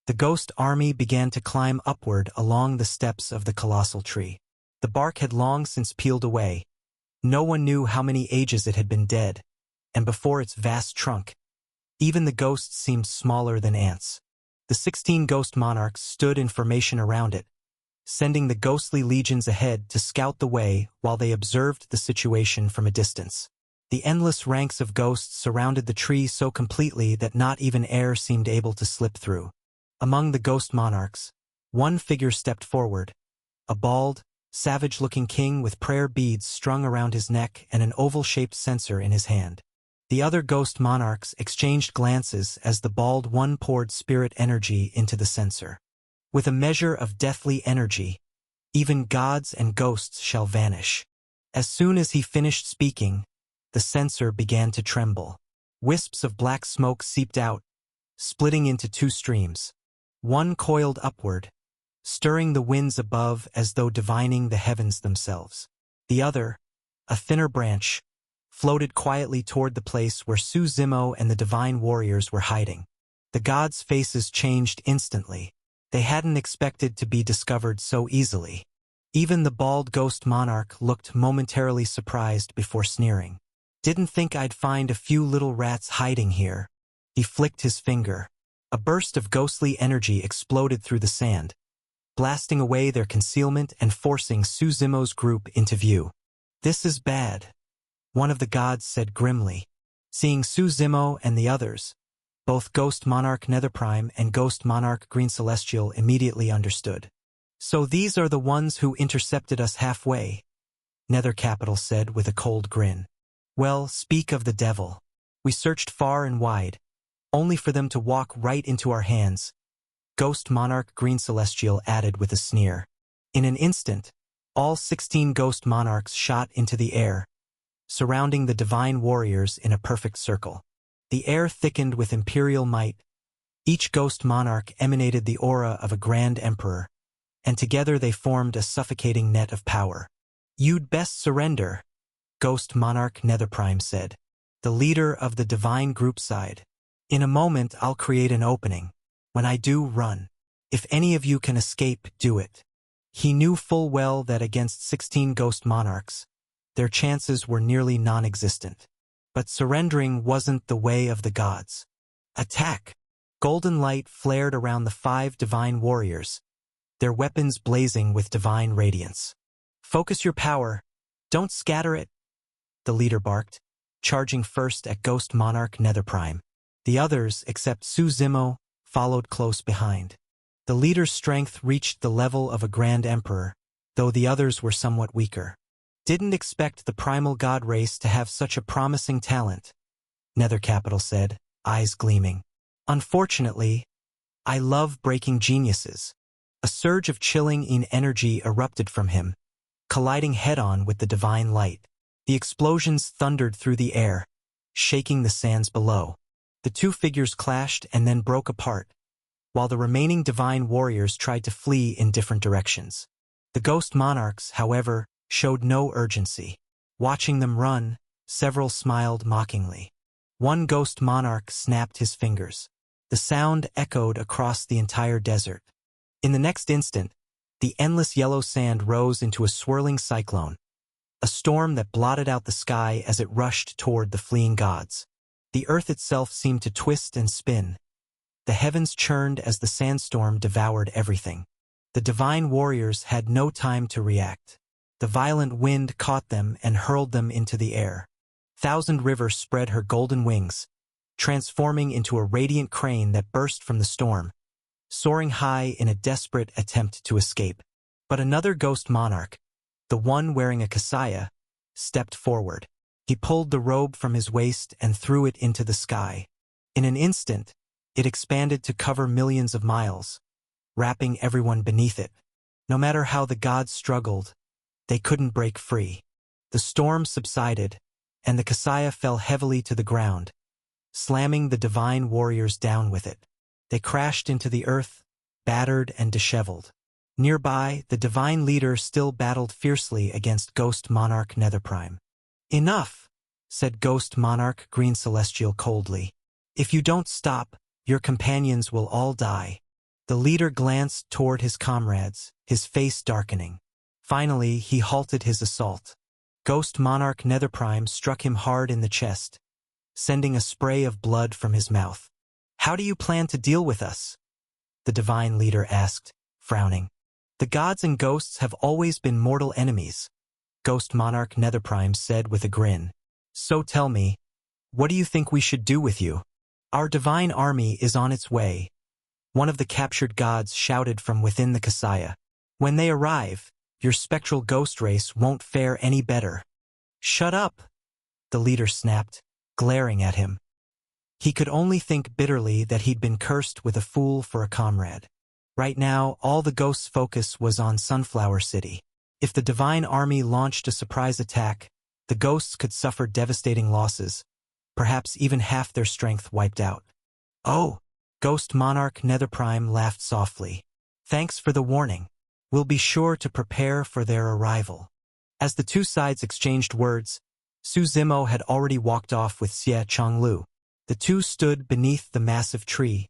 The ghost army began to climb upward along the steps of the colossal tree. The bark had long since peeled away. No one knew how many ages it had been dead, and before its vast trunk, even the ghosts seemed smaller than ants. The 16 ghost monarchs stood in formation around it, sending the ghostly legions ahead to scout the way while they observed the situation from a distance. The endless ranks of ghosts surrounded the tree so completely that not even air seemed able to slip through. Among the ghost monarchs, one figure stepped forward, a bald, savage-looking king with prayer beads strung around his neck and an oval-shaped censer in his hand. The other ghost monarchs exchanged glances as the bald one poured spirit energy into the censer. With a measure of deathly energy, even gods and ghosts shall vanish. As soon as he finished speaking, the censer began to tremble. Wisps of black smoke seeped out, splitting into two streams. One coiled upward, stirring the winds above as though divining the heavens themselves. The other, a thinner branch, floated quietly toward the place where Su Zimo and the divine warriors were hiding. The gods' faces changed instantly. They hadn't expected to be discovered so easily. Even the bald ghost monarch looked momentarily surprised before sneering. "Didn't think I'd find a few little rats hiding here." He flicked his finger. A burst of ghostly energy exploded through the sand, blasting away their concealment and forcing Su Zimo's group into view. "This is bad," one of the gods said grimly. Seeing Su Zimo and the others, both Ghost Monarch Netherprime and Ghost Monarch Green Celestial immediately understood. "So these are the ones who intercepted us halfway," Nether Capital said with a cold grin. "Well, speak of the devil. We searched far and wide, only for them to walk right into our hands," Ghost Monarch Green Celestial added with a sneer. In an instant, all 16 Ghost Monarchs shot into the air, surrounding the divine warriors in a perfect circle. The air thickened with imperial might. Each Ghost Monarch emanated the aura of a grand emperor, and together they formed a suffocating net of power. "You'd best surrender," Ghost Monarch Netherprime said. The leader of the divine group sighed. "In a moment I'll create an opening. When I do, run. If any of you can escape, do it." He knew full well that against 16 Ghost Monarchs, their chances were nearly non-existent. But surrendering wasn't the way of the gods. "Attack!" Golden light flared around the 5 divine warriors, their weapons blazing with divine radiance. "Focus your power. Don't scatter it," the leader barked, charging first at Ghost Monarch Netherprime. The others, except Su Zimo, followed close behind. The leader's strength reached the level of a grand emperor, though the others were somewhat weaker. "Didn't expect the primal god race to have such a promising talent," Nether Capital said, eyes gleaming. "Unfortunately, I love breaking geniuses." A surge of chilling energy erupted from him, colliding head-on with the divine light. The explosions thundered through the air, shaking the sands below. The two figures clashed and then broke apart, while the remaining divine warriors tried to flee in different directions. The Ghost Monarchs, however, showed no urgency. Watching them run, several smiled mockingly. One Ghost Monarch snapped his fingers. The sound echoed across the entire desert. In the next instant, the endless yellow sand rose into a swirling cyclone, a storm that blotted out the sky as it rushed toward the fleeing gods. The earth itself seemed to twist and spin. The heavens churned as the sandstorm devoured everything. The divine warriors had no time to react. The violent wind caught them and hurled them into the air. Thousand River spread her golden wings, transforming into a radiant crane that burst from the storm, soaring high in a desperate attempt to escape. But another Ghost Monarch, the one wearing a Kasaya, stepped forward. He pulled the robe from his waist and threw it into the sky. In an instant, it expanded to cover millions of miles, wrapping everyone beneath it. No matter how the gods struggled, they couldn't break free. The storm subsided, and the Kasaya fell heavily to the ground, slamming the divine warriors down with it. They crashed into the earth, battered and disheveled. Nearby, the divine leader still battled fiercely against Ghost Monarch Netherprime. "Enough," said Ghost Monarch Green Celestial coldly. "If you don't stop, your companions will all die." The leader glanced toward his comrades, his face darkening. Finally, he halted his assault. Ghost Monarch Netherprime struck him hard in the chest, sending a spray of blood from his mouth. "How do you plan to deal with us?" the divine leader asked, frowning. "The gods and ghosts have always been mortal enemies," Ghost Monarch Netherprime said with a grin. "So tell me, what do you think we should do with you?" "Our divine army is on its way," one of the captured gods shouted from within the Kasaya. "When they arrive, your spectral ghost race won't fare any better." "Shut up," the leader snapped, glaring at him. He could only think bitterly that he'd been cursed with a fool for a comrade. Right now, all the ghosts' focus was on Sunflower City. If the divine army launched a surprise attack, the ghosts could suffer devastating losses, perhaps even half their strength wiped out. "Oh," Ghost Monarch Netherprime laughed softly. "Thanks for the warning. We'll be sure to prepare for their arrival." As the two sides exchanged words, Su Zimo had already walked off with Xie Chonglu. The two stood beneath the massive tree,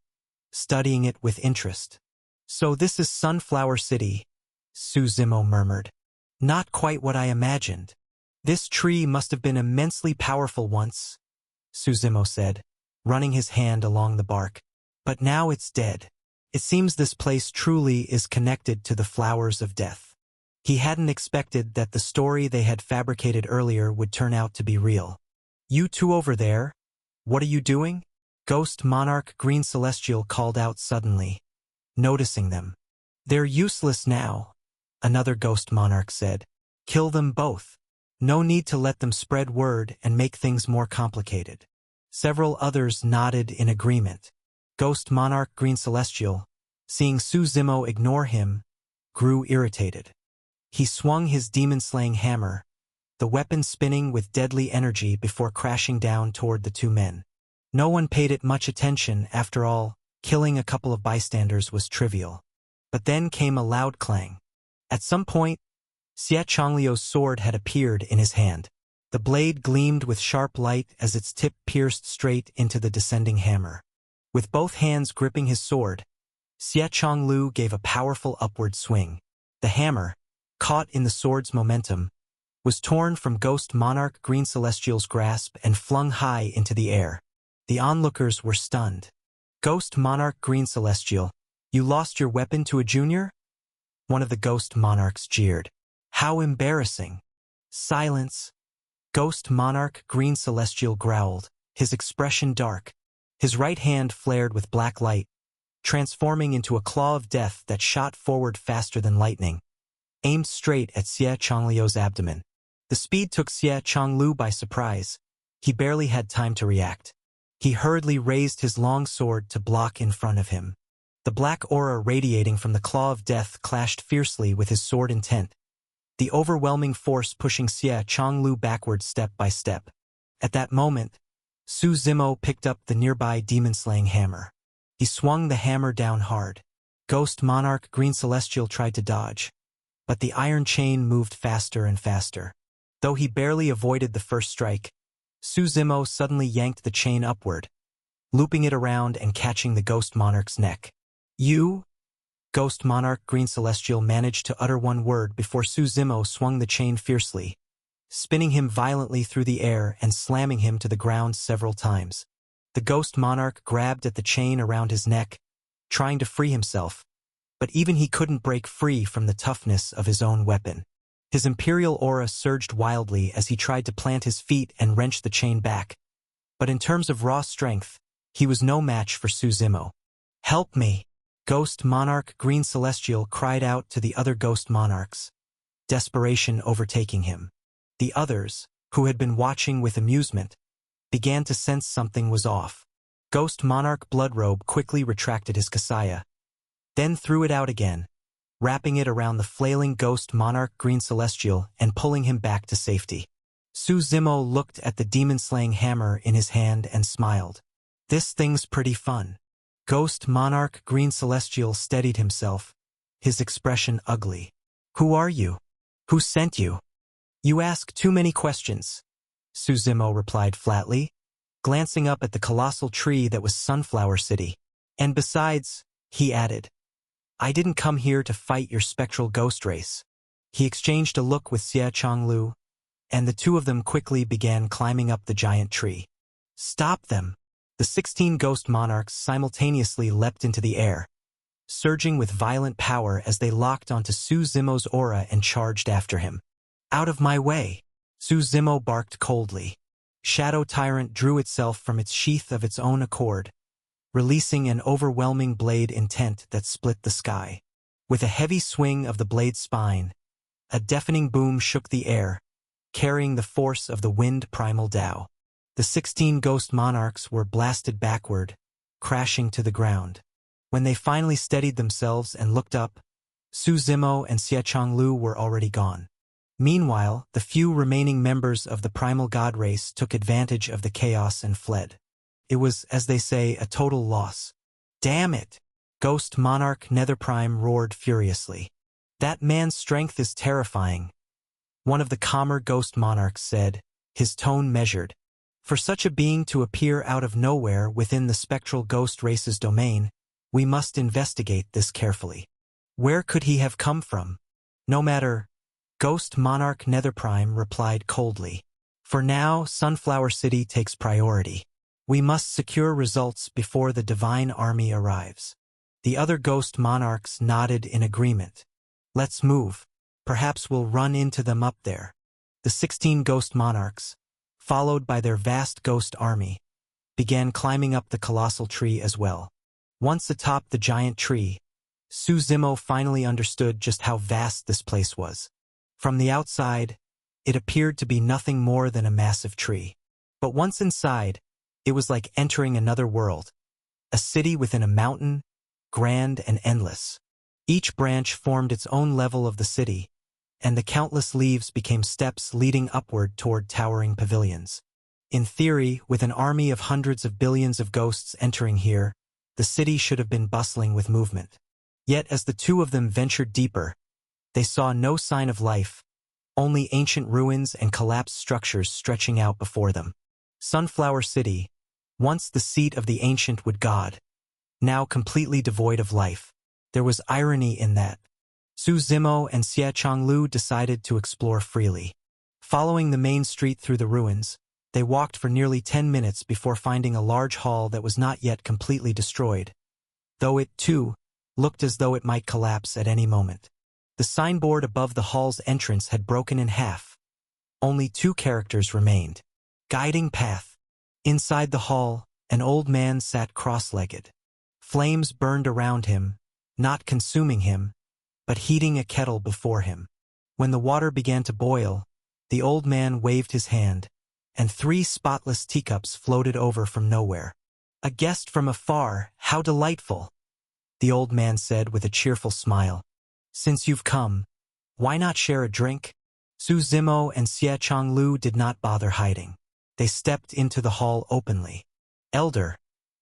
studying it with interest. "So this is Sunflower City," Su Zimo murmured. "Not quite what I imagined." "This tree must have been immensely powerful once," Su Zimo said, running his hand along the bark. "But now it's dead. It seems this place truly is connected to the flowers of death." He hadn't expected that the story they had fabricated earlier would turn out to be real. "You two over there, what are you doing?" Ghost Monarch Green Celestial called out suddenly, noticing them. "They're useless now," another Ghost Monarch said. "Kill them both. No need to let them spread word and make things more complicated." Several others nodded in agreement. Ghost Monarch Green Celestial, seeing Su Zimo ignore him, grew irritated. He swung his demon-slaying hammer, the weapon spinning with deadly energy before crashing down toward the two men. No one paid it much attention. After all, killing a couple of bystanders was trivial. But then came a loud clang. At some point, Xie Chongliu's sword had appeared in his hand. The blade gleamed with sharp light as its tip pierced straight into the descending hammer. With both hands gripping his sword, Xie Chonglu gave a powerful upward swing. The hammer, caught in the sword's momentum, was torn from Ghost Monarch Green Celestial's grasp and flung high into the air. The onlookers were stunned. "Ghost Monarch Green Celestial, you lost your weapon to a junior?" One of the Ghost Monarchs jeered. "How embarrassing." "Silence," Ghost Monarch Green Celestial growled, his expression dark. His right hand flared with black light, transforming into a claw of death that shot forward faster than lightning, aimed straight at Xie Chongliu's abdomen. The speed took Xie Chonglu by surprise. He barely had time to react. He hurriedly raised his long sword to block in front of him. The black aura radiating from the claw of death clashed fiercely with his sword intent, the overwhelming force pushing Xie Chonglu backwards step by step. At that moment, Su Zimo picked up the nearby demon-slaying hammer. He swung the hammer down hard. Ghost Monarch Green Celestial tried to dodge, but the iron chain moved faster and faster. Though he barely avoided the first strike, Su Zimo suddenly yanked the chain upward, looping it around and catching the Ghost Monarch's neck. "You?" Ghost Monarch Green Celestial managed to utter one word before Su Zimo swung the chain fiercely, spinning him violently through the air and slamming him to the ground several times. The Ghost Monarch grabbed at the chain around his neck, trying to free himself, but even he couldn't break free from the toughness of his own weapon. His imperial aura surged wildly as he tried to plant his feet and wrench the chain back, but in terms of raw strength, he was no match for Su Zimo. "Help me!" Ghost Monarch Green Celestial cried out to the other Ghost Monarchs, desperation overtaking him. The others, who had been watching with amusement, began to sense something was off. Ghost Monarch Bloodrobe quickly retracted his Kasaya, then threw it out again, wrapping it around the flailing Ghost Monarch Green Celestial and pulling him back to safety. Su Zimo looked at the demon-slaying hammer in his hand and smiled. "This thing's pretty fun." Ghost Monarch Green Celestial steadied himself, his expression ugly. "Who are you? Who sent you?" "You ask too many questions," Su Zimo replied flatly, glancing up at the colossal tree that was Sunflower City. "And besides," he added, I didn't come here to fight your spectral ghost race. He exchanged a look with Xie Chonglu, and the two of them quickly began climbing up the giant tree. Stop them! The 16 ghost monarchs simultaneously leapt into the air, surging with violent power as they locked onto Su Zimo's aura and charged after him. Out of my way! Su Zimo barked coldly. Shadow Tyrant drew itself from its sheath of its own accord, releasing an overwhelming blade intent that split the sky. With a heavy swing of the blade's spine, a deafening boom shook the air, carrying the force of the wind primal Tao. The 16 ghost monarchs were blasted backward, crashing to the ground. When they finally steadied themselves and looked up, Su Zimo and Xie Chonglu were already gone. Meanwhile, the few remaining members of the primal god race took advantage of the chaos and fled. It was, as they say, a total loss. Damn it! Ghost Monarch Netherprime roared furiously. That man's strength is terrifying. One of the calmer ghost monarchs said, his tone measured. For such a being to appear out of nowhere within the spectral ghost race's domain, we must investigate this carefully. Where could he have come from? No matter. Ghost Monarch Netherprime replied coldly. For now, Sunflower City takes priority. We must secure results before the divine army arrives. The other ghost monarchs nodded in agreement. Let's move. Perhaps we'll run into them up there. The 16 ghost monarchs, followed by their vast ghost army, began climbing up the colossal tree as well. Once atop the giant tree, Su Zimo finally understood just how vast this place was. From the outside, it appeared to be nothing more than a massive tree. But once inside, it was like entering another world. A city within a mountain, grand and endless. Each branch formed its own level of the city, and the countless leaves became steps leading upward toward towering pavilions. In theory, with an army of hundreds of billions of ghosts entering here, the city should have been bustling with movement. Yet as the two of them ventured deeper, they saw no sign of life, only ancient ruins and collapsed structures stretching out before them. Sunflower City, once the seat of the ancient wood god, now completely devoid of life. There was irony in that. Su Zimo and Xie Chonglu decided to explore freely. Following the main street through the ruins, they walked for nearly 10 minutes before finding a large hall that was not yet completely destroyed, though it, too, looked as though it might collapse at any moment. The signboard above the hall's entrance had broken in half. Only 2 characters remained. Guiding path. Inside the hall, an old man sat cross-legged. Flames burned around him, not consuming him, but heating a kettle before him. When the water began to boil, the old man waved his hand, and 3 spotless teacups floated over from nowhere. A guest from afar, how delightful! The old man said with a cheerful smile. Since you've come, why not share a drink? Su Zimo and Xie Chonglu did not bother hiding. They stepped into the hall openly. Elder,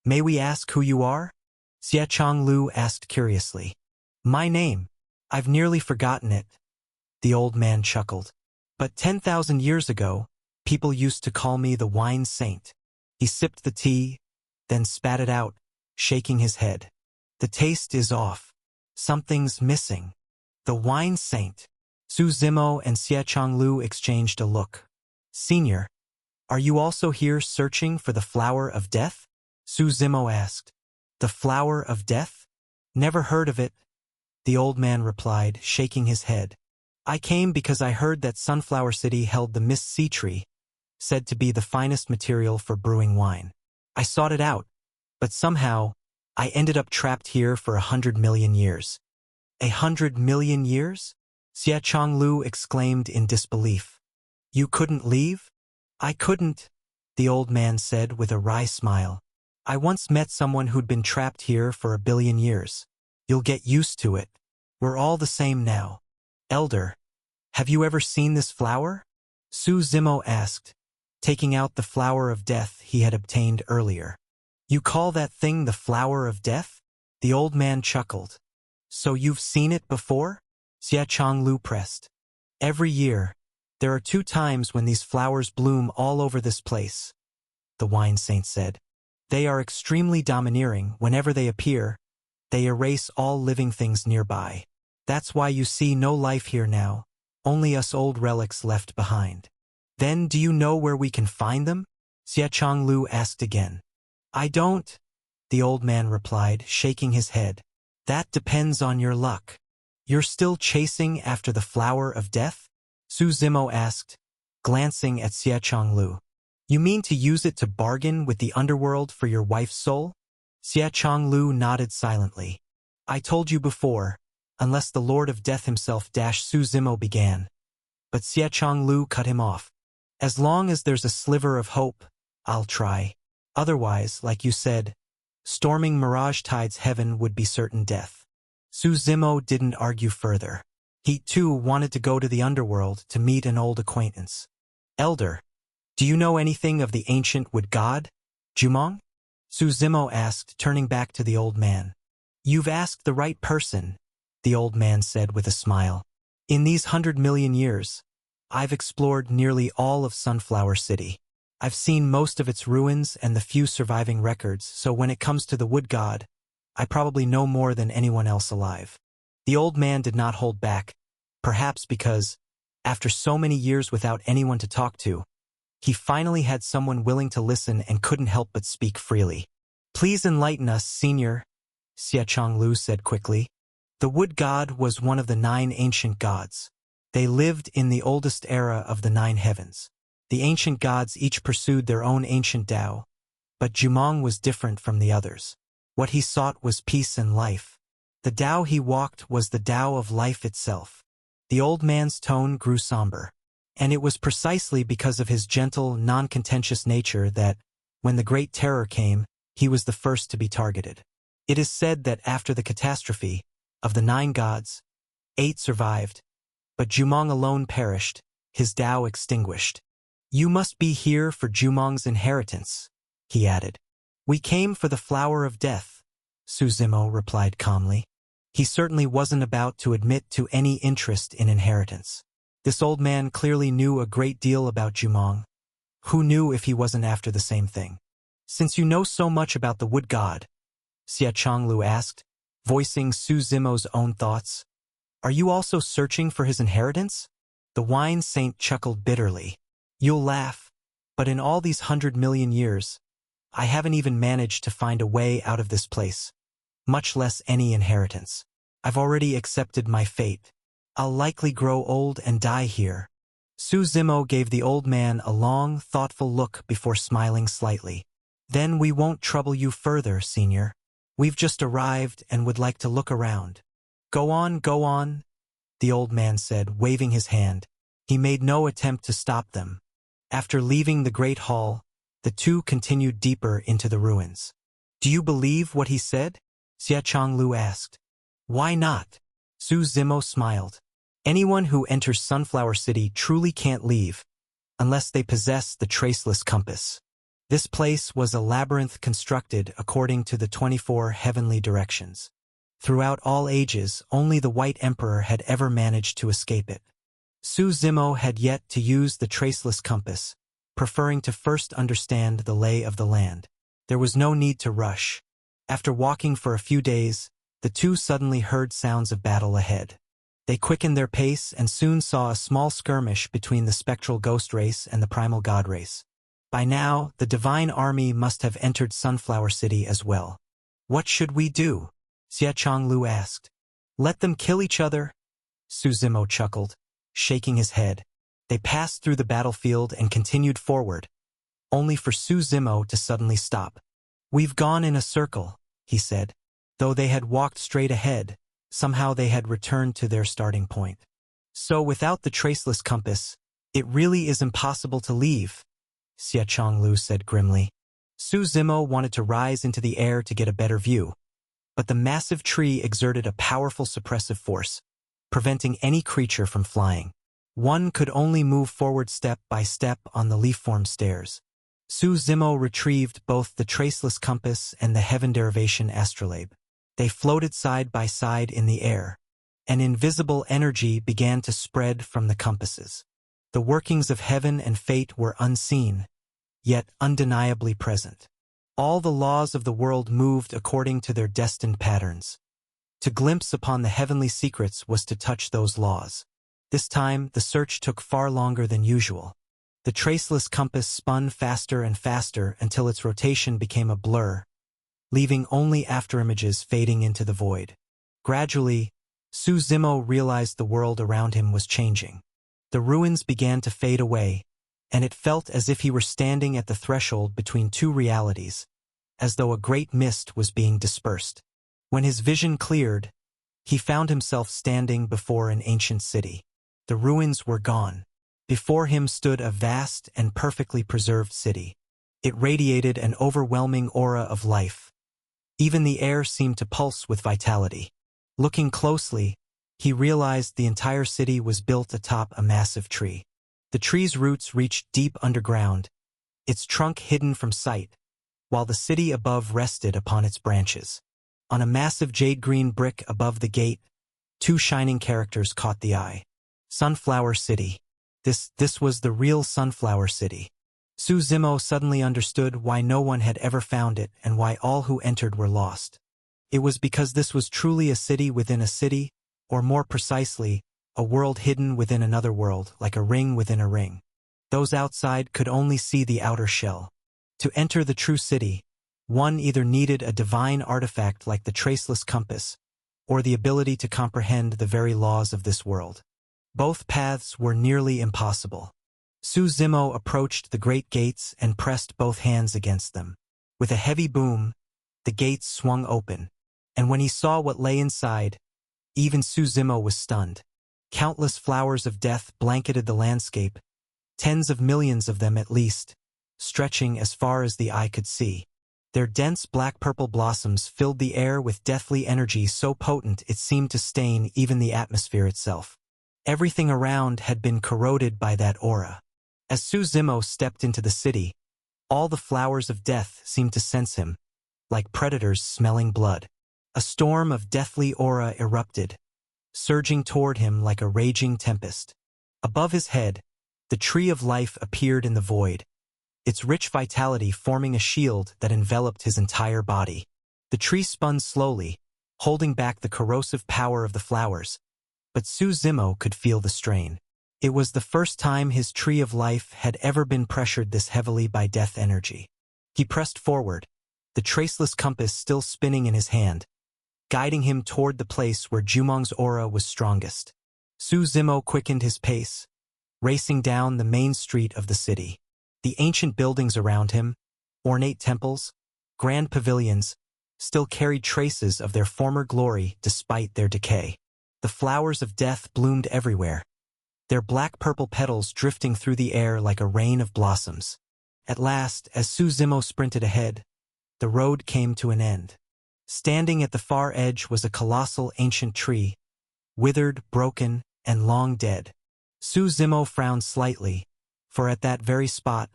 may we ask who you are? Xie Chonglu asked curiously. My name. I've nearly forgotten it. The old man chuckled. But 10,000 years ago, people used to call me the Wine Saint. He sipped the tea, then spat it out, shaking his head. The taste is off. Something's missing. The Wine Saint. Su Zimo and Xie Chonglu exchanged a look. Senior, are you also here searching for the Flower of Death? Su Zimo asked. The Flower of Death? Never heard of it. The old man replied, shaking his head. I came because I heard that Sunflower City held the Mist Sea Tree, said to be the finest material for brewing wine. I sought it out, but somehow, I ended up trapped here for 100 million years. 100 million years? Xie Chonglu exclaimed in disbelief. You couldn't leave? I couldn't, the old man said with a wry smile. I once met someone who'd been trapped here for 1 billion years. You'll get used to it. We're all the same now. Elder, have you ever seen this flower? Su Zimo asked, taking out the Flower of Death he had obtained earlier. You call that thing the Flower of Death? The old man chuckled. So you've seen it before? Xie Chonglu pressed. Every year, there are 2 times when these flowers bloom all over this place, the Wine Saint said. They are extremely domineering whenever they appear, They erase all living things nearby. That's why you see no life here now, only us old relics left behind. Then do you know where we can find them? Xie Changlu asked again. I don't, the old man replied, shaking his head. That depends on your luck. You're still chasing after the flower of death? Su Zimo asked, glancing at Xie Changlu. You mean to use it to bargain with the underworld for your wife's soul? Xie Changlu nodded silently. I told you before, unless the Lord of Death himself Su Zimo began. But Xie Changlu cut him off. As long as there's a sliver of hope, I'll try. Otherwise, like you said, storming Mirage Tide's heaven would be certain death. Su Zimo didn't argue further. He too wanted to go to the underworld to meet an old acquaintance. Elder, do you know anything of the ancient wood god, Jumong? Su Zimo asked, turning back to the old man. You've asked the right person, the old man said with a smile. In these 100 million years, I've explored nearly all of Sunflower City. I've seen most of its ruins and the few surviving records, so when it comes to the wood god, I probably know more than anyone else alive. The old man did not hold back, perhaps because, after so many years without anyone to talk to, he finally had someone willing to listen and couldn't help but speak freely. Please enlighten us, senior, Xie Changlu said quickly. The wood god was one of the 9 ancient gods. They lived in the oldest era of the 9 heavens. The ancient gods each pursued their own ancient Tao, but Jumong was different from the others. What he sought was peace and life. The Tao he walked was the Tao of life itself. The old man's tone grew somber, and it was precisely because of his gentle, non-contentious nature that, when the Great Terror came, he was the first to be targeted. It is said that after the catastrophe, of the 9 gods, 8 survived, but Jumong alone perished, his Tao extinguished. You must be here for Jumong's inheritance, he added. We came for the flower of death, Su Zimo replied calmly. He certainly wasn't about to admit to any interest in inheritance. This old man clearly knew a great deal about Jumong. Who knew if he wasn't after the same thing? Since you know so much about the wood god, Xie Changlu asked, voicing Su Zimo's own thoughts, are you also searching for his inheritance? The wine saint chuckled bitterly. You'll laugh, but in all these 100 million years, I haven't even managed to find a way out of this place, much less any inheritance. I've already accepted my fate. I'll likely grow old and die here. Su Zimo gave the old man a long, thoughtful look before smiling slightly. Then we won't trouble you further, senior. We've just arrived and would like to look around. Go on, the old man said, waving his hand. He made no attempt to stop them. After leaving the great hall, the two continued deeper into the ruins. Do you believe what he said? Xie Changlu asked. Why not? Su Zimo smiled. Anyone who enters Sunflower City truly can't leave, unless they possess the traceless compass. This place was a labyrinth constructed according to the 24 heavenly directions. Throughout all ages, only the White Emperor had ever managed to escape it. Su Zimo had yet to use the traceless compass, preferring to first understand the lay of the land. There was no need to rush. After walking for a few days, the two suddenly heard sounds of battle ahead. They quickened their pace and soon saw a small skirmish between the spectral ghost race and the primal god race. By now, the divine army must have entered Sunflower City as well. What should we do? Xie Changlu asked. Let them kill each other? Su Zimo chuckled, shaking his head. They passed through the battlefield and continued forward, only for Su Zimo to suddenly stop. We've gone in a circle, he said. Though they had walked straight ahead, somehow they had returned to their starting point. So without the traceless compass, it really is impossible to leave, Xie Changlu said grimly. Su Zimo wanted to rise into the air to get a better view, but the massive tree exerted a powerful suppressive force, preventing any creature from flying. One could only move forward step by step on the leaf-formed stairs. Su Zimo retrieved both the traceless compass and the heaven derivation astrolabe. They floated side by side in the air. An invisible energy began to spread from the compasses. The workings of heaven and fate were unseen, yet undeniably present. All the laws of the world moved according to their destined patterns. To glimpse upon the heavenly secrets was to touch those laws. This time, the search took far longer than usual. The traceless compass spun faster and faster until its rotation became a blur, leaving only afterimages fading into the void. Gradually, Su Zimo realized the world around him was changing. The ruins began to fade away, and it felt as if he were standing at the threshold between two realities, as though a great mist was being dispersed. When his vision cleared, he found himself standing before an ancient city. The ruins were gone. Before him stood a vast and perfectly preserved city. It radiated an overwhelming aura of life. Even the air seemed to pulse with vitality. Looking closely, he realized the entire city was built atop a massive tree. The tree's roots reached deep underground, its trunk hidden from sight, while the city above rested upon its branches. On a massive jade-green brick above the gate, two shining characters caught the eye. Sunflower City. This was the real Sunflower City. Su Zimo suddenly understood why no one had ever found it and why all who entered were lost. It was because this was truly a city within a city, or more precisely, a world hidden within another world, like a ring within a ring. Those outside could only see the outer shell. To enter the true city, one either needed a divine artifact like the traceless compass, or the ability to comprehend the very laws of this world. Both paths were nearly impossible. Su Zimo approached the great gates and pressed both hands against them. With a heavy boom, the gates swung open, and when he saw what lay inside, even Su Zimo was stunned. Countless flowers of death blanketed the landscape, tens of millions of them at least, stretching as far as the eye could see. Their dense black-purple blossoms filled the air with deathly energy so potent it seemed to stain even the atmosphere itself. Everything around had been corroded by that aura. As Su Zimo stepped into the city, all the flowers of death seemed to sense him, like predators smelling blood. A storm of deathly aura erupted, surging toward him like a raging tempest. Above his head, the tree of life appeared in the void, its rich vitality forming a shield that enveloped his entire body. The tree spun slowly, holding back the corrosive power of the flowers, but Su Zimo could feel the strain. It was the first time his tree of life had ever been pressured this heavily by death energy. He pressed forward, the traceless compass still spinning in his hand, guiding him toward the place where Jumong's aura was strongest. Su Zimo quickened his pace, racing down the main street of the city. The ancient buildings around him, ornate temples, grand pavilions, still carried traces of their former glory despite their decay. The flowers of death bloomed everywhere, their black-purple petals drifting through the air like a rain of blossoms. At last, as Su Zimo sprinted ahead, the road came to an end. Standing at the far edge was a colossal ancient tree, withered, broken, and long dead. Su Zimo frowned slightly, for at that very spot,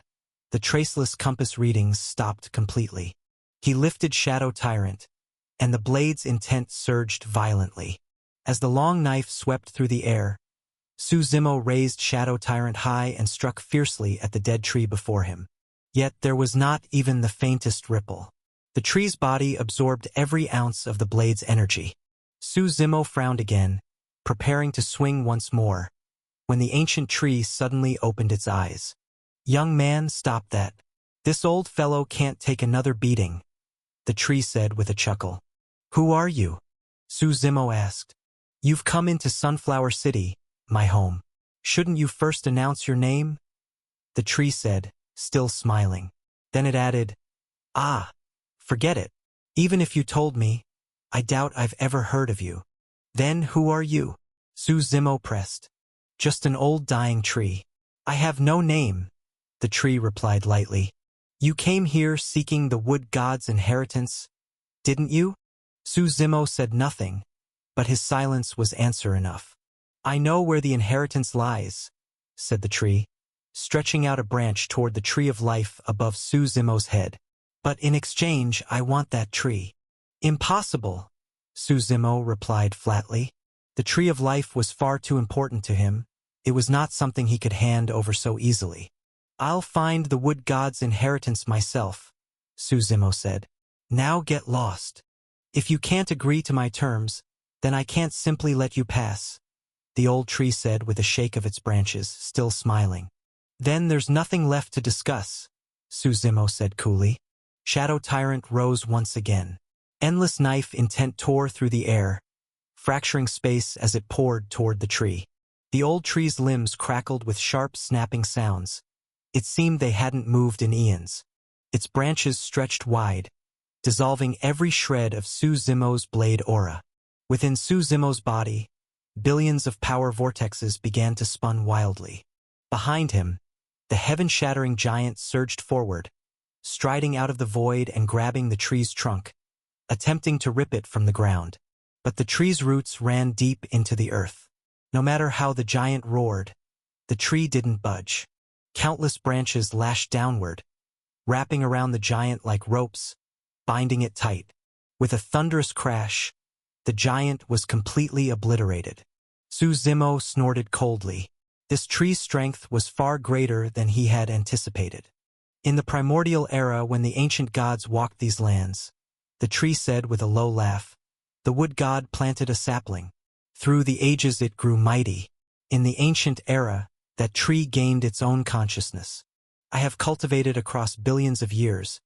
the traceless compass readings stopped completely. He lifted Shadow Tyrant, and the blade's intent surged violently. As the long knife swept through the air, Su Zimo raised Shadow Tyrant high and struck fiercely at the dead tree before him. Yet there was not even the faintest ripple. The tree's body absorbed every ounce of the blade's energy. Su Zimo frowned again, preparing to swing once more, when the ancient tree suddenly opened its eyes. "Young man, stop that. This old fellow can't take another beating," the tree said with a chuckle. "Who are you?" Su Zimo asked. "You've come into Sunflower City, my home. Shouldn't you first announce your name?" The tree said, still smiling. Then it added, "Ah, forget it. Even if you told me, I doubt I've ever heard of you." "Then who are you?" Su Zimo pressed. "Just an old dying tree. I have no name," the tree replied lightly. "You came here seeking the wood god's inheritance, didn't you?" Su Zimo said nothing, but his silence was answer enough. "I know where the inheritance lies," said the tree, stretching out a branch toward the tree of life above Su Zimo's head. "But in exchange, I want that tree." "Impossible," Su Zimo replied flatly. The tree of life was far too important to him. It was not something he could hand over so easily. "I'll find the wood god's inheritance myself," Su Zimo said. "Now get lost. If you can't agree to my terms, Then I can't simply let you pass, the old tree said with a shake of its branches, still smiling. Then there's nothing left to discuss, Suzimo said coolly. Shadow Tyrant rose once again. Endless knife intent tore through the air, fracturing space as it poured toward the tree. The old tree's limbs crackled with sharp, snapping sounds. It seemed they hadn't moved in eons. Its branches stretched wide, dissolving every shred of Suzimo's blade aura. Within Suzimo's body, billions of power vortexes began to spin wildly. Behind him, the heaven-shattering giant surged forward, striding out of the void and grabbing the tree's trunk, attempting to rip it from the ground. But the tree's roots ran deep into the earth. No matter how the giant roared, the tree didn't budge. Countless branches lashed downward, wrapping around the giant like ropes, binding it tight. With a thunderous crash, the giant was completely obliterated. Suzimo snorted coldly. This tree's strength was far greater than he had anticipated. In the primordial era when the ancient gods walked these lands, the tree said with a low laugh, the wood god planted a sapling. Through the ages it grew mighty. In the ancient era, that tree gained its own consciousness. I have cultivated across billions of years.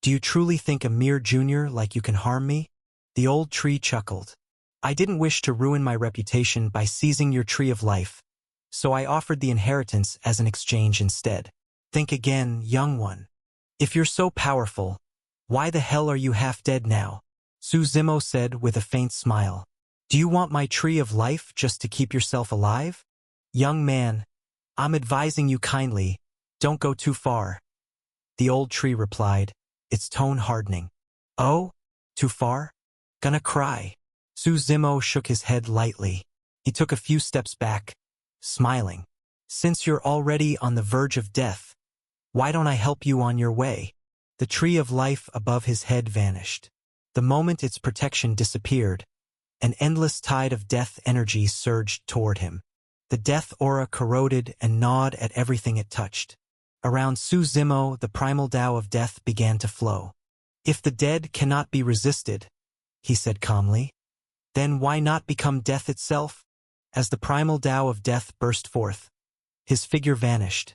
Do you truly think a mere junior like you can harm me? The old tree chuckled. I didn't wish to ruin my reputation by seizing your tree of life, so I offered the inheritance as an exchange instead. Think again, young one. If you're so powerful, why the hell are you half dead now? Suzimo said with a faint smile. Do you want my tree of life just to keep yourself alive? Young man, I'm advising you kindly, don't go too far. The old tree replied, its tone hardening. Oh? Too far? Gonna cry. Suzimo shook his head lightly. He took a few steps back, smiling. Since you're already on the verge of death, why don't I help you on your way? The tree of life above his head vanished. The moment its protection disappeared, an endless tide of death energy surged toward him. The death aura corroded and gnawed at everything it touched. Around Suzimo, the primal Tao of death began to flow. If the dead cannot be resisted, he said calmly, then why not become death itself? As the primal Tao of death burst forth, his figure vanished,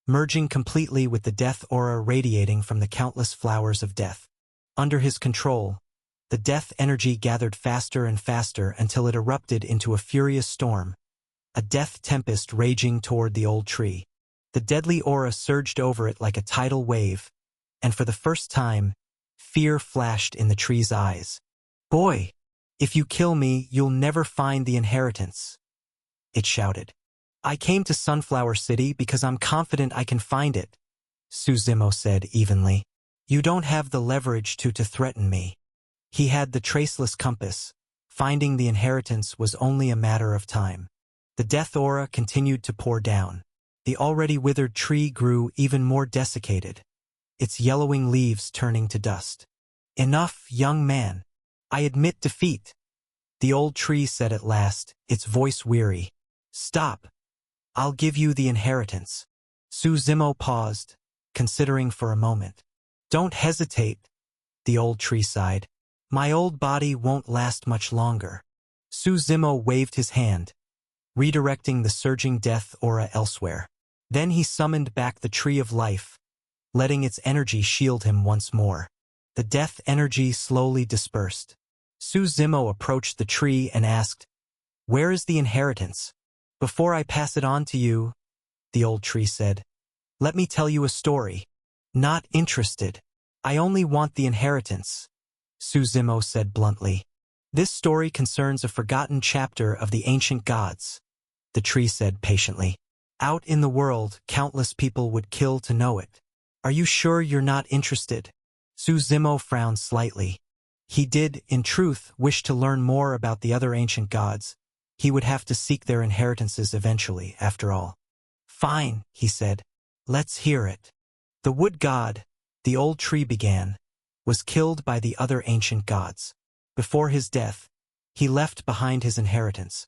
merging completely with the death aura radiating from the countless flowers of death. Under his control, the death energy gathered faster and faster until it erupted into a furious storm, a death tempest raging toward the old tree. The deadly aura surged over it like a tidal wave, and for the first time, fear flashed in the tree's eyes. Boy, if you kill me, you'll never find the inheritance, it shouted. I came to Sunflower City because I'm confident I can find it, Suzimo said evenly. You don't have the leverage to threaten me. He had the traceless compass. Finding the inheritance was only a matter of time. The death aura continued to pour down. The already withered tree grew even more desiccated, its yellowing leaves turning to dust. Enough, young man. I admit defeat, the old tree said at last, its voice weary. Stop. I'll give you the inheritance. Suzimo paused, considering for a moment. Don't hesitate, the old tree sighed. My old body won't last much longer. Suzimo waved his hand, redirecting the surging death aura elsewhere. Then he summoned back the Tree of Life, letting its energy shield him once more. The death energy slowly dispersed. Suzimo approached the tree and asked, Where is the inheritance? Before I pass it on to you, the old tree said, let me tell you a story. Not interested. I only want the inheritance, Suzimo said bluntly. This story concerns a forgotten chapter of the ancient gods, the tree said patiently. Out in the world, countless people would kill to know it. Are you sure you're not interested? Suzimo frowned slightly. He did, in truth, wish to learn more about the other ancient gods. He would have to seek their inheritances eventually, after all. Fine, he said. Let's hear it. The wood god, the old tree began, was killed by the other ancient gods. Before his death, he left behind his inheritance,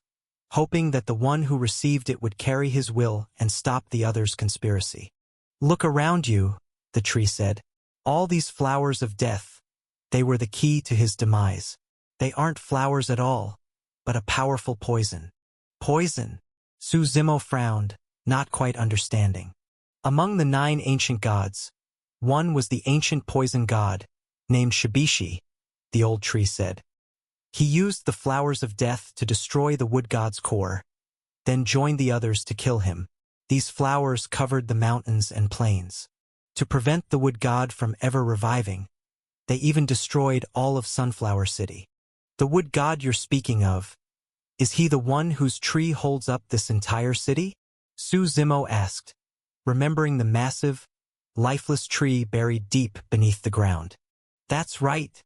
hoping that the one who received it would carry his will and stop the others' conspiracy. Look around you, the tree said. All these flowers of death, they were the key to his demise. They aren't flowers at all. but a powerful poison. Poison? Suzumo frowned, not quite understanding. Among the 9 ancient gods, one was the ancient poison god, named Shibishi, the old tree said. He used the flowers of death to destroy the wood god's core, then joined the others to kill him. These flowers covered the mountains and plains. To prevent the wood god from ever reviving, they even destroyed all of Sunflower City. The wood god you're speaking of, is he the one whose tree holds up this entire city? Suzumo asked, remembering the massive, lifeless tree buried deep beneath the ground. That's right,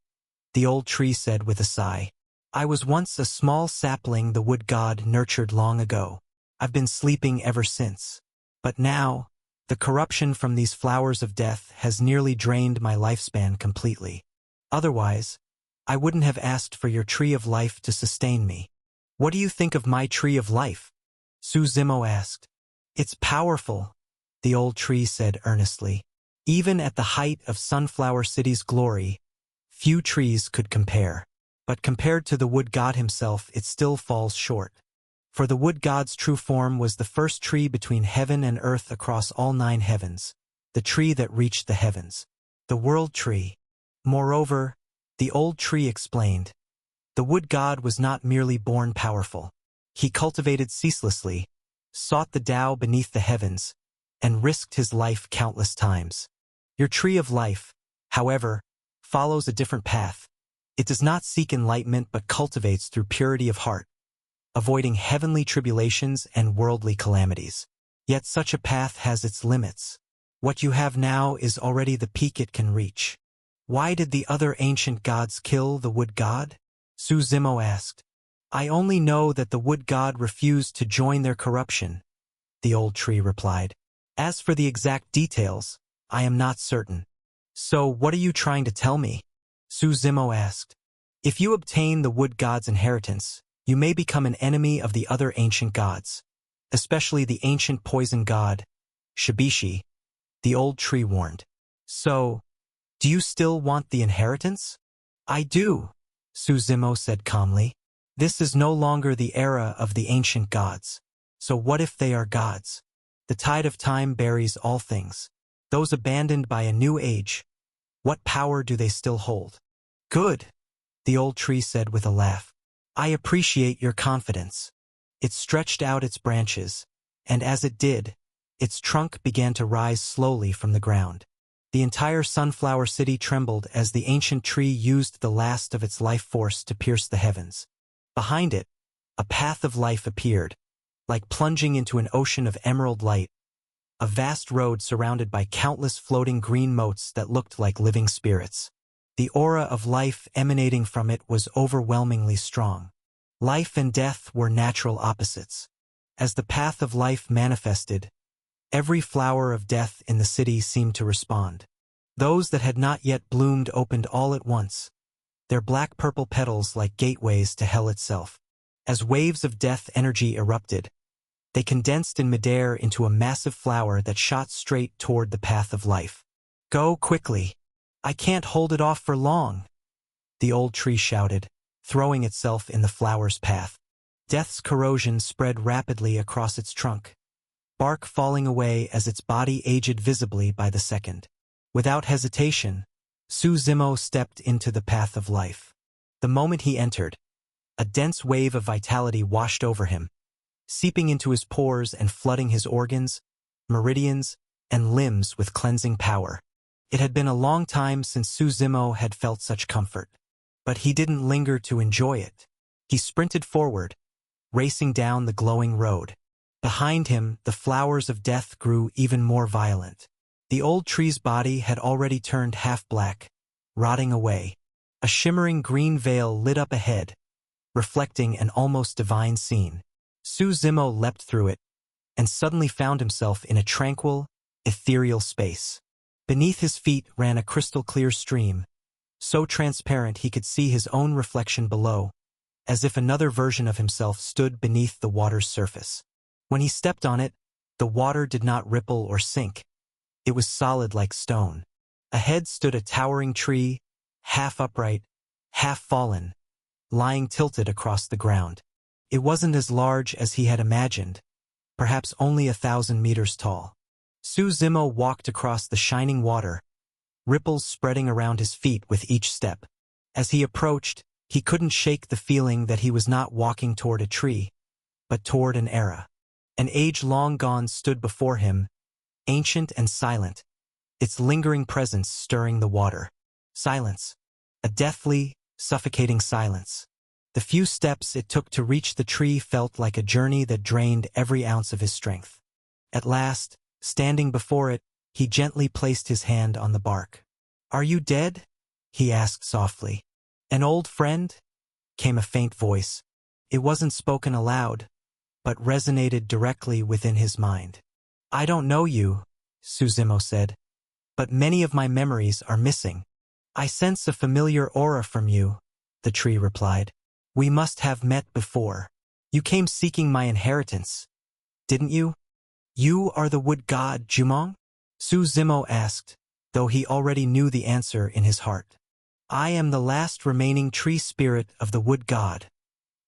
the old tree said with a sigh. I was once a small sapling the wood god nurtured long ago. I've been sleeping ever since. But now, the corruption from these flowers of death has nearly drained my lifespan completely. Otherwise, I wouldn't have asked for your tree of life to sustain me. What do you think of my tree of life? Suzumo asked. It's powerful, the old tree said earnestly. Even at the height of Sunflower City's glory, few trees could compare. But compared to the wood god himself, it still falls short. For the wood god's true form was the first tree between heaven and earth across all 9 heavens, the tree that reached the heavens, the world tree. Moreover, the old tree explained, the wood god was not merely born powerful. He cultivated ceaselessly, sought the Tao beneath the heavens, and risked his life countless times. Your tree of life, however, follows a different path. It does not seek enlightenment but cultivates through purity of heart, avoiding heavenly tribulations and worldly calamities. Yet such a path has its limits. What you have now is already the peak it can reach. Why did the other ancient gods kill the wood god? Suzumo asked. I only know that the wood god refused to join their corruption, the old tree replied. As for the exact details, I am not certain. So what are you trying to tell me? Suzumo asked. If you obtain the wood god's inheritance, you may become an enemy of the other ancient gods, especially the ancient poison god, Shibishi, the old tree warned. So, do you still want the inheritance? I do, Suzumo said calmly. This is no longer the era of the ancient gods. So what if they are gods? The tide of time buries all things. Those abandoned by a new age, what power do they still hold? Good, the old tree said with a laugh. I appreciate your confidence. It stretched out its branches, and as it did, its trunk began to rise slowly from the ground. The entire Sunflower City trembled as the ancient tree used the last of its life force to pierce the heavens. Behind it, a path of life appeared, like plunging into an ocean of emerald light, a vast road surrounded by countless floating green motes that looked like living spirits. The aura of life emanating from it was overwhelmingly strong. Life and death were natural opposites. As the path of life manifested, every flower of death in the city seemed to respond. Those that had not yet bloomed opened all at once, their black-purple petals like gateways to hell itself. As waves of death energy erupted, they condensed in midair into a massive flower that shot straight toward the path of life. Go quickly. I can't hold it off for long, the old tree shouted, throwing itself in the flower's path. Death's corrosion spread rapidly across its trunk, bark falling away as its body aged visibly by the second. Without hesitation, Suzumo stepped into the path of life. The moment he entered, a dense wave of vitality washed over him, seeping into his pores and flooding his organs, meridians, and limbs with cleansing power. It had been a long time since Suzumo had felt such comfort, but he didn't linger to enjoy it. He sprinted forward, racing down the glowing road. Behind him, the flowers of death grew even more violent. The old tree's body had already turned half black, rotting away. A shimmering green veil lit up ahead, reflecting an almost divine scene. Suzumo leapt through it, and suddenly found himself in a tranquil, ethereal space. Beneath his feet ran a crystal-clear stream, so transparent he could see his own reflection below, as if another version of himself stood beneath the water's surface. When he stepped on it, the water did not ripple or sink. It was solid like stone. Ahead stood a towering tree, half upright, half fallen, lying tilted across the ground. It wasn't as large as he had imagined, perhaps only 1,000 meters tall. Suzimo walked across the shining water, ripples spreading around his feet with each step. As he approached, he couldn't shake the feeling that he was not walking toward a tree, but toward an era. An age long gone stood before him, ancient and silent, its lingering presence stirring the water. Silence. A deathly, suffocating silence. The few steps it took to reach the tree felt like a journey that drained every ounce of his strength. At last, standing before it, he gently placed his hand on the bark. "Are you dead?" he asked softly. "An old friend?" came a faint voice. It wasn't spoken aloud, but resonated directly within his mind. "I don't know you," Suzimo said, "but many of my memories are missing." "I sense a familiar aura from you," the tree replied. "We must have met before. You came seeking my inheritance, didn't you?" "You are the wood god Jumong?" Suzimo asked, though he already knew the answer in his heart. "I am the last remaining tree spirit of the wood god,"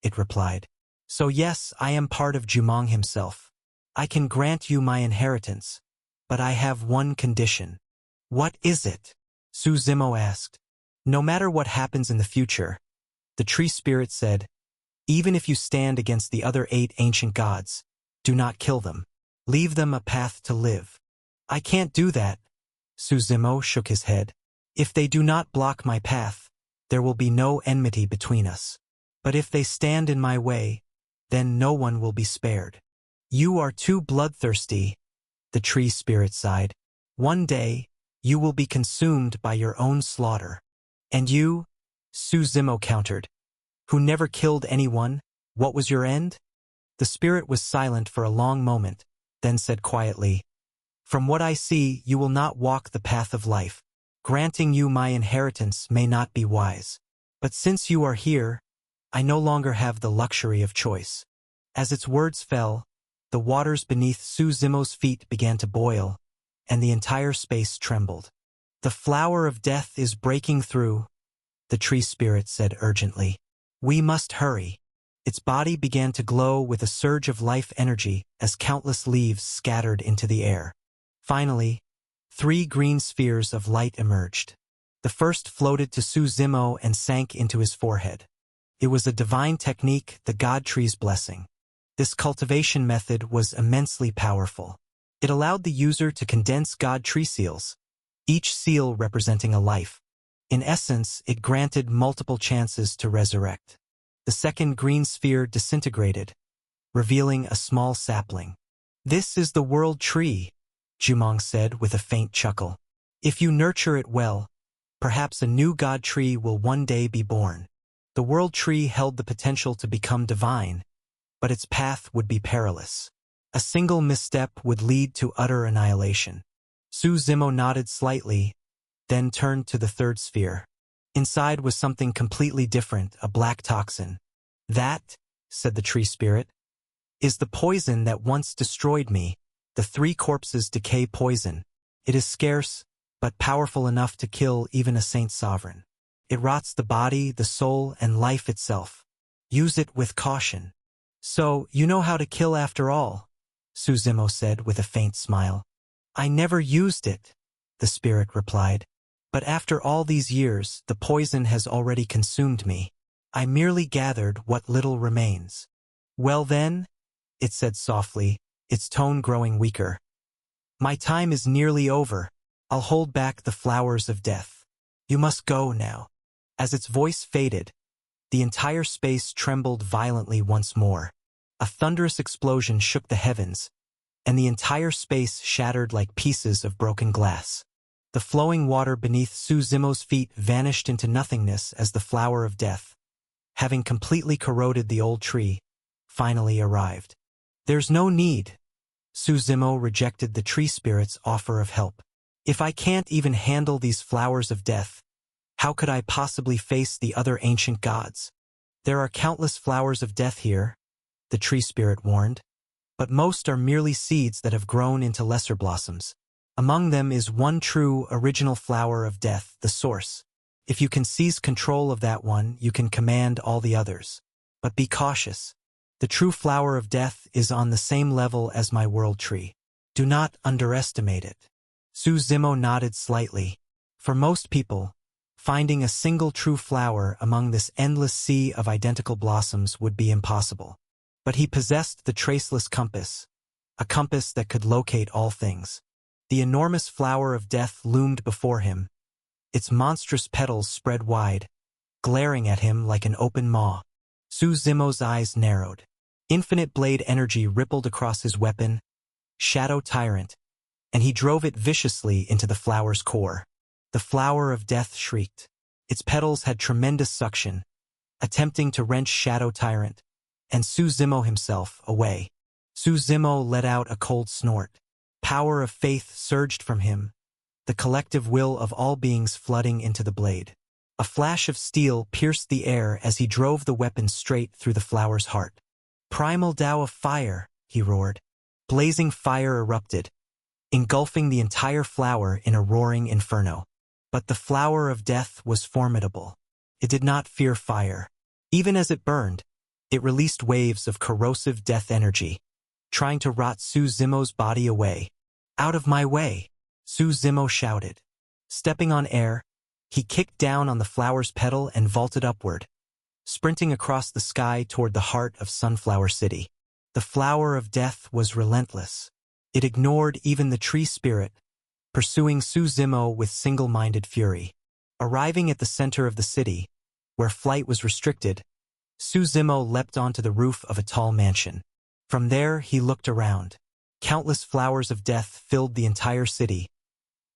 it replied. "So yes, I am part of Jumong himself. I can grant you my inheritance, but I have one condition." "What is it?" Suzimo asked. "No matter what happens in the future," the tree spirit said, "even if you stand against the other 8 ancient gods, do not kill them. Leave them a path to live." "I can't do that," Suzimo shook his head. "If they do not block my path, there will be no enmity between us. But if they stand in my way, then no one will be spared." "You are too bloodthirsty," the tree spirit sighed. "One day, you will be consumed by your own slaughter." "And you," Suzimo countered, "who never killed anyone, what was your end?" The spirit was silent for a long moment, then said quietly, "From what I see, you will not walk the path of life. Granting you my inheritance may not be wise. But since you are here, I no longer have the luxury of choice." As its words fell, the waters beneath Suzimo's feet began to boil, and the entire space trembled. "The flower of death is breaking through," the tree spirit said urgently. "We must hurry." Its body began to glow with a surge of life energy as countless leaves scattered into the air. Finally, 3 green spheres of light emerged. The first floated to Suzimo and sank into his forehead. It was a divine technique, the God Tree's blessing. This cultivation method was immensely powerful. It allowed the user to condense God Tree seals, each seal representing a life. In essence, it granted multiple chances to resurrect. The second green sphere disintegrated, revealing a small sapling. "This is the world tree," Jumong said with a faint chuckle. "If you nurture it well, perhaps a new God Tree will one day be born." The world tree held the potential to become divine, but its path would be perilous. A single misstep would lead to utter annihilation. Suzimo nodded slightly, then turned to the third sphere. Inside was something completely different, a black toxin. "That," said the tree spirit, "is the poison that once destroyed me, the 3 corpses decay poison. It is scarce, but powerful enough to kill even a saint sovereign. It rots the body, the soul, and life itself. Use it with caution." "So, you know how to kill after all," Suzimo said with a faint smile. "I never used it," the spirit replied. "But after all these years, the poison has already consumed me. I merely gathered what little remains." "Well then," it said softly, its tone growing weaker, "my time is nearly over. I'll hold back the flowers of death. You must go now." As its voice faded, the entire space trembled violently once more. A thunderous explosion shook the heavens, and the entire space shattered like pieces of broken glass. The flowing water beneath Suzimo's feet vanished into nothingness as the flower of death, having completely corroded the old tree, finally arrived. "There's no need." Suzimo rejected the tree spirit's offer of help. "If I can't even handle these flowers of death, how could I possibly face the other ancient gods?" "There are countless flowers of death here," the tree spirit warned, "but most are merely seeds that have grown into lesser blossoms. Among them is one true, original flower of death, the source. If you can seize control of that one, you can command all the others. But be cautious. The true flower of death is on the same level as my world tree. Do not underestimate it. Suzumo nodded slightly. For most people, finding a single true flower among this endless sea of identical blossoms would be impossible. But he possessed the traceless compass, a compass that could locate all things. The enormous flower of death loomed before him, its monstrous petals spread wide, glaring at him like an open maw. Suzumo's eyes narrowed. Infinite blade energy rippled across his weapon, Shadow Tyrant, and he drove it viciously into the flower's core. The flower of death shrieked. Its petals had tremendous suction, attempting to wrench Shadow Tyrant, and Suzumo himself, away. Suzumo let out a cold snort. Power of faith surged from him, the collective will of all beings flooding into the blade. A flash of steel pierced the air as he drove the weapon straight through the flower's heart. Primal Tao of Fire, he roared. Blazing fire erupted, engulfing the entire flower in a roaring inferno. But the flower of death was formidable. It did not fear fire. Even as it burned, it released waves of corrosive death energy, trying to rot Suzumo's body away. Out of my way, Suzumo shouted. Stepping on air, he kicked down on the flower's petal and vaulted upward, sprinting across the sky toward the heart of Sunflower City. The flower of death was relentless. It ignored even the tree spirit, pursuing Suzumo with single-minded fury. Arriving at the center of the city, where flight was restricted, Suzumo leapt onto the roof of a tall mansion. From there, he looked around. Countless flowers of death filled the entire city,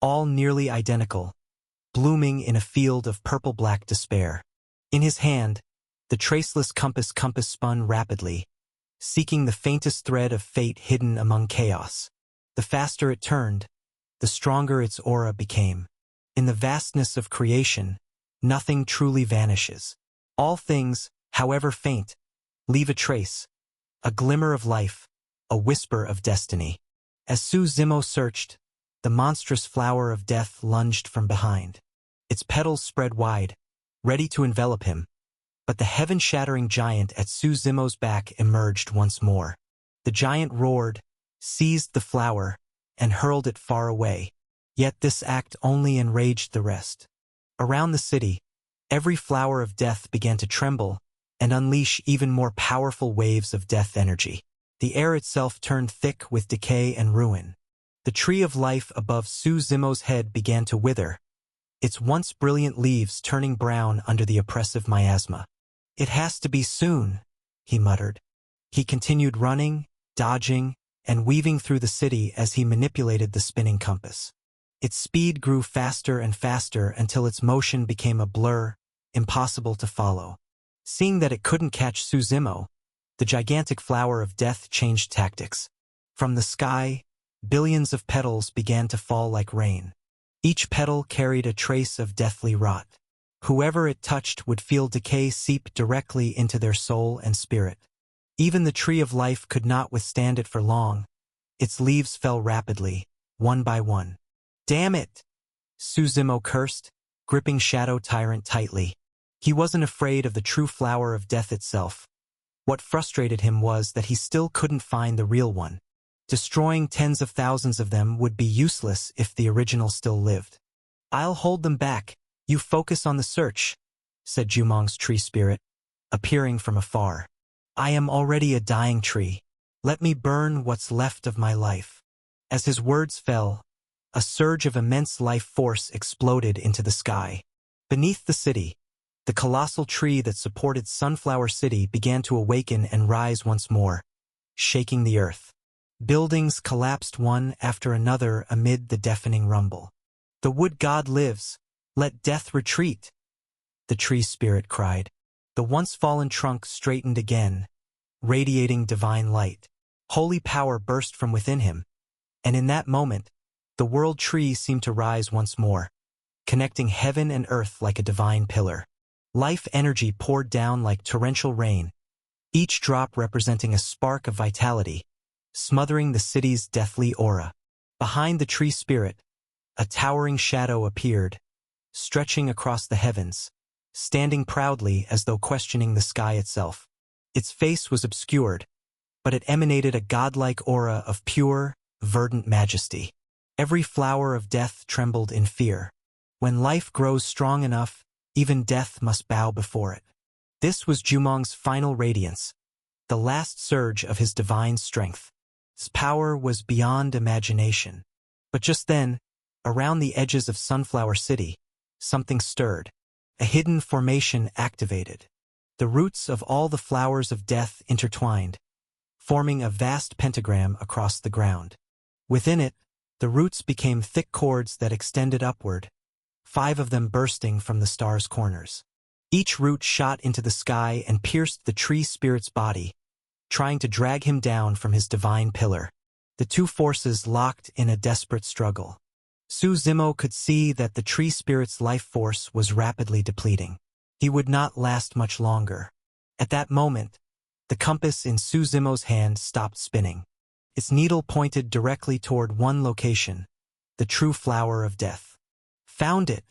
all nearly identical, blooming in a field of purple-black despair. In his hand, the traceless compass spun rapidly, seeking the faintest thread of fate hidden among chaos. The faster it turned, the stronger its aura became. In the vastness of creation, nothing truly vanishes. All things, however faint, leave a trace, a glimmer of life, a whisper of destiny. As Suzumo searched, the monstrous flower of death lunged from behind. Its petals spread wide, ready to envelop him. But the heaven-shattering giant at Suzumo's back emerged once more. The giant roared, seized the flower, and hurled it far away. Yet this act only enraged the rest. Around the city, every flower of death began to tremble and unleash even more powerful waves of death energy. The air itself turned thick with decay and ruin. The tree of life above Suzumo's head began to wither, its once brilliant leaves turning brown under the oppressive miasma. It has to be soon, he muttered. He continued running, dodging, and weaving through the city as he manipulated the spinning compass. Its speed grew faster and faster until its motion became a blur, impossible to follow. Seeing that it couldn't catch Suzumo, the gigantic flower of death changed tactics. From the sky, billions of petals began to fall like rain. Each petal carried a trace of deathly rot. Whoever it touched would feel decay seep directly into their soul and spirit. Even the tree of life could not withstand it for long. Its leaves fell rapidly, one by one. Damn it! Suzumo cursed, gripping Shadow Tyrant tightly. He wasn't afraid of the true flower of death itself. What frustrated him was that he still couldn't find the real one. Destroying tens of thousands of them would be useless if the original still lived. I'll hold them back. You focus on the search, said Jumong's tree spirit, appearing from afar. I am already a dying tree. Let me burn what's left of my life. As his words fell, a surge of immense life force exploded into the sky. Beneath the city, the colossal tree that supported Sunflower City began to awaken and rise once more, shaking the earth. Buildings collapsed one after another amid the deafening rumble. The wood god lives. Let death retreat, the tree spirit cried. The once fallen trunk straightened again, radiating divine light. Holy power burst from within him, and in that moment, the world tree seemed to rise once more, connecting heaven and earth like a divine pillar. Life energy poured down like torrential rain, each drop representing a spark of vitality, smothering the city's deathly aura. Behind the tree spirit, a towering shadow appeared, stretching across the heavens, standing proudly as though questioning the sky itself. Its face was obscured, but it emanated a godlike aura of pure, verdant majesty. Every flower of death trembled in fear. When life grows strong enough, even death must bow before it. This was Jumong's final radiance, the last surge of his divine strength. His power was beyond imagination. But just then, around the edges of Sunflower City, something stirred. A hidden formation activated. The roots of all the flowers of death intertwined, forming a vast pentagram across the ground. Within it, the roots became thick cords that extended upward, 5 of them bursting from the star's corners. Each root shot into the sky and pierced the tree spirit's body, trying to drag him down from his divine pillar. The two forces locked in a desperate struggle. Su Zimo could see that the tree spirit's life force was rapidly depleting. He would not last much longer. At that moment, the compass in Su Zimo's hand stopped spinning. Its needle pointed directly toward one location, the true flower of death. "Found it,"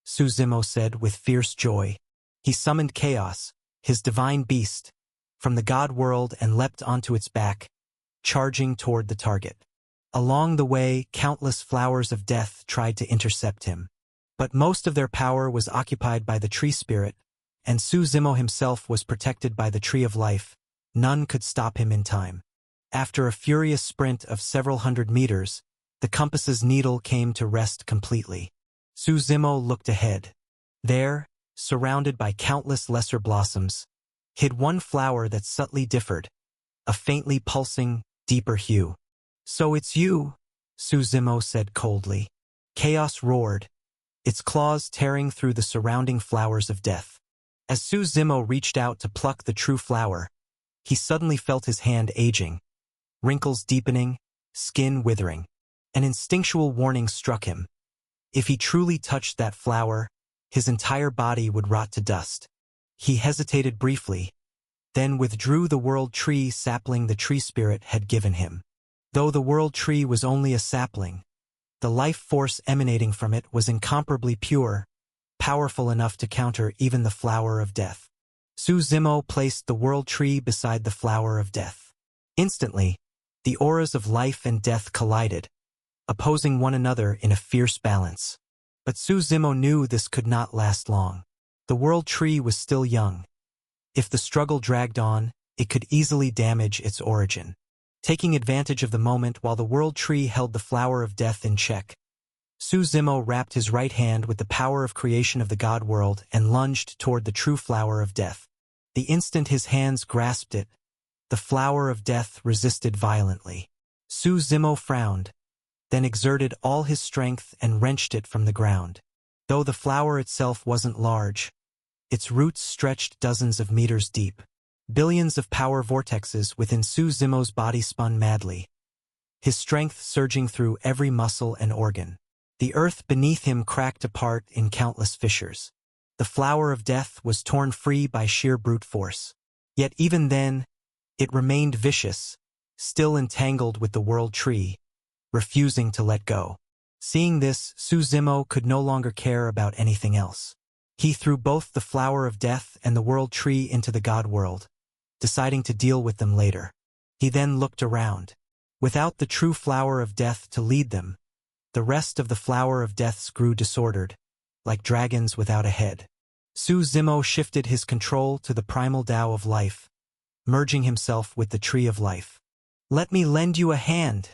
Su Zimo said with fierce joy. He summoned Chaos, his divine beast, from the god world and leapt onto its back, charging toward the target. Along the way, countless flowers of death tried to intercept him. But most of their power was occupied by the tree spirit, and Su Zimo himself was protected by the tree of life. None could stop him in time. After a furious sprint of several hundred meters, the compass's needle came to rest completely. Su Zimo looked ahead. There, surrounded by countless lesser blossoms, hid one flower that subtly differed, a faintly pulsing, deeper hue. "So it's you," Su Zimo said coldly. Chaos roared, its claws tearing through the surrounding flowers of death. As Su Zimo reached out to pluck the true flower, he suddenly felt his hand aging, wrinkles deepening, skin withering. An instinctual warning struck him. If he truly touched that flower, his entire body would rot to dust. He hesitated briefly, then withdrew the world tree sapling the tree spirit had given him. Though the world tree was only a sapling, the life force emanating from it was incomparably pure, powerful enough to counter even the flower of death. Su Zimo placed the world tree beside the flower of death. Instantly, the auras of life and death collided, opposing one another in a fierce balance. But Su Zimo knew this could not last long. The world tree was still young. If the struggle dragged on, it could easily damage its origin. Taking advantage of the moment while the world tree held the flower of death in check, Su Zimo wrapped his right hand with the power of creation of the god world and lunged toward the true flower of death. The instant his hands grasped it, the flower of death resisted violently. Su Zimo frowned, then exerted all his strength and wrenched it from the ground. Though the flower itself wasn't large, its roots stretched dozens of meters deep. Billions of power vortexes within Su Zimo's body spun madly, his strength surging through every muscle and organ. The earth beneath him cracked apart in countless fissures. The flower of death was torn free by sheer brute force. Yet even then, it remained vicious, still entangled with the world tree, refusing to let go. Seeing this, Su Zimo could no longer care about anything else. He threw both the flower of death and the world tree into the god world, deciding to deal with them later. He then looked around. Without the true flower of death to lead them, the rest of the flower of deaths grew disordered, like dragons without a head. Su Zimo shifted his control to the primal Tao of life, merging himself with the tree of life. "Let me lend you a hand,"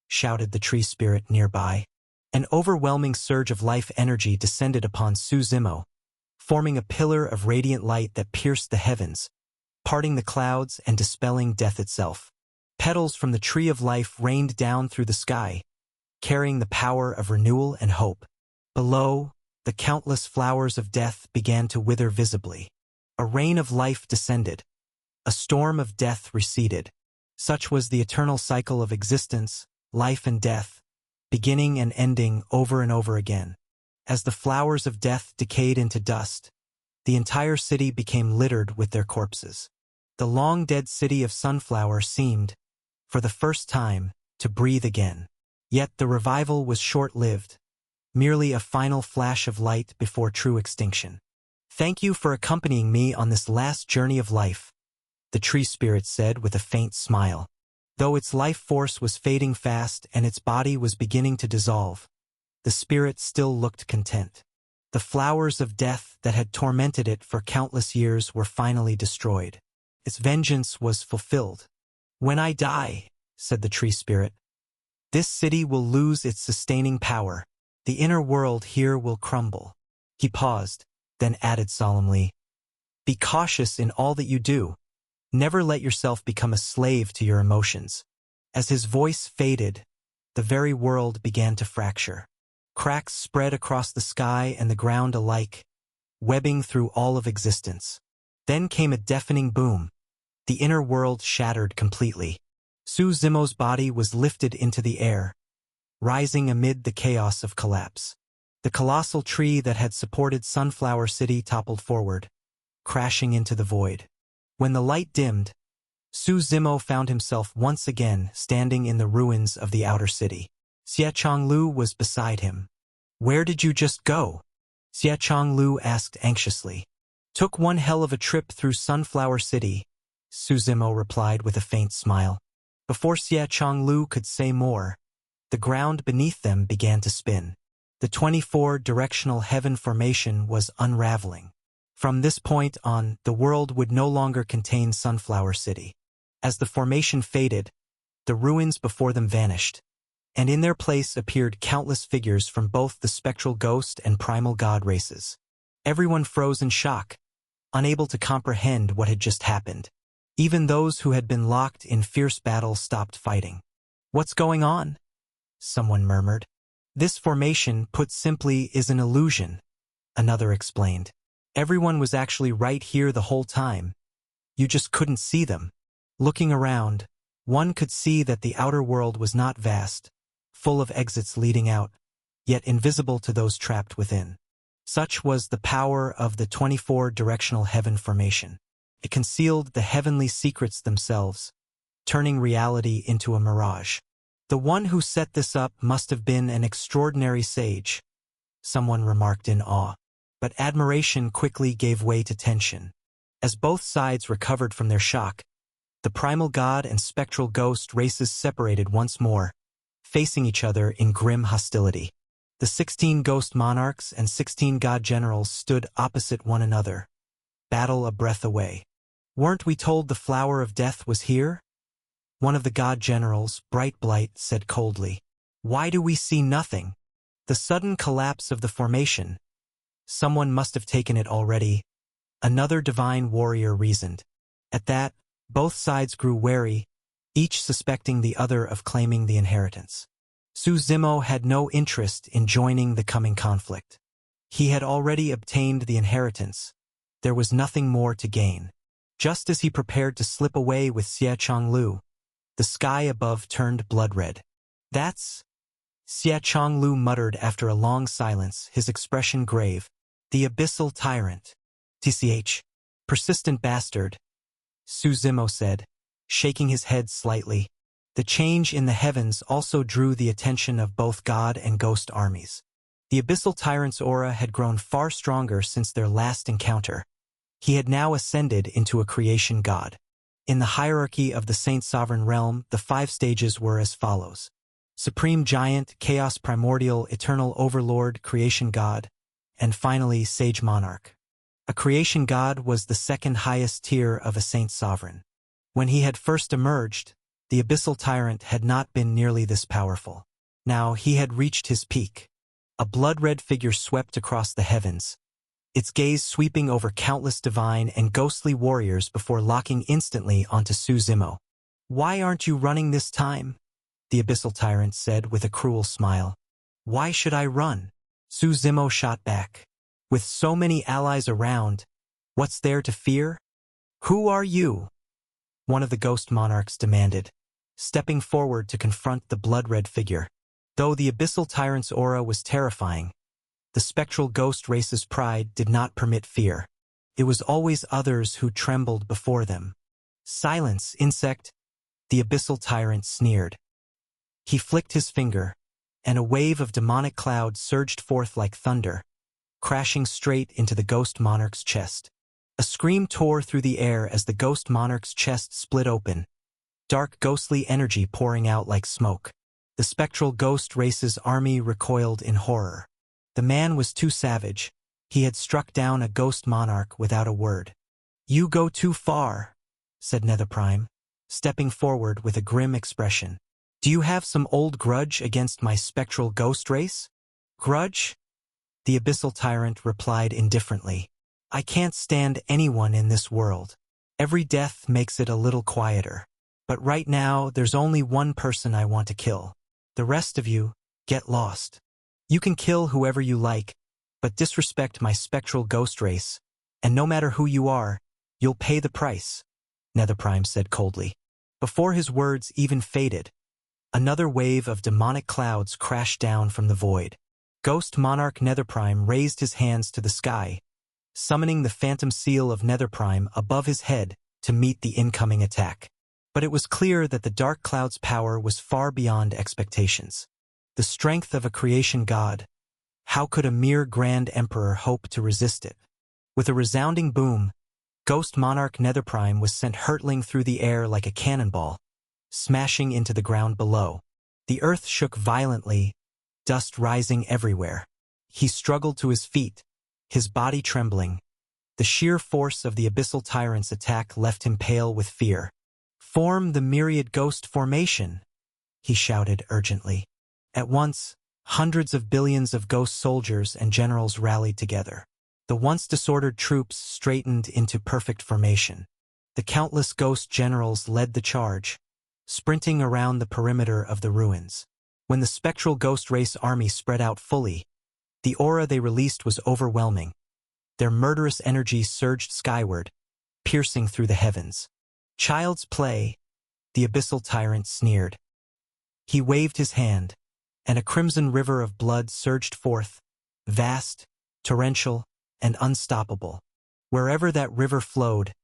shouted the tree spirit nearby. An overwhelming surge of life energy descended upon Su Zimo, forming a pillar of radiant light that pierced the heavens, parting the clouds and dispelling death itself. Petals from the tree of life rained down through the sky, carrying the power of renewal and hope. Below, the countless flowers of death began to wither visibly. A rain of life descended. A storm of death receded. Such was the eternal cycle of existence, life and death, beginning and ending over and over again. As the flowers of death decayed into dust, the entire city became littered with their corpses. The long-dead city of Sunflower seemed, for the first time, to breathe again. Yet the revival was short-lived, merely a final flash of light before true extinction. Thank you for accompanying me on this last journey of life. the tree spirit said with a faint smile. Though its life force was fading fast and its body was beginning to dissolve, the spirit still looked content. The flowers of death that had tormented it for countless years were finally destroyed. Its vengeance was fulfilled. "When I die," said the tree spirit, "this city will lose its sustaining power. The inner world here will crumble." He paused, then added solemnly, "Be cautious in all that you do. Never let yourself become a slave to your emotions." As his voice faded, the very world began to fracture. Cracks spread across the sky and the ground alike, webbing through all of existence. Then came a deafening boom. The inner world shattered completely. Su Zimo's body was lifted into the air, rising amid the chaos of collapse. The colossal tree that had supported Sunflower City toppled forward, crashing into the void. When the light dimmed, Su Zimo found himself once again standing in the ruins of the outer city. Xie Chonglu was beside him. "Where did you just go?" Xie Chonglu asked anxiously. "Took one hell of a trip through Sunflower City," Su Zimo replied with a faint smile. Before Xie Chonglu could say more, the ground beneath them began to spin. The 24-directional heaven formation was unraveling. From this point on, the world would no longer contain Sunflower City. As the formation faded, the ruins before them vanished, and in their place appeared countless figures from both the spectral ghost and primal god races. Everyone froze in shock, unable to comprehend what had just happened. Even those who had been locked in fierce battle stopped fighting. "What's going on?" someone murmured. "This formation, put simply, is an illusion," another explained. "Everyone was actually right here the whole time. You just couldn't see them." Looking around, one could see that the outer world was not vast, full of exits leading out, yet invisible to those trapped within. Such was the power of the 24-directional heaven formation. It concealed the heavenly secrets themselves, turning reality into a mirage. "The one who set this up must have been an extraordinary sage," someone remarked in awe. But admiration quickly gave way to tension. As both sides recovered from their shock, the primal god and spectral ghost races separated once more, facing each other in grim hostility. The 16 ghost monarchs and 16 god generals stood opposite one another, battle a breath away. "Weren't we told the flower of death was here?" One of the god generals, Bright Blight, said coldly. "Why do we see nothing?" "The sudden collapse of the formation. Someone must have taken it already," another divine warrior reasoned. At that, both sides grew wary, each suspecting the other of claiming the inheritance. Su Zimo had no interest in joining the coming conflict. He had already obtained the inheritance. There was nothing more to gain. Just as he prepared to slip away with Xie Chonglu, the sky above turned blood-red. "That's—" Xie Chonglu muttered after a long silence, his expression grave. "The abyssal tyrant." "Tch, persistent bastard," Su Zimo said, shaking his head slightly. The change in the heavens also drew the attention of both god and ghost armies. The abyssal tyrant's aura had grown far stronger since their last encounter. He had now ascended into a creation god. In the hierarchy of the Saint Sovereign Realm, the 5 stages were as follows: Supreme Giant, Chaos Primordial, Eternal Overlord, Creation God, and finally Sage Monarch. A creation god was the second highest tier of a Saint Sovereign. When he had first emerged, the abyssal tyrant had not been nearly this powerful. Now he had reached his peak. A blood-red figure swept across the heavens, its gaze sweeping over countless divine and ghostly warriors before locking instantly onto Su Zimo. "Why aren't you running this time?" the abyssal tyrant said with a cruel smile. "Why should I run?" Su Zimo shot back. "With so many allies around, what's there to fear?" "Who are you?" one of the ghost monarchs demanded, stepping forward to confront the blood-red figure. Though the abyssal tyrant's aura was terrifying, the spectral ghost race's pride did not permit fear. It was always others who trembled before them. "Silence, insect," the abyssal tyrant sneered. He flicked his finger, and a wave of demonic cloud surged forth like thunder, crashing straight into the ghost monarch's chest. A scream tore through the air as the ghost monarch's chest split open, dark ghostly energy pouring out like smoke. The spectral ghost race's army recoiled in horror. The man was too savage. He had struck down a ghost monarch without a word. "You go too far," said Netherprime, stepping forward with a grim expression. "Do you have some old grudge against my spectral ghost race?" "Grudge?" The abyssal tyrant replied indifferently. "I can't stand anyone in this world. Every death makes it a little quieter. But right now, there's only one person I want to kill. The rest of you, get lost. You can kill whoever you like, but disrespect my spectral ghost race, and no matter who you are, you'll pay the price," Netherprime said coldly. Before his words even faded, another wave of demonic clouds crashed down from the void. Ghost Monarch Netherprime raised his hands to the sky, summoning the phantom seal of Netherprime above his head to meet the incoming attack. But it was clear that the dark cloud's power was far beyond expectations. The strength of a creation god. How could a mere grand emperor hope to resist it? With a resounding boom, Ghost Monarch Netherprime was sent hurtling through the air like a cannonball, smashing into the ground below. The earth shook violently, dust rising everywhere. He struggled to his feet, his body trembling. The sheer force of the abyssal tyrant's attack left him pale with fear. "Form the myriad ghost formation," he shouted urgently. At once, hundreds of billions of ghost soldiers and generals rallied together. The once disordered troops straightened into perfect formation. The countless ghost generals led the charge, sprinting around the perimeter of the ruins. When the spectral ghost race army spread out fully, the aura they released was overwhelming. Their murderous energy surged skyward, piercing through the heavens. "Child's play," the abyssal tyrant sneered. He waved his hand, and a crimson river of blood surged forth, vast, torrential, and unstoppable. Wherever that river flowed,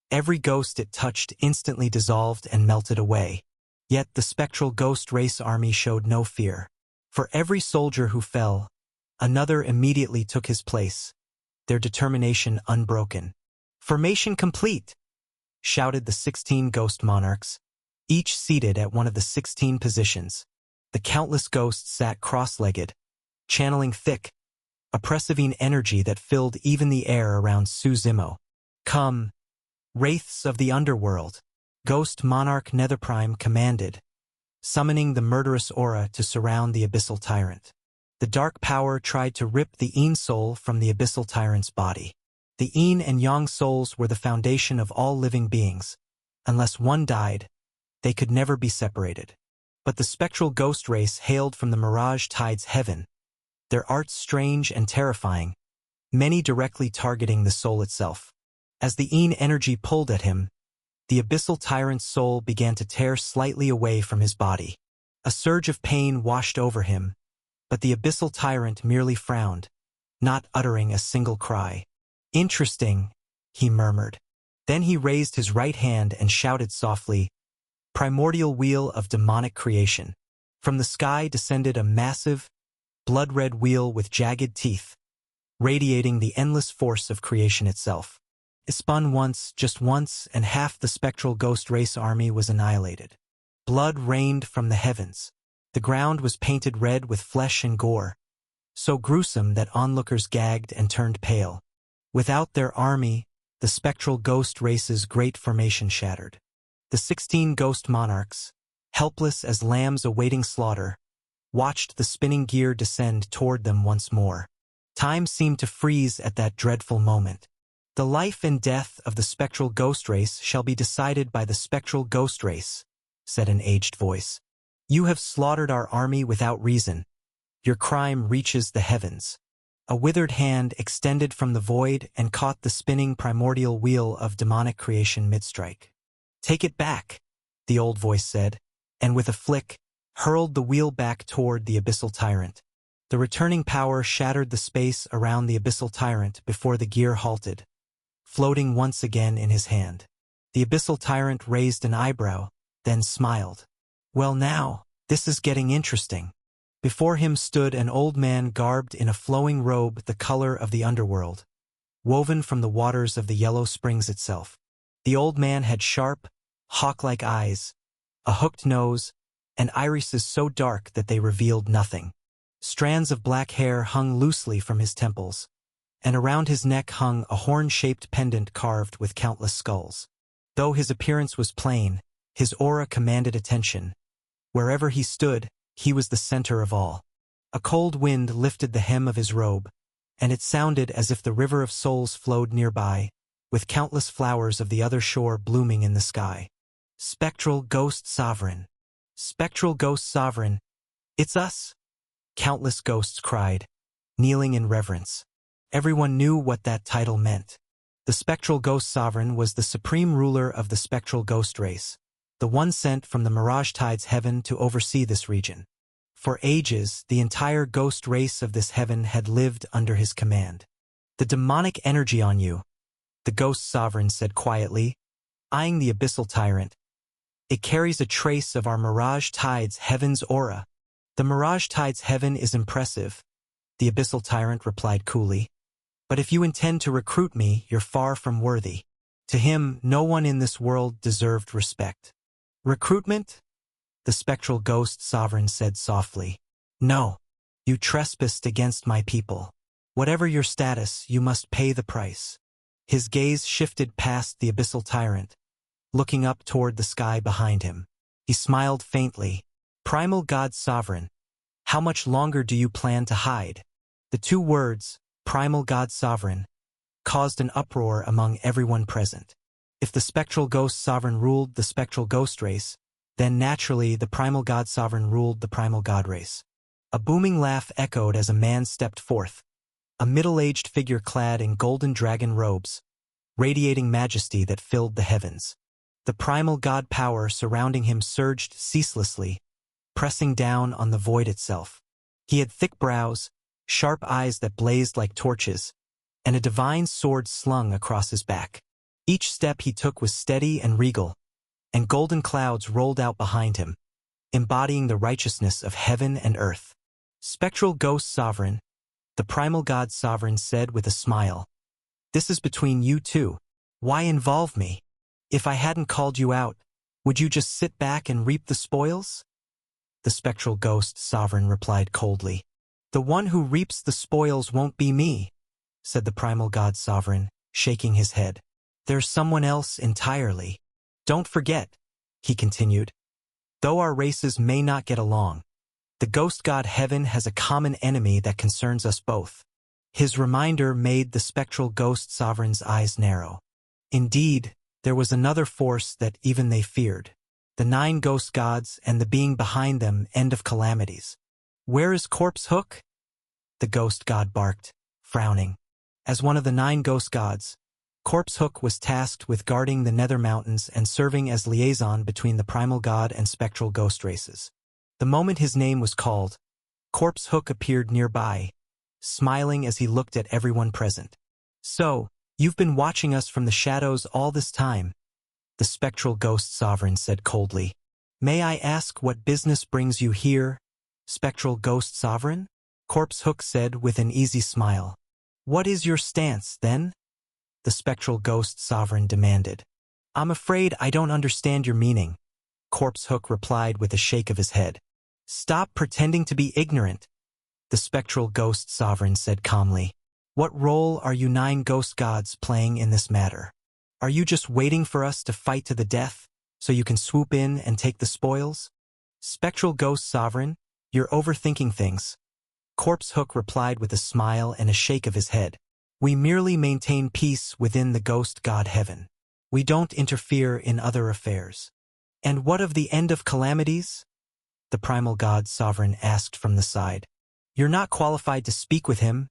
every ghost it touched instantly dissolved and melted away. Yet the spectral ghost race army showed no fear. For every soldier who fell, another immediately took his place, their determination unbroken. "Formation complete!" shouted the 16 ghost monarchs, each seated at one of the 16 positions. The countless ghosts sat cross-legged, channeling thick, oppressive energy that filled even the air around Suzimo. "Come, wraiths of the underworld," Ghost Monarch Netherprime commanded, summoning the murderous aura to surround the abyssal tyrant. The dark power tried to rip the Yin soul from the abyssal tyrant's body. The Yin and Yang souls were the foundation of all living beings. Unless one died, they could never be separated. But the spectral ghost race hailed from the Mirage Tide's heaven, their arts strange and terrifying, many directly targeting the soul itself. As the Yin energy pulled at him, the abyssal tyrant's soul began to tear slightly away from his body. A surge of pain washed over him, but the abyssal tyrant merely frowned, not uttering a single cry. "Interesting," he murmured. Then he raised his right hand and shouted softly, "Primordial wheel of demonic creation." From the sky descended a massive, blood-red wheel with jagged teeth, radiating the endless force of creation itself. It spun once, just once, and half the spectral ghost race army was annihilated. Blood rained from the heavens. The ground was painted red with flesh and gore, so gruesome that onlookers gagged and turned pale. Without their army, the spectral ghost race's great formation shattered. The 16 ghost monarchs, helpless as lambs awaiting slaughter, watched the spinning gear descend toward them once more. Time seemed to freeze at that dreadful moment. "The life and death of the spectral ghost race shall be decided by the spectral ghost race," said an aged voice. "You have slaughtered our army without reason. Your crime reaches the heavens." A withered hand extended from the void and caught the spinning primordial wheel of demonic creation mid-strike. "Take it back," the old voice said, and with a flick, hurled the wheel back toward the abyssal tyrant. The returning power shattered the space around the abyssal tyrant before the gear halted, floating once again in his hand. The abyssal tyrant raised an eyebrow, then smiled. "Well now, this is getting interesting." Before him stood an old man garbed in a flowing robe the color of the underworld, woven from the waters of the Yellow Springs itself. The old man had sharp, hawk-like eyes, a hooked nose, and irises so dark that they revealed nothing. Strands of black hair hung loosely from his temples, and around his neck hung a horn-shaped pendant carved with countless skulls. Though his appearance was plain, his aura commanded attention. Wherever he stood, he was the center of all. A cold wind lifted the hem of his robe, and it sounded as if the river of souls flowed nearby, with countless flowers of the other shore blooming in the sky. Spectral Ghost Sovereign! Spectral Ghost Sovereign! It's us! Countless ghosts cried, kneeling in reverence. Everyone knew what that title meant. The Spectral Ghost Sovereign was the supreme ruler of the spectral ghost race, the one sent from the Mirage Tide's heaven to oversee this region. For ages, the entire ghost race of this heaven had lived under his command. The demonic energy on you, the Ghost Sovereign said quietly, eyeing the Abyssal Tyrant. It carries a trace of our Mirage Tide's heaven's aura. The Mirage Tide's heaven is impressive, the Abyssal Tyrant replied coolly. But if you intend to recruit me, you're far from worthy. To him, no one in this world deserved respect. Recruitment? The Spectral Ghost Sovereign said softly. No. You trespassed against my people. Whatever your status, you must pay the price. His gaze shifted past the Abyssal Tyrant, looking up toward the sky behind him. He smiled faintly. Primal God Sovereign, how much longer do you plan to hide? The two words, Primal God Sovereign, caused an uproar among everyone present. If the Spectral Ghost Sovereign ruled the spectral ghost race, then naturally the Primal God Sovereign ruled the Primal God race. A booming laugh echoed as a man stepped forth, a middle-aged figure clad in golden dragon robes, radiating majesty that filled the heavens. The primal god power surrounding him surged ceaselessly, pressing down on the void itself. He had thick brows, sharp eyes that blazed like torches, and a divine sword slung across his back. Each step he took was steady and regal, and golden clouds rolled out behind him, embodying the righteousness of heaven and earth. Spectral Ghost Sovereign, the Primal God Sovereign said with a smile. This is between you two. Why involve me? If I hadn't called you out, would you just sit back and reap the spoils? The Spectral Ghost Sovereign replied coldly. The one who reaps the spoils won't be me, said the Primal God Sovereign, shaking his head. There's someone else entirely. Don't forget, he continued, though our races may not get along, the Ghost God Heaven has a common enemy that concerns us both. His reminder made the Spectral Ghost Sovereign's eyes narrow. Indeed, there was another force that even they feared, the 9 ghost gods and the being behind them, End of Calamities. Where is Corpse Hook? The ghost god barked, frowning. As one of the 9 ghost gods, Corpse Hook was tasked with guarding the Nether Mountains and serving as liaison between the Primal God and Spectral Ghost races. The moment his name was called, Corpse Hook appeared nearby, smiling as he looked at everyone present. So, you've been watching us from the shadows all this time, the Spectral Ghost Sovereign said coldly. May I ask what business brings you here, Spectral Ghost Sovereign? Corpse Hook said with an easy smile. What is your stance, then? The Spectral Ghost Sovereign demanded. I'm afraid I don't understand your meaning, Corpse Hook replied with a shake of his head. Stop pretending to be ignorant, the Spectral Ghost Sovereign said calmly. What role are you 9 ghost gods playing in this matter? Are you just waiting for us to fight to the death, so you can swoop in and take the spoils? Spectral Ghost Sovereign, you're overthinking things, Corpse Hook replied with a smile and a shake of his head. We merely maintain peace within the ghost god heaven. We don't interfere in other affairs. And what of the End of Calamities? The Primal God Sovereign asked from the side. You're not qualified to speak with him,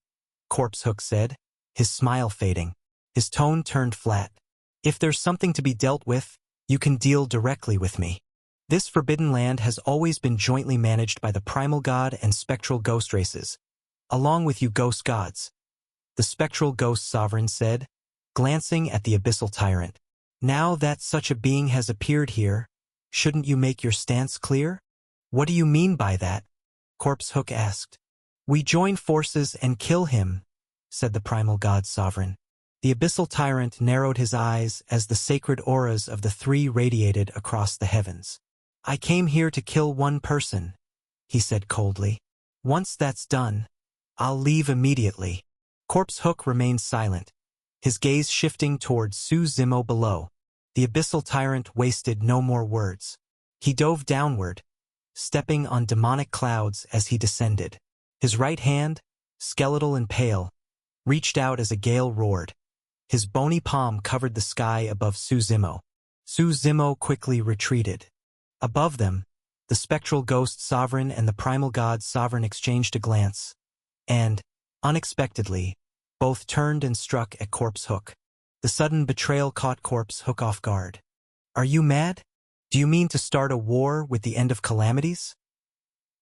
Corpse Hook said, his smile fading. His tone turned flat. If there's something to be dealt with, you can deal directly with me. This forbidden land has always been jointly managed by the Primal God and Spectral Ghost races, along with you ghost gods, the Spectral Ghost Sovereign said, glancing at the Abyssal Tyrant. Now that such a being has appeared here, shouldn't you make your stance clear? What do you mean by that? Corpse Hook asked. We join forces and kill him, said the Primal God Sovereign. The abyssal tyrant narrowed his eyes as the sacred auras of the three radiated across the heavens. "I came here to kill one person," he said coldly. "Once that's done, I'll leave immediately." Corpse Hook remained silent, his gaze shifting towards Su Zimo below. The abyssal tyrant wasted no more words. He dove downward, stepping on demonic clouds as he descended. His right hand, skeletal and pale, reached out as a gale roared. His bony palm covered the sky above Su Zimo. Su Zimo quickly retreated. Above them, the spectral ghost sovereign and the primal god sovereign exchanged a glance, and, unexpectedly, both turned and struck at Corpse Hook. The sudden betrayal caught Corpse Hook off guard. "Are you mad? Do you mean to start a war with the end of calamities?"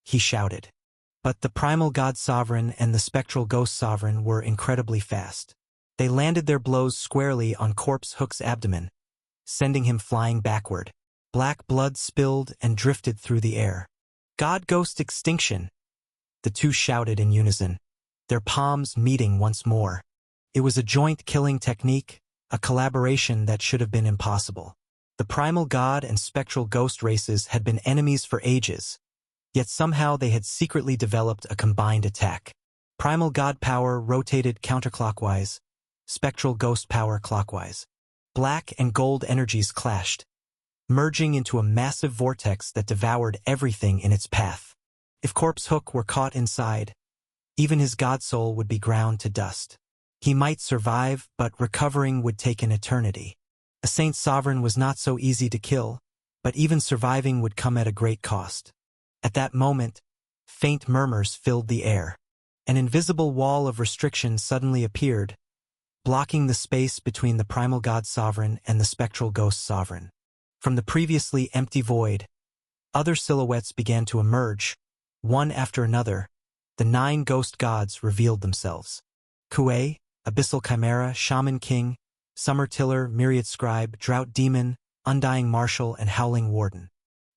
he shouted. But the primal god sovereign and the spectral ghost sovereign were incredibly fast. They landed their blows squarely on Corpse Hook's abdomen, sending him flying backward. Black blood spilled and drifted through the air. "God-ghost extinction!" the two shouted in unison, their palms meeting once more. It was a joint killing technique, a collaboration that should have been impossible. The primal god and spectral ghost races had been enemies for ages, yet somehow they had secretly developed a combined attack. Primal god power rotated counterclockwise, spectral ghost power clockwise. Black and gold energies clashed, merging into a massive vortex that devoured everything in its path. If Corpse Hook were caught inside, even his god soul would be ground to dust. He might survive, but recovering would take an eternity. A saint sovereign was not so easy to kill, but even surviving would come at a great cost. At that moment, faint murmurs filled the air. An invisible wall of restriction suddenly appeared, blocking the space between the primal god sovereign and the spectral ghost sovereign. From the previously empty void, other silhouettes began to emerge. One after another, the 9 ghost gods revealed themselves. Kuei, Abyssal Chimera, Shaman King, Summer Tiller, Myriad Scribe, Drought Demon, Undying Marshal, and Howling Warden.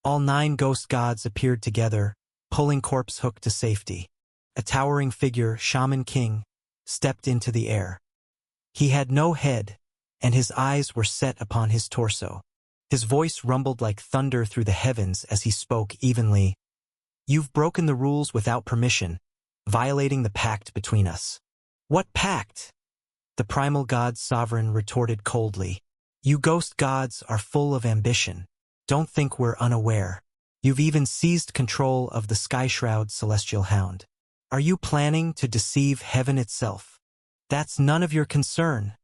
All 9 ghost gods appeared together, pulling Corpse Hook to safety. A towering figure, Shaman King, stepped into the air. He had no head, and his eyes were set upon his torso. His voice rumbled like thunder through the heavens as he spoke evenly. "You've broken the rules without permission, violating the pact between us." "What pact?" the primal god sovereign retorted coldly. "You ghost gods are full of ambition. Don't think we're unaware. You've even seized control of the Skyshroud Celestial Hound. Are you planning to deceive heaven itself?" "That's none of your concern,"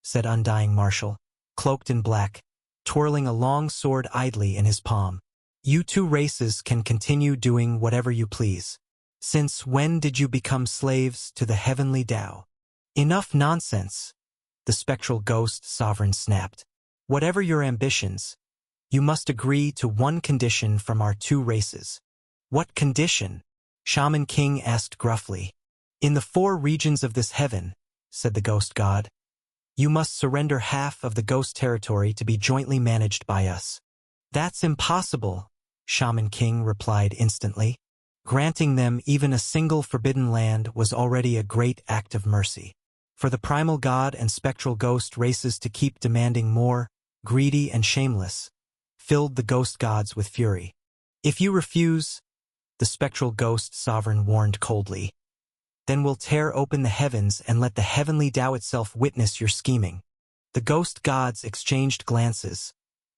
said Undying Marshal, cloaked in black, twirling a long sword idly in his palm. "You two races can continue doing whatever you please. Since when did you become slaves to the heavenly Tao?" "Enough nonsense," the spectral ghost sovereign snapped. "Whatever your ambitions, you must agree to one condition from our 2 races." "What condition?" Shaman King asked gruffly. "In the 4 regions of this heaven," said the ghost god, "you must surrender half of the ghost territory to be jointly managed by us." "That's impossible," Shaman King replied instantly. Granting them even a single forbidden land was already a great act of mercy. For the primal god and spectral ghost races to keep demanding more, greedy and shameless, filled the ghost gods with fury. "If you refuse," the spectral ghost sovereign warned coldly, "then we'll tear open the heavens and let the heavenly Tao itself witness your scheming." The ghost gods exchanged glances,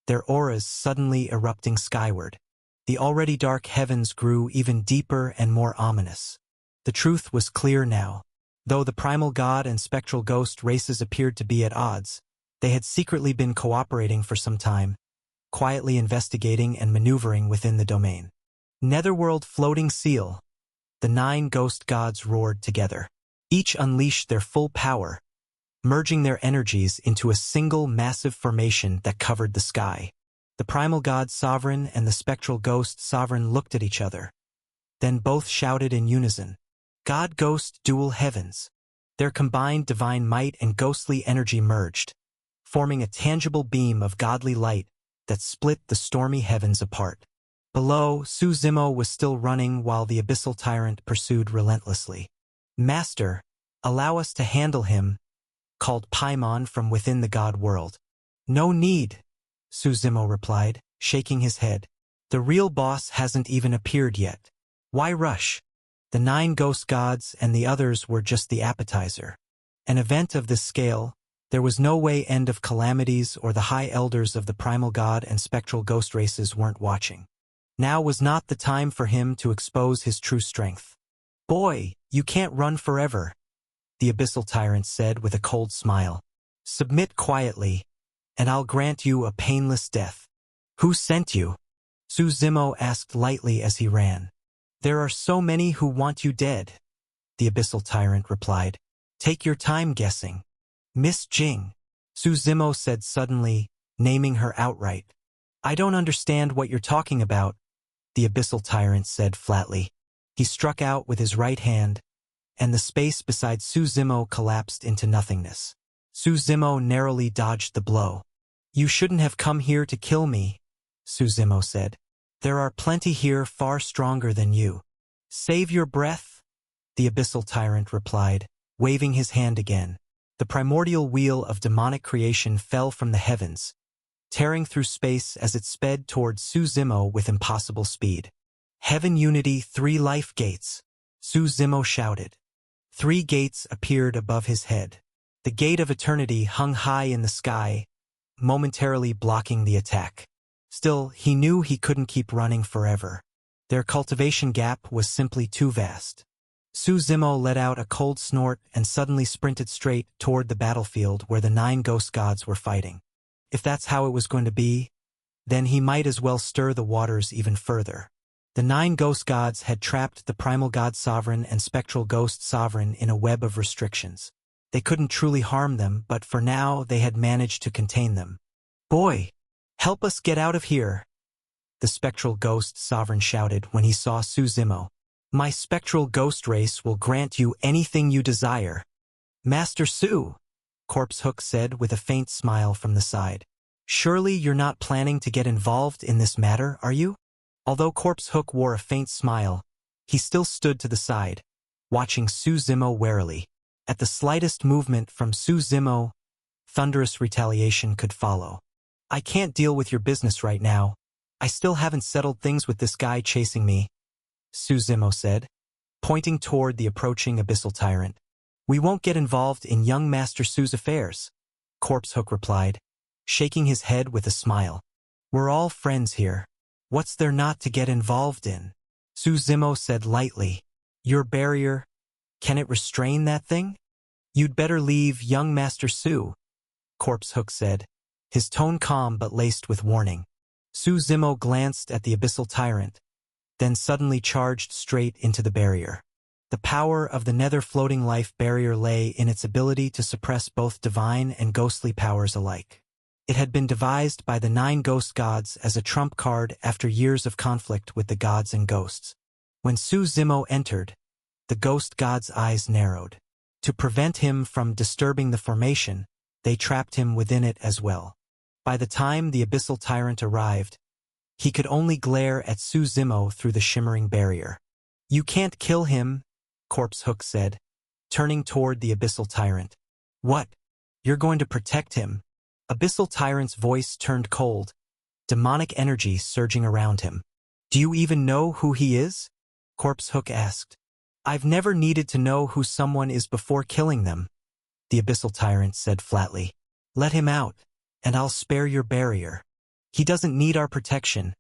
their auras suddenly erupting skyward. The already dark heavens grew even deeper and more ominous. The truth was clear now. Though the primal god and spectral ghost races appeared to be at odds, they had secretly been cooperating for some time, quietly investigating and maneuvering within the domain. "Netherworld floating seal," the 9 ghost gods roared together. Each unleashed their full power, merging their energies into a single massive formation that covered the sky. The primal god sovereign and the spectral ghost sovereign looked at each other. Then both shouted in unison, "God-ghost dual heavens." Their combined divine might and ghostly energy merged, forming a tangible beam of godly light that split the stormy heavens apart. Below, Su Zimo was still running while the abyssal tyrant pursued relentlessly. "Master, allow us to handle him," called Paimon from within the god world. No need, Suzumo replied, shaking his head. The real boss hasn't even appeared yet. Why rush? The 9 ghost gods and the others were just the appetizer. An event of this scale, there was no way End of Calamities or the high elders of the primal god and spectral ghost races weren't watching. Now was not the time for him to expose his true strength. Boy, you can't run forever, the abyssal tyrant said with a cold smile. Submit quietly, and I'll grant you a painless death. Who sent you? Suzumo asked lightly as he ran. There are so many who want you dead, the abyssal tyrant replied. Take your time guessing. Miss Jing, Suzumo said suddenly, naming her outright. I don't understand what you're talking about, the abyssal tyrant said flatly. He struck out with his right hand, and the space beside Suzumo collapsed into nothingness. Suzumo narrowly dodged the blow. You shouldn't have come here to kill me, Suzumo said. There are plenty here far stronger than you. Save your breath, the abyssal tyrant replied, waving his hand again. The primordial wheel of demonic creation fell from the heavens, tearing through space as it sped towards Suzumo with impossible speed. Heaven Unity 3 life gates, Suzumo shouted. 3 gates appeared above his head. The gate of eternity hung high in the sky, momentarily blocking the attack. Still, he knew he couldn't keep running forever. Their cultivation gap was simply too vast. Suzumo let out a cold snort and suddenly sprinted straight toward the battlefield where the 9 ghost gods were fighting. If that's how it was going to be, then he might as well stir the waters even further. The 9 ghost gods had trapped the primal god sovereign and spectral ghost sovereign in a web of restrictions. They couldn't truly harm them, but for now they had managed to contain them. Boy, help us get out of here, the spectral ghost sovereign shouted when he saw Suzumo. My spectral ghost race will grant you anything you desire. Master Su, Corpse Hook said with a faint smile from the side. Surely you're not planning to get involved in this matter, are you? Although Corpse Hook wore a faint smile, he still stood to the side, watching Suzumo warily. At the slightest movement from Suzumo, thunderous retaliation could follow. I can't deal with your business right now. I still haven't settled things with this guy chasing me, Suzumo said, pointing toward the approaching abyssal tyrant. We won't get involved in young Master Su's affairs, Corpse Hook replied, shaking his head with a smile. We're all friends here. What's there not to get involved in? Suzumo said lightly. Your barrier, can it restrain that thing? You'd better leave young Master Su, Corpse Hook said, his tone calm but laced with warning. Suzumo glanced at the abyssal tyrant, then suddenly charged straight into the barrier. The power of the nether floating life barrier lay in its ability to suppress both divine and ghostly powers alike. It had been devised by the 9 ghost gods as a trump card after years of conflict with the gods and ghosts. When Suzumo entered, the ghost god's eyes narrowed. To prevent him from disturbing the formation, they trapped him within it as well. By the time the abyssal tyrant arrived, he could only glare at Suzumo through the shimmering barrier. You can't kill him, Corpse Hook said, turning toward the abyssal tyrant. What? You're going to protect him? Abyssal tyrant's voice turned cold, demonic energy surging around him. Do you even know who he is? Corpse Hook asked. I've never needed to know who someone is before killing them, the abyssal tyrant said flatly. Let him out, and I'll spare your barrier. He doesn't need our protection,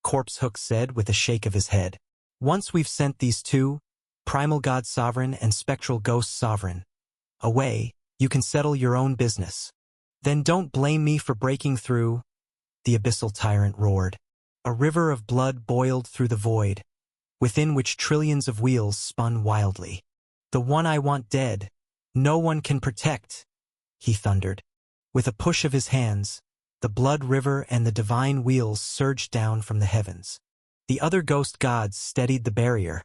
Corpse Hook said with a shake of his head. Once we've sent these 2, Primal God Sovereign and Spectral Ghost Sovereign, away, you can settle your own business. Then don't blame me for breaking through, the abyssal tyrant roared. A river of blood boiled through the void, within which trillions of wheels spun wildly. The one I want dead, no one can protect, he thundered. With a push of his hands, the blood river and the divine wheels surged down from the heavens. The other ghost gods steadied the barrier.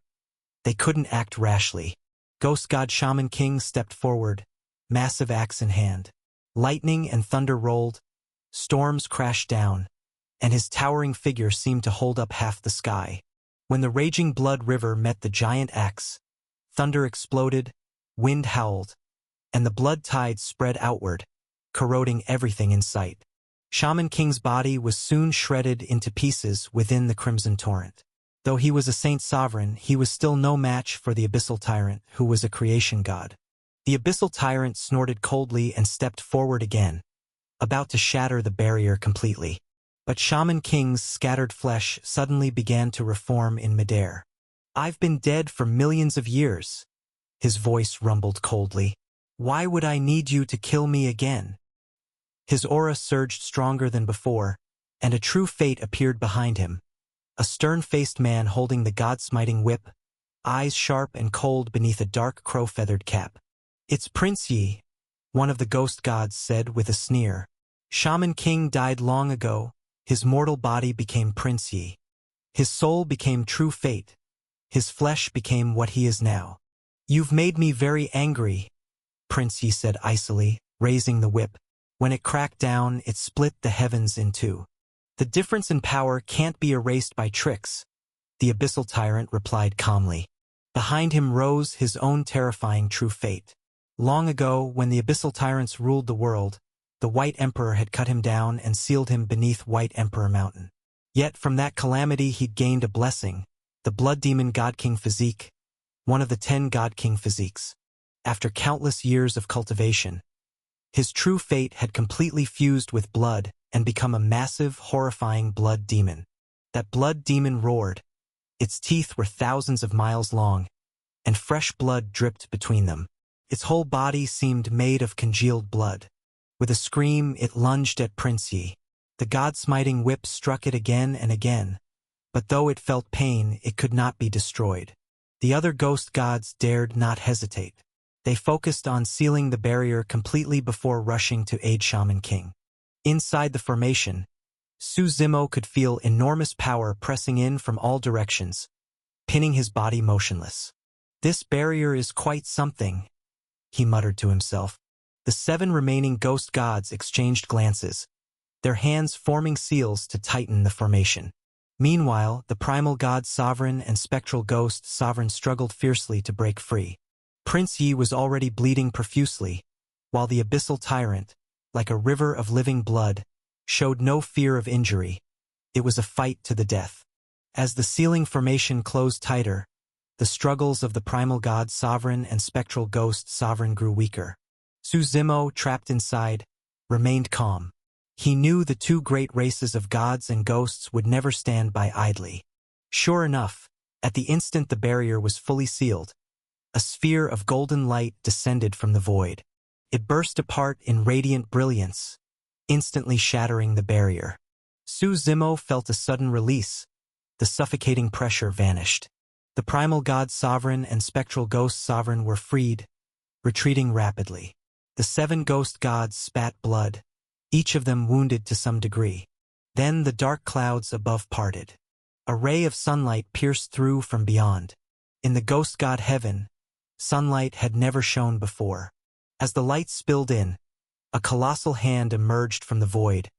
They couldn't act rashly. Ghost god Shaman King stepped forward, massive axe in hand. Lightning and thunder rolled, storms crashed down, and his towering figure seemed to hold up half the sky. When the raging blood river met the giant axe, thunder exploded, wind howled, and the blood tides spread outward, corroding everything in sight. Shaman King's body was soon shredded into pieces within the crimson torrent. Though he was a saint sovereign, he was still no match for the Abyssal Tyrant, who was a creation god. The Abyssal Tyrant snorted coldly and stepped forward again, about to shatter the barrier completely. But Shaman King's scattered flesh suddenly began to reform in midair. "I've been dead for millions of years," his voice rumbled coldly. "Why would I need you to kill me again?" His aura surged stronger than before, and a true fate appeared behind him. A stern-faced man holding the god-smiting whip, eyes sharp and cold beneath a dark crow-feathered cap. "It's Prince Yi," one of the ghost gods said with a sneer. "Shaman King died long ago. His mortal body became Prince Yi. His soul became true fate. His flesh became what he is now." "You've made me very angry," Prince Yi said icily, raising the whip. When it cracked down, it split the heavens in two. "The difference in power can't be erased by tricks," the Abyssal Tyrant replied calmly. Behind him rose his own terrifying true fate. Long ago, when the Abyssal Tyrants ruled the world, the White Emperor had cut him down and sealed him beneath White Emperor Mountain. Yet from that calamity he'd gained a blessing, the Blood Demon God King physique, one of the 10 God King physiques. After countless years of cultivation, his true fate had completely fused with blood and become a massive, horrifying blood demon. That blood demon roared. Its teeth were thousands of miles long, and fresh blood dripped between them. Its whole body seemed made of congealed blood. With a scream, it lunged at Prince Yi. The god-smiting whip struck it again and again, but though it felt pain, it could not be destroyed. The other ghost gods dared not hesitate. They focused on sealing the barrier completely before rushing to aid Shaman King. Inside the formation, Su Zimo could feel enormous power pressing in from all directions, pinning his body motionless. "This barrier is quite something," he muttered to himself. The 7 remaining ghost gods exchanged glances, their hands forming seals to tighten the formation. Meanwhile, the primal god Sovereign and spectral ghost Sovereign struggled fiercely to break free. Prince Yi was already bleeding profusely, while the Abyssal Tyrant, like a river of living blood, showed no fear of injury. It was a fight to the death. As the sealing formation closed tighter, the struggles of the primal god Sovereign and spectral ghost Sovereign grew weaker. Su Zimo, trapped inside, remained calm. He knew the 2 great races of gods and ghosts would never stand by idly. Sure enough, at the instant the barrier was fully sealed, a sphere of golden light descended from the void. It burst apart in radiant brilliance, instantly shattering the barrier. Su Zimo felt a sudden release. The suffocating pressure vanished. The primal god Sovereign and spectral ghost Sovereign were freed, retreating rapidly. The 7 ghost gods spat blood, each of them wounded to some degree. Then the dark clouds above parted. A ray of sunlight pierced through from beyond. In the ghost god heaven, sunlight had never shone before. As the light spilled in, a colossal hand emerged from the void,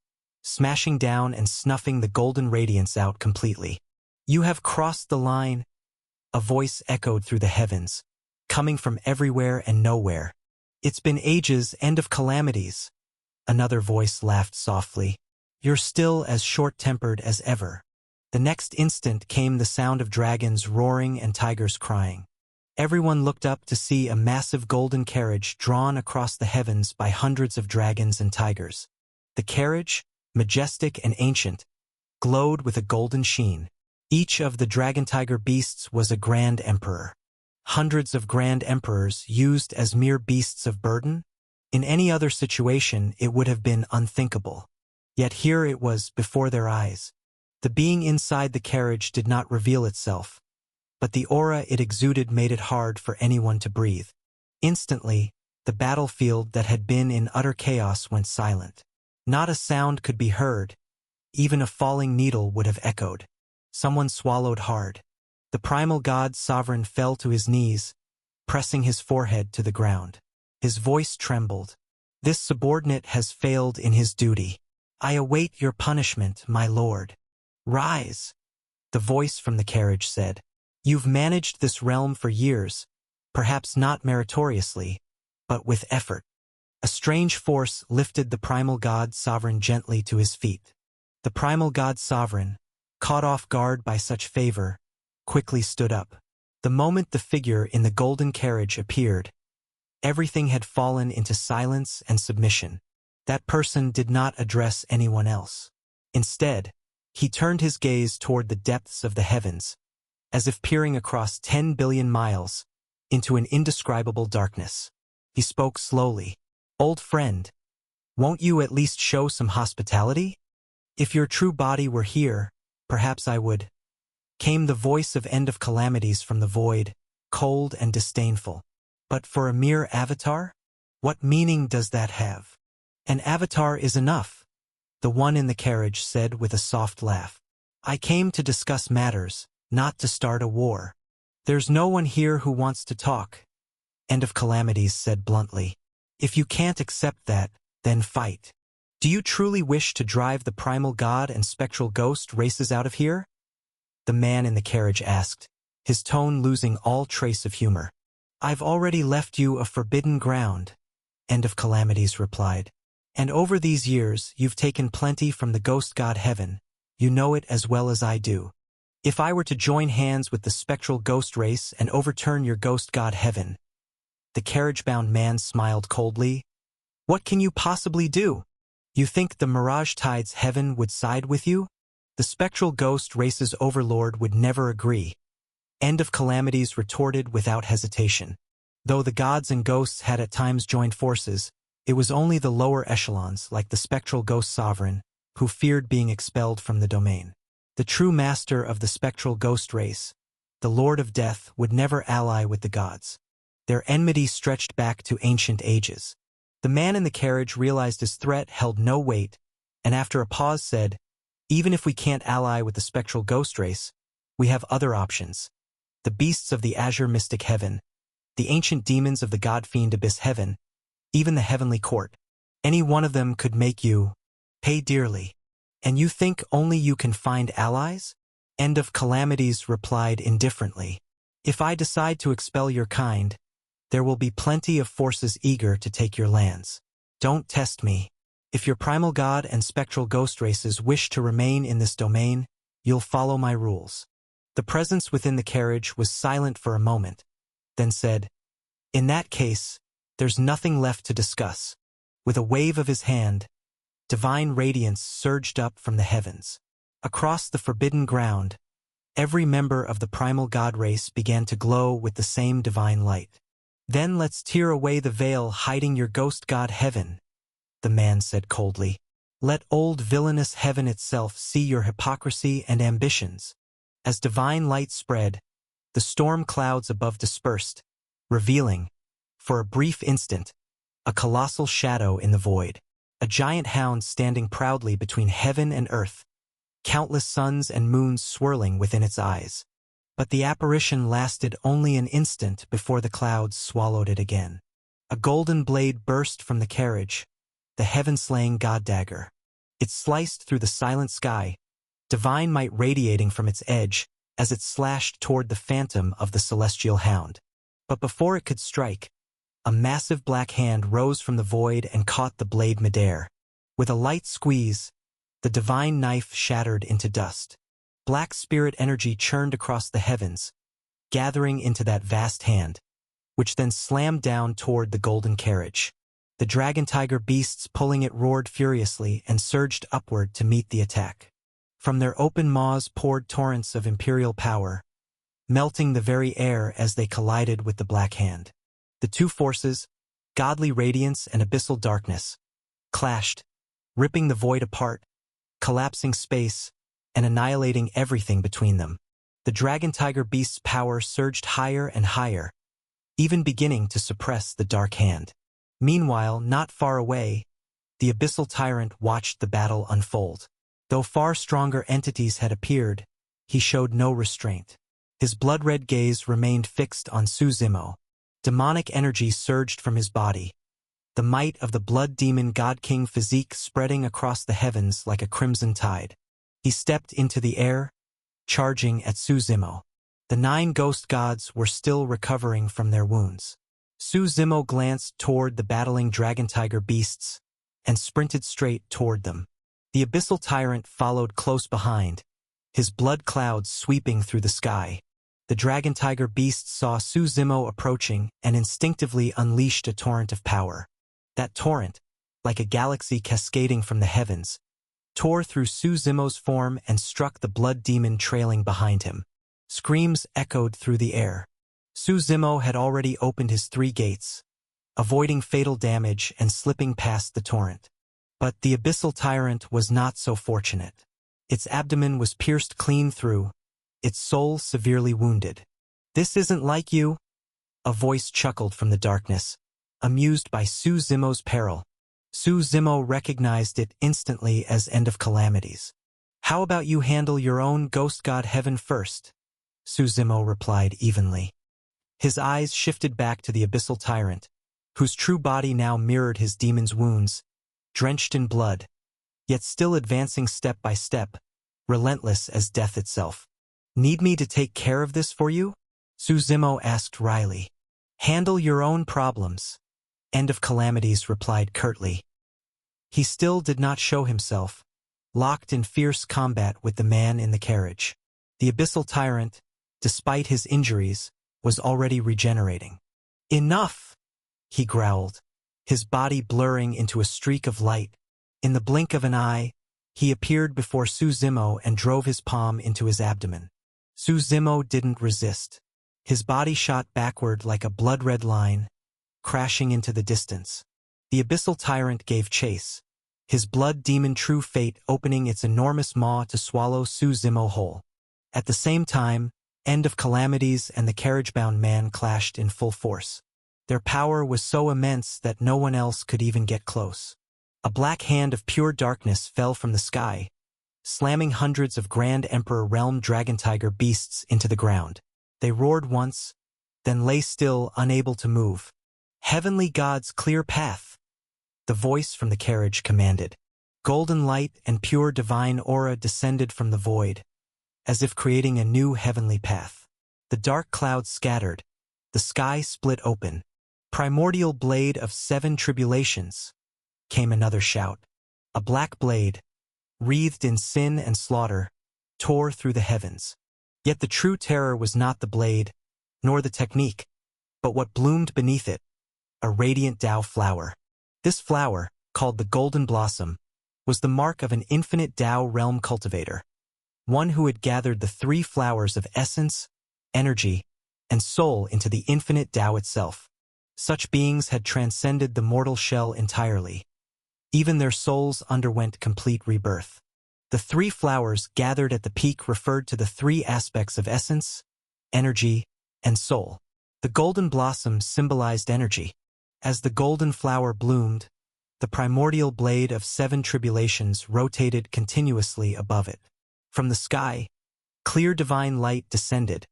smashing down and snuffing the golden radiance out completely. "You have crossed the line," a voice echoed through the heavens, coming from everywhere and nowhere. "It's been ages, end of calamities." Another voice laughed softly. "You're still as short-tempered as ever." The next instant came the sound of dragons roaring and tigers crying. Everyone looked up to see a massive golden carriage drawn across the heavens by hundreds of dragons and tigers. The carriage, majestic and ancient, glowed with a golden sheen. Each of the dragon-tiger beasts was a grand emperor. Hundreds of grand emperors used as mere beasts of burden? In any other situation, it would have been unthinkable. Yet here it was before their eyes. The being inside the carriage did not reveal itself, but the aura it exuded made it hard for anyone to breathe. Instantly, the battlefield that had been in utter chaos went silent. Not a sound could be heard. Even a falling needle would have echoed. Someone swallowed hard. The primal god Sovereign fell to his knees, pressing his forehead to the ground. His voice trembled. "This subordinate has failed in his duty. I await your punishment, my lord." "Rise," the voice from the carriage said. "You've managed this realm for years, perhaps not meritoriously, but with effort. A strange force lifted the primal god sovereign gently to his feet. The primal god sovereign, caught off guard by such favor, quickly stood up. The moment the figure in the golden carriage appeared, everything had fallen into silence and submission. That person did not address anyone else. Instead, he turned his gaze toward the depths of the heavens, as if peering across 10 billion miles into an indescribable darkness. He spoke slowly. "Old friend, won't you at least show some hospitality? If your true body were here, perhaps I would." Came the voice of End of Calamities from the void, cold and disdainful. "But for a mere avatar? What meaning does that have?" "An avatar is enough," the one in the carriage said with a soft laugh. "I came to discuss matters, not to start a war." "There's no one here who wants to talk," End of Calamities said bluntly. "If you can't accept that, then fight. Do you truly wish to drive the primal god and spectral ghost races out of here?" the man in the carriage asked, his tone losing all trace of humor. "I've already left you a forbidden ground," End of Calamities replied. "And over these years you've taken plenty from the ghost god heaven. You know it as well as I do. If I were to join hands with the spectral ghost race and overturn your ghost god heaven," the carriage-bound man smiled coldly, "what can you possibly do? You think the Mirage Tide's heaven would side with you? The spectral ghost race's overlord would never agree." End of Calamities retorted without hesitation. Though the gods and ghosts had at times joined forces, it was only the lower echelons, like the spectral ghost sovereign, who feared being expelled from the domain. The true master of the spectral ghost race, the Lord of Death, would never ally with the gods. Their enmity stretched back to ancient ages. The man in the carriage realized his threat held no weight, and after a pause said, "Even if we can't ally with the spectral ghost race, we have other options. The beasts of the azure mystic heaven, the ancient demons of the god-fiend abyss heaven, even the heavenly court. Any one of them could make you pay dearly. And you think only you can find allies?" End of Calamities replied indifferently. "If I decide to expel your kind, there will be plenty of forces eager to take your lands. Don't test me. If your primal god and spectral ghost races wish to remain in this domain, you'll follow my rules." The presence within the carriage was silent for a moment, then said, "In that case, there's nothing left to discuss." With a wave of his hand, divine radiance surged up from the heavens. Across the forbidden ground, every member of the primal god race began to glow with the same divine light. "Then let's tear away the veil hiding your ghost god heaven," the man said coldly. "Let old villainous heaven itself see your hypocrisy and ambitions." As divine light spread, the storm clouds above dispersed, revealing, for a brief instant, a colossal shadow in the void. A giant hound standing proudly between heaven and earth, countless suns and moons swirling within its eyes. But the apparition lasted only an instant before the clouds swallowed it again. A golden blade burst from the carriage, the heaven-slaying god dagger. It sliced through the silent sky, divine might radiating from its edge as it slashed toward the phantom of the celestial hound. But before it could strike, a massive black hand rose from the void and caught the blade midair. With a light squeeze, the divine knife shattered into dust. Black spirit energy churned across the heavens, gathering into that vast hand, which then slammed down toward the golden carriage. The dragon tiger beasts pulling it roared furiously and surged upward to meet the attack. From their open maws poured torrents of imperial power, melting the very air as they collided with the black hand. The two forces, godly radiance and abyssal darkness, clashed, ripping the void apart, collapsing space, and annihilating everything between them. The dragon tiger beast's power surged higher and higher, even beginning to suppress the dark hand. Meanwhile, not far away, the abyssal tyrant watched the battle unfold. Though far stronger entities had appeared, he showed no restraint. His blood-red gaze remained fixed on Suzimo. Demonic energy surged from his body, the might of the blood demon god king physique spreading across the heavens like a crimson tide. He stepped into the air, charging at Suzimo. The 9 ghost gods were still recovering from their wounds. Su Zimo glanced toward the battling dragon tiger beasts and sprinted straight toward them. The abyssal tyrant followed close behind, his blood clouds sweeping through the sky. The dragon tiger beasts saw Su Zimo approaching and instinctively unleashed a torrent of power. That torrent, like a galaxy cascading from the heavens, tore through Su Zimo's form and struck the blood demon trailing behind him. Screams echoed through the air. Su Zimo had already opened his 3 gates, avoiding fatal damage and slipping past the torrent. But the abyssal tyrant was not so fortunate. Its abdomen was pierced clean through, its soul severely wounded. "This isn't like you," a voice chuckled from the darkness, amused by Su Zimo's peril. Su Zimo recognized it instantly as End of Calamities. "How about you handle your own ghost god heaven first?" Su Zimo replied evenly. His eyes shifted back to the abyssal tyrant, whose true body now mirrored his demon's wounds, drenched in blood, yet still advancing step by step, relentless as death itself. "Need me to take care of this for you?" Su Zimo asked wryly. "Handle your own problems," End of Calamities replied curtly. He still did not show himself, locked in fierce combat with the man in the carriage. The abyssal tyrant, despite his injuries, was already regenerating. "Enough!" he growled, his body blurring into a streak of light. In the blink of an eye, he appeared before Su Zimo and drove his palm into his abdomen. Su Zimo didn't resist. His body shot backward like a blood-red line, crashing into the distance. The abyssal tyrant gave chase, his blood demon true fate opening its enormous maw to swallow Su Zimo whole. At the same time, End of Calamities and the carriage-bound man clashed in full force. Their power was so immense that no one else could even get close. A black hand of pure darkness fell from the sky, slamming hundreds of Grand Emperor Realm Dragon Tiger beasts into the ground. They roared once, then lay still, unable to move. "Heavenly gods, clear path!" the voice from the carriage commanded. Golden light and pure divine aura descended from the void, as if creating a new heavenly path. The dark clouds scattered, the sky split open. "Primordial blade of 7 tribulations!" came another shout. A black blade, wreathed in sin and slaughter, tore through the heavens. Yet the true terror was not the blade, nor the technique, but what bloomed beneath it, a radiant Tao flower. This flower, called the Golden Blossom, was the mark of an infinite Tao realm cultivator, one who had gathered the 3 flowers of essence, energy, and soul into the infinite Tao itself. Such beings had transcended the mortal shell entirely. Even their souls underwent complete rebirth. The 3 flowers gathered at the peak referred to the 3 aspects of essence, energy, and soul. The golden blossom symbolized energy. As the golden flower bloomed, the primordial blade of 7 tribulations rotated continuously above it. From the sky, clear divine light descended,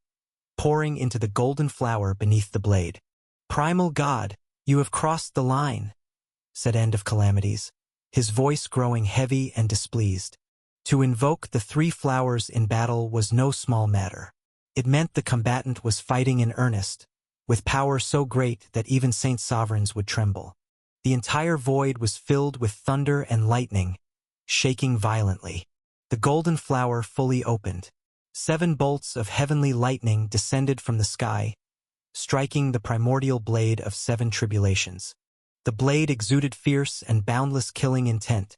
pouring into the golden flower beneath the blade. "Primal God, you have crossed the line," said End of Calamities, his voice growing heavy and displeased. To invoke the 3 flowers in battle was no small matter. It meant the combatant was fighting in earnest, with power so great that even Saint Sovereigns would tremble. The entire void was filled with thunder and lightning, shaking violently. The golden flower fully opened. 7 bolts of heavenly lightning descended from the sky, striking the primordial blade of 7 tribulations. The blade exuded fierce and boundless killing intent,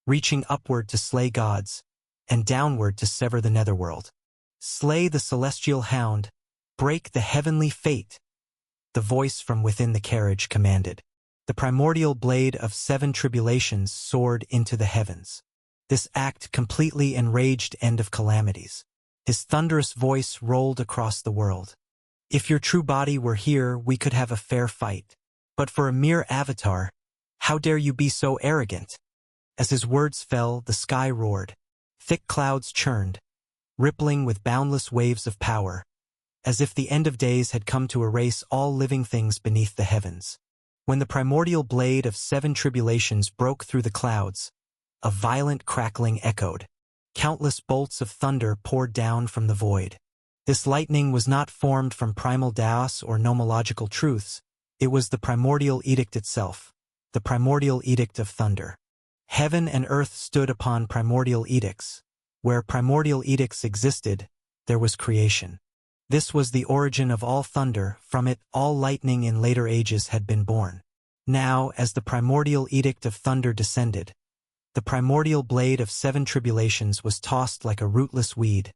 reaching upward to slay gods, and downward to sever the netherworld. "Slay the celestial hound, break the heavenly fate," the voice from within the carriage commanded. The primordial blade of 7 tribulations soared into the heavens. This act completely enraged End of Calamities. His thunderous voice rolled across the world. "If your true body were here, we could have a fair fight. But for a mere avatar, how dare you be so arrogant?" As his words fell, the sky roared. Thick clouds churned, rippling with boundless waves of power, as if the end of days had come to erase all living things beneath the heavens. When the primordial blade of 7 tribulations broke through the clouds, a violent crackling echoed. Countless bolts of thunder poured down from the void. This lightning was not formed from primal Taos or nomological truths. It was the primordial edict itself, the primordial edict of thunder. Heaven and earth stood upon primordial edicts. Where primordial edicts existed, there was creation. This was the origin of all thunder, from it all lightning in later ages had been born. Now, as the primordial edict of thunder descended, the primordial blade of 7 tribulations was tossed like a rootless weed,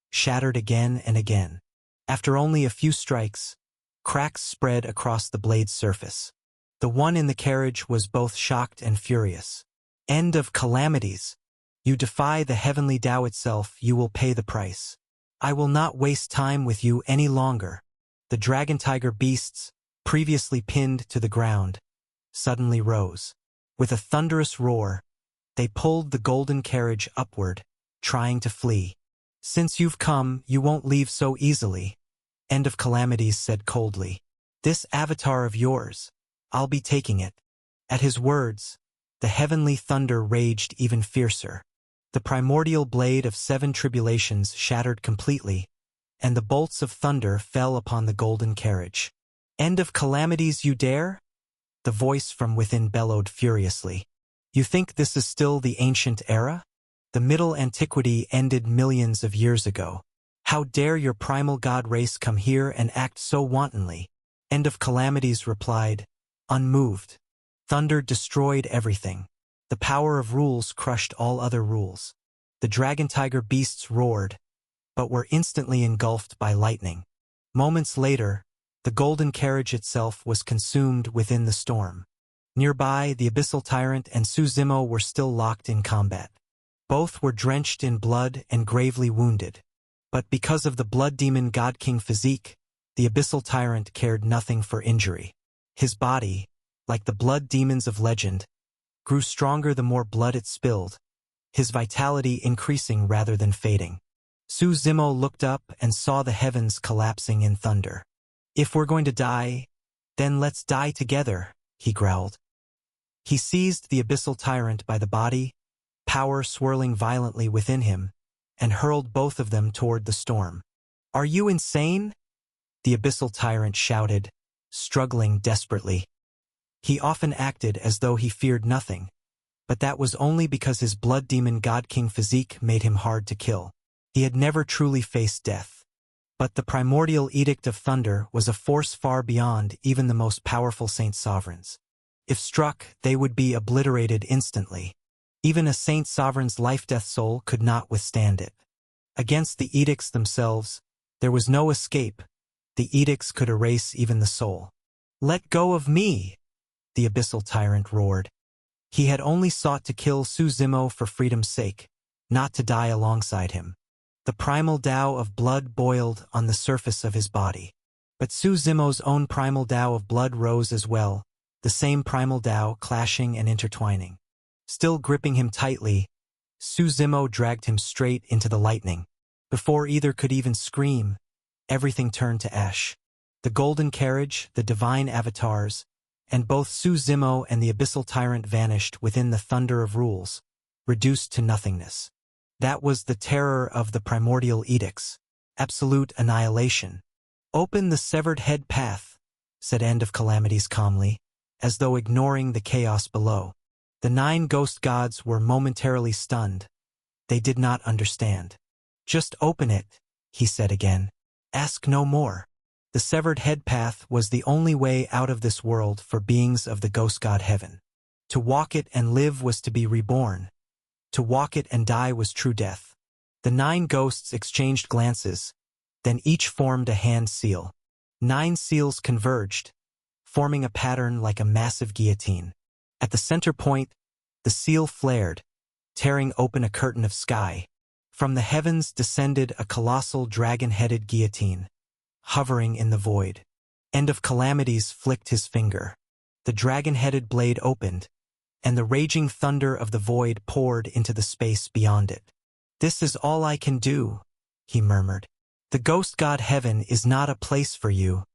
shattered again and again. After only a few strikes, cracks spread across the blade's surface. The one in the carriage was both shocked and furious. End of calamities! You defy the heavenly Tao itself, you will pay the price. I will not waste time with you any longer. The dragon-tiger beasts, previously pinned to the ground, suddenly rose. With a thunderous roar, they pulled the golden carriage upward, trying to flee. Since you've come, you won't leave so easily, End of Calamities said coldly. This avatar of yours, I'll be taking it. At his words, the heavenly thunder raged even fiercer. The primordial blade of 7 tribulations shattered completely, and the bolts of thunder fell upon the golden carriage. End of Calamities, you dare? The voice from within bellowed furiously. You think this is still the ancient era? The Middle Antiquity ended millions of years ago. How dare your primal god race come here and act so wantonly? End of Calamities replied, unmoved. Thunder destroyed everything. The power of rules crushed all other rules. The dragon-tiger beasts roared, but were instantly engulfed by lightning. Moments later, the golden carriage itself was consumed within the storm. Nearby, the abyssal tyrant and Su Zimo were still locked in combat. Both were drenched in blood and gravely wounded. But because of the blood demon God King physique, the abyssal tyrant cared nothing for injury. His body, like the blood demons of legend, grew stronger the more blood it spilled, his vitality increasing rather than fading. Su Zimo looked up and saw the heavens collapsing in thunder. If we're going to die, then let's die together, he growled. He seized the abyssal tyrant by the body, power swirling violently within him, and hurled both of them toward the storm. Are you insane? The abyssal tyrant shouted, struggling desperately. He often acted as though he feared nothing, but that was only because his blood demon God King physique made him hard to kill. He had never truly faced death. But the primordial edict of thunder was a force far beyond even the most powerful saint sovereigns. If struck, they would be obliterated instantly. Even a saint sovereign's life-death soul could not withstand it. Against the edicts themselves, there was no escape. The edicts could erase even the soul. Let go of me! The abyssal tyrant roared. He had only sought to kill Su Zimo for freedom's sake, not to die alongside him. The primal Tao of blood boiled on the surface of his body. But Su Zimo's own primal Tao of blood rose as well, the same primal Tao clashing and intertwining. Still gripping him tightly, Su Zimo dragged him straight into the lightning. Before either could even scream, everything turned to ash. The golden carriage, the divine avatars, and both Su Zimo and the abyssal tyrant vanished within the thunder of rules, reduced to nothingness. That was the terror of the primordial edicts, absolute annihilation. Open the severed head path, said End of Calamities calmly, as though ignoring the chaos below. The 9 ghost gods were momentarily stunned. They did not understand. Just open it, he said again. Ask no more. The severed head path was the only way out of this world for beings of the ghost god heaven. To walk it and live was to be reborn. To walk it and die was true death. The 9 ghosts exchanged glances, then each formed a hand seal. 9 seals converged, forming a pattern like a massive guillotine. At the center point, the seal flared, tearing open a curtain of sky. From the heavens descended a colossal dragon-headed guillotine, hovering in the void. End of Calamities flicked his finger. The dragon-headed blade opened, and the raging thunder of the void poured into the space beyond it. This is all I can do, he murmured. The ghost god heaven is not a place for you,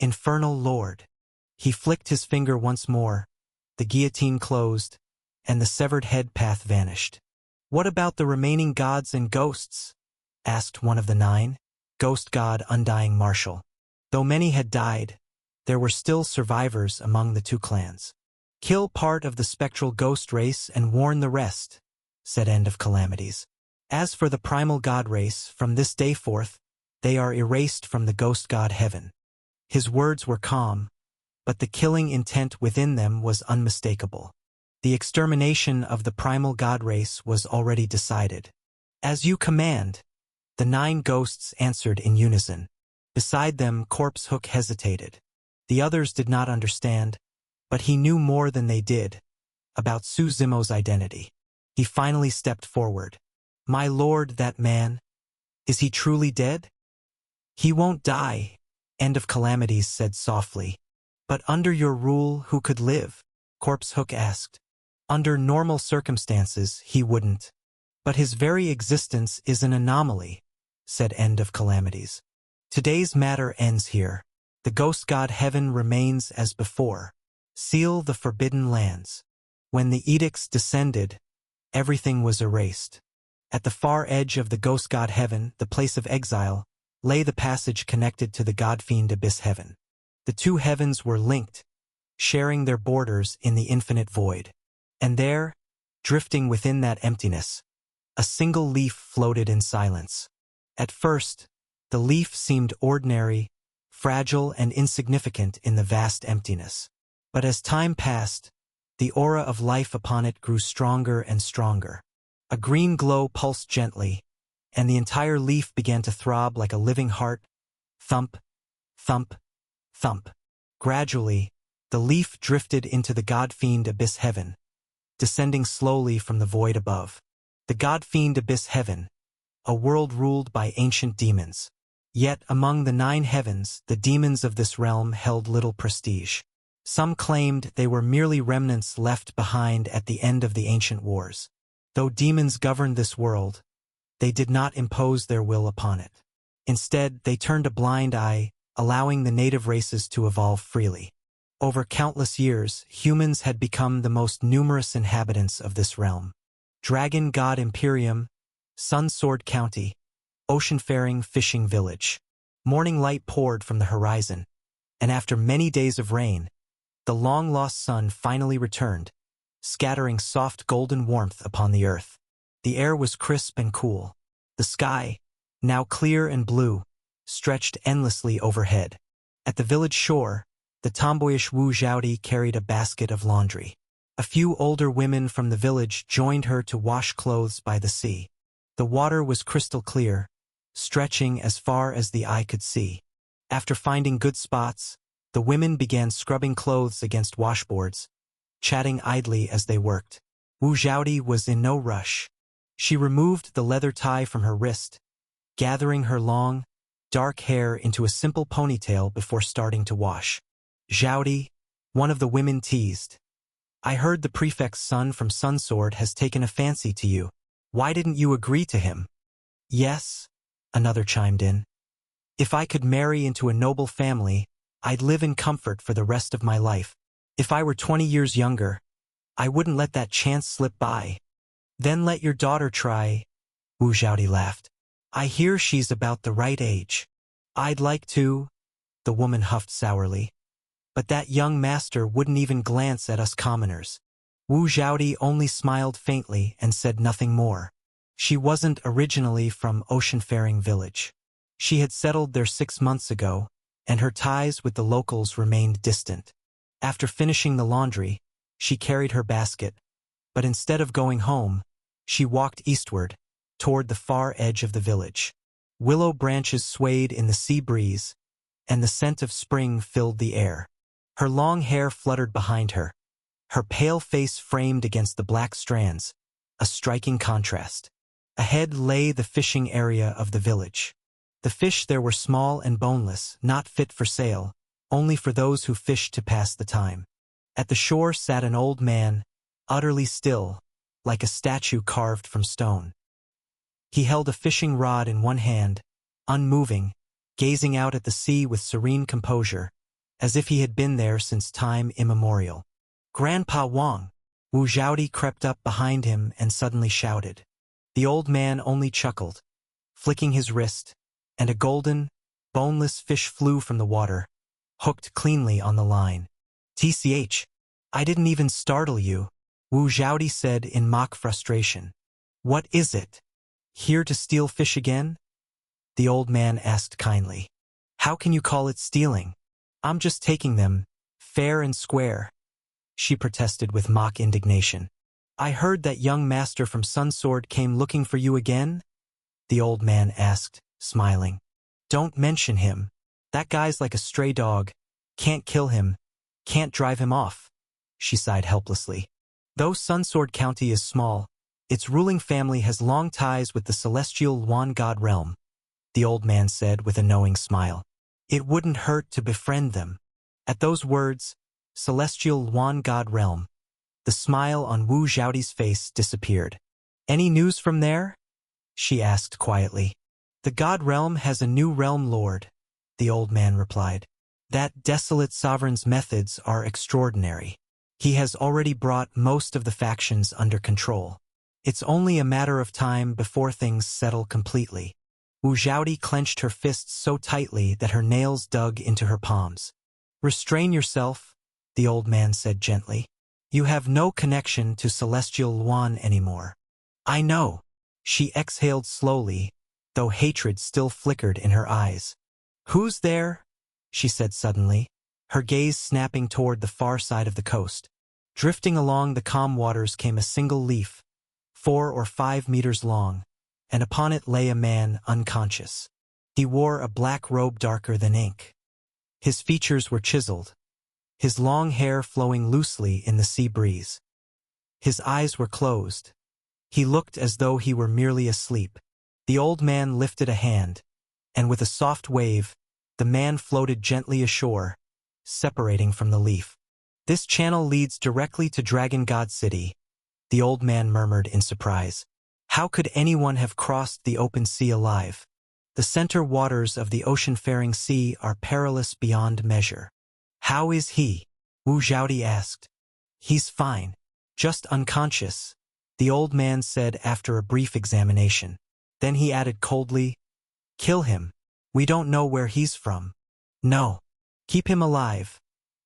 infernal lord. He flicked his finger once more. The guillotine closed, and the severed head path vanished. What about the remaining gods and ghosts? Asked one of the 9. Ghost god Undying Marshal. Though many had died, there were still survivors among the two clans. "Kill part of the spectral ghost race and warn the rest," said End of Calamities. "As for the primal god race, from this day forth, they are erased from the ghost god heaven." His words were calm, but the killing intent within them was unmistakable. The extermination of the primal god race was already decided. "As you command," the 9 ghosts answered in unison. Beside them, Corpse Hook hesitated. The others did not understand, but he knew more than they did about Su Zimo's identity. He finally stepped forward. "My lord, that man, is he truly dead?" "He won't die," End of Calamities said softly. "But under your rule, who could live?" Corpse Hook asked. "Under normal circumstances, he wouldn't. But his very existence is an anomaly," said End of Calamities. "Today's matter ends here. The ghost god heaven remains as before. Seal the forbidden lands." When the edicts descended, everything was erased. At the far edge of the ghost god heaven, the place of exile, lay the passage connected to the god-fiend abyss heaven. The two heavens were linked, sharing their borders in the infinite void. And there, drifting within that emptiness, a single leaf floated in silence. At first, the leaf seemed ordinary, fragile and insignificant in the vast emptiness. But as time passed, the aura of life upon it grew stronger and stronger. A green glow pulsed gently, and the entire leaf began to throb like a living heart. Thump, thump, thump. Gradually, the leaf drifted into the god-fiend abyss heaven, descending slowly from the void above. The god-fiend abyss heaven, a world ruled by ancient demons. Yet among the 9 heavens, the demons of this realm held little prestige. Some claimed they were merely remnants left behind at the end of the ancient wars. Though demons governed this world, they did not impose their will upon it. Instead, they turned a blind eye, allowing the native races to evolve freely. Over countless years, humans had become the most numerous inhabitants of this realm. Dragon God Imperium, Sun Sword County, Oceanfaring Fishing Village. Morning light poured from the horizon, and after many days of rain, the long-lost sun finally returned, scattering soft golden warmth upon the earth. The air was crisp and cool. The sky, now clear and blue, stretched endlessly overhead. At the village shore, the tomboyish Wu Zhaodi carried a basket of laundry. A few older women from the village joined her to wash clothes by the sea. The water was crystal clear, stretching as far as the eye could see. After finding good spots, the women began scrubbing clothes against washboards, chatting idly as they worked. Wu Zhaodi was in no rush. She removed the leather tie from her wrist, gathering her long, dark hair into a simple ponytail before starting to wash. "Zhaodi," one of the women teased, "I heard the prefect's son from Sunsword has taken a fancy to you. Why didn't you agree to him?" "Yes," another chimed in. "If I could marry into a noble family, I'd live in comfort for the rest of my life. If I were 20 years younger, I wouldn't let that chance slip by." "Then let your daughter try," Wu Zhaodi laughed. "I hear she's about the right age." "I'd like to," the woman huffed sourly. "But that young master wouldn't even glance at us commoners." Wu Zhaodi only smiled faintly and said nothing more. She wasn't originally from Oceanfaring Village. She had settled there 6 months ago, and her ties with the locals remained distant. After finishing the laundry, she carried her basket, but instead of going home, she walked eastward, toward the far edge of the village. Willow branches swayed in the sea breeze, and the scent of spring filled the air. Her long hair fluttered behind her, her pale face framed against the black strands, a striking contrast. Ahead lay the fishing area of the village. The fish there were small and boneless, not fit for sale, only for those who fished to pass the time. At the shore sat an old man, utterly still, like a statue carved from stone. He held a fishing rod in one hand, unmoving, gazing out at the sea with serene composure, as if he had been there since time immemorial. "Grandpa Wang!" Wu Zhaodi crept up behind him and suddenly shouted. The old man only chuckled, flicking his wrist, and a golden, boneless fish flew from the water, hooked cleanly on the line. "TCH, I didn't even startle you," Wu Zhaodi said in mock frustration. "What is it? Here to steal fish again?" The old man asked kindly. "How can you call it stealing? I'm just taking them, fair and square," she protested with mock indignation. "I heard that young master from Sunsword came looking for you again?" the old man asked, smiling. "Don't mention him. That guy's like a stray dog. Can't kill him, can't drive him off," she sighed helplessly. "Though Sunsword County is small, its ruling family has long ties with the celestial Yuan god realm," the old man said with a knowing smile. "It wouldn't hurt to befriend them." At those words, celestial Yuan god realm, the smile on Wu Zhaodi's face disappeared. "Any news from there?" she asked quietly. "The god realm has a new realm lord," the old man replied. "That desolate sovereign's methods are extraordinary. He has already brought most of the factions under control. It's only a matter of time before things settle completely." Wu Zhaodi clenched her fists so tightly that her nails dug into her palms. "Restrain yourself," the old man said gently. "You have no connection to Celestial Yuan anymore." "I know." She exhaled slowly, though hatred still flickered in her eyes. "Who's there?" she said suddenly, her gaze snapping toward the far side of the coast. Drifting along the calm waters came a single leaf, 4 or 5 meters long, and upon it lay a man unconscious. He wore a black robe darker than ink. His features were chiseled, his long hair flowing loosely in the sea breeze. His eyes were closed. He looked as though he were merely asleep. The old man lifted a hand, and with a soft wave, the man floated gently ashore, separating from the leaf. "This channel leads directly to Dragon God City," the old man murmured in surprise. "How could anyone have crossed the open sea alive? The center waters of the ocean-faring sea are perilous beyond measure." "How is he?" Wu Zhaodi asked. "He's fine. Just unconscious," the old man said after a brief examination. Then he added coldly, "Kill him. We don't know where he's from." "No. Keep him alive,"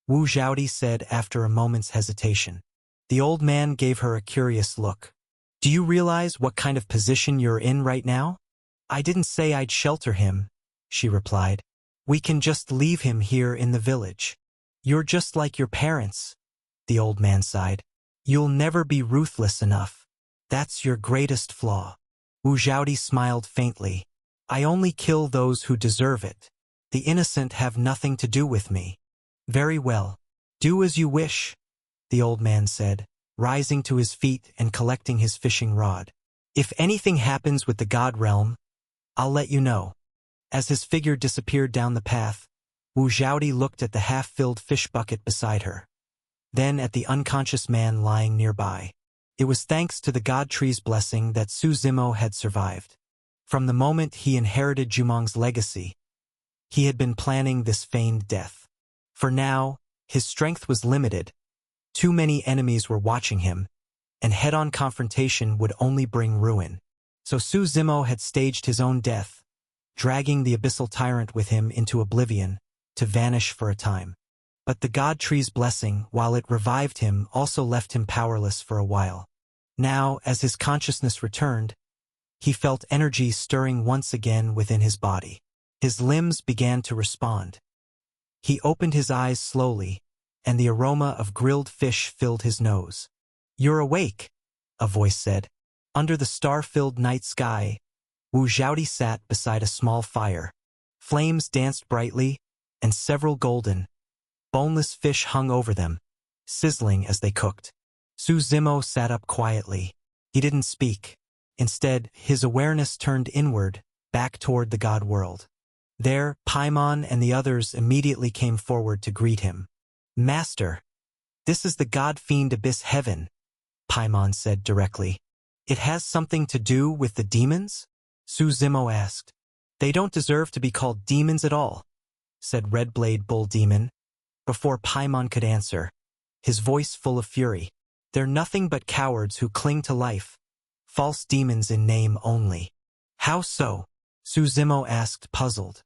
Wu Zhaodi said after a moment's hesitation. The old man gave her a curious look. "Do you realize what kind of position you're in right now?" "I didn't say I'd shelter him," she replied. "We can just leave him here in the village." "You're just like your parents," the old man sighed. "You'll never be ruthless enough. That's your greatest flaw." Wu Zhaodi smiled faintly. "I only kill those who deserve it. The innocent have nothing to do with me." "Very well. Do as you wish," the old man said, rising to his feet and collecting his fishing rod. "If anything happens with the god realm, I'll let you know." As his figure disappeared down the path, Wu Zhaodi looked at the half-filled fish bucket beside her, then at the unconscious man lying nearby. It was thanks to the god tree's blessing that Su Zimo had survived. From the moment he inherited Jumong's legacy, he had been planning this feigned death. For now, his strength was limited. Too many enemies were watching him, and head-on confrontation would only bring ruin. So Su Zimo had staged his own death, dragging the abyssal tyrant with him into oblivion, to vanish for a time. But the god tree's blessing, while it revived him, also left him powerless for a while. Now, as his consciousness returned, he felt energy stirring once again within his body. His limbs began to respond. He opened his eyes slowly, and the aroma of grilled fish filled his nose. "You're awake," a voice said. Under the star-filled night sky, Wu Zhaodi sat beside a small fire. Flames danced brightly, and several golden, boneless fish hung over them, sizzling as they cooked. Su Zimo sat up quietly. He didn't speak. Instead, his awareness turned inward, back toward the god world. There, Paimon and the others immediately came forward to greet him. "Master, this is the god-fiend abyss heaven," Paimon said directly. "It has something to do with the demons?" Su Zimo asked. "They don't deserve to be called demons at all," said Redblade Bull Demon, before Paimon could answer, his voice full of fury. "They're nothing but cowards who cling to life. False demons in name only." "How so?" Su Zimo asked, puzzled.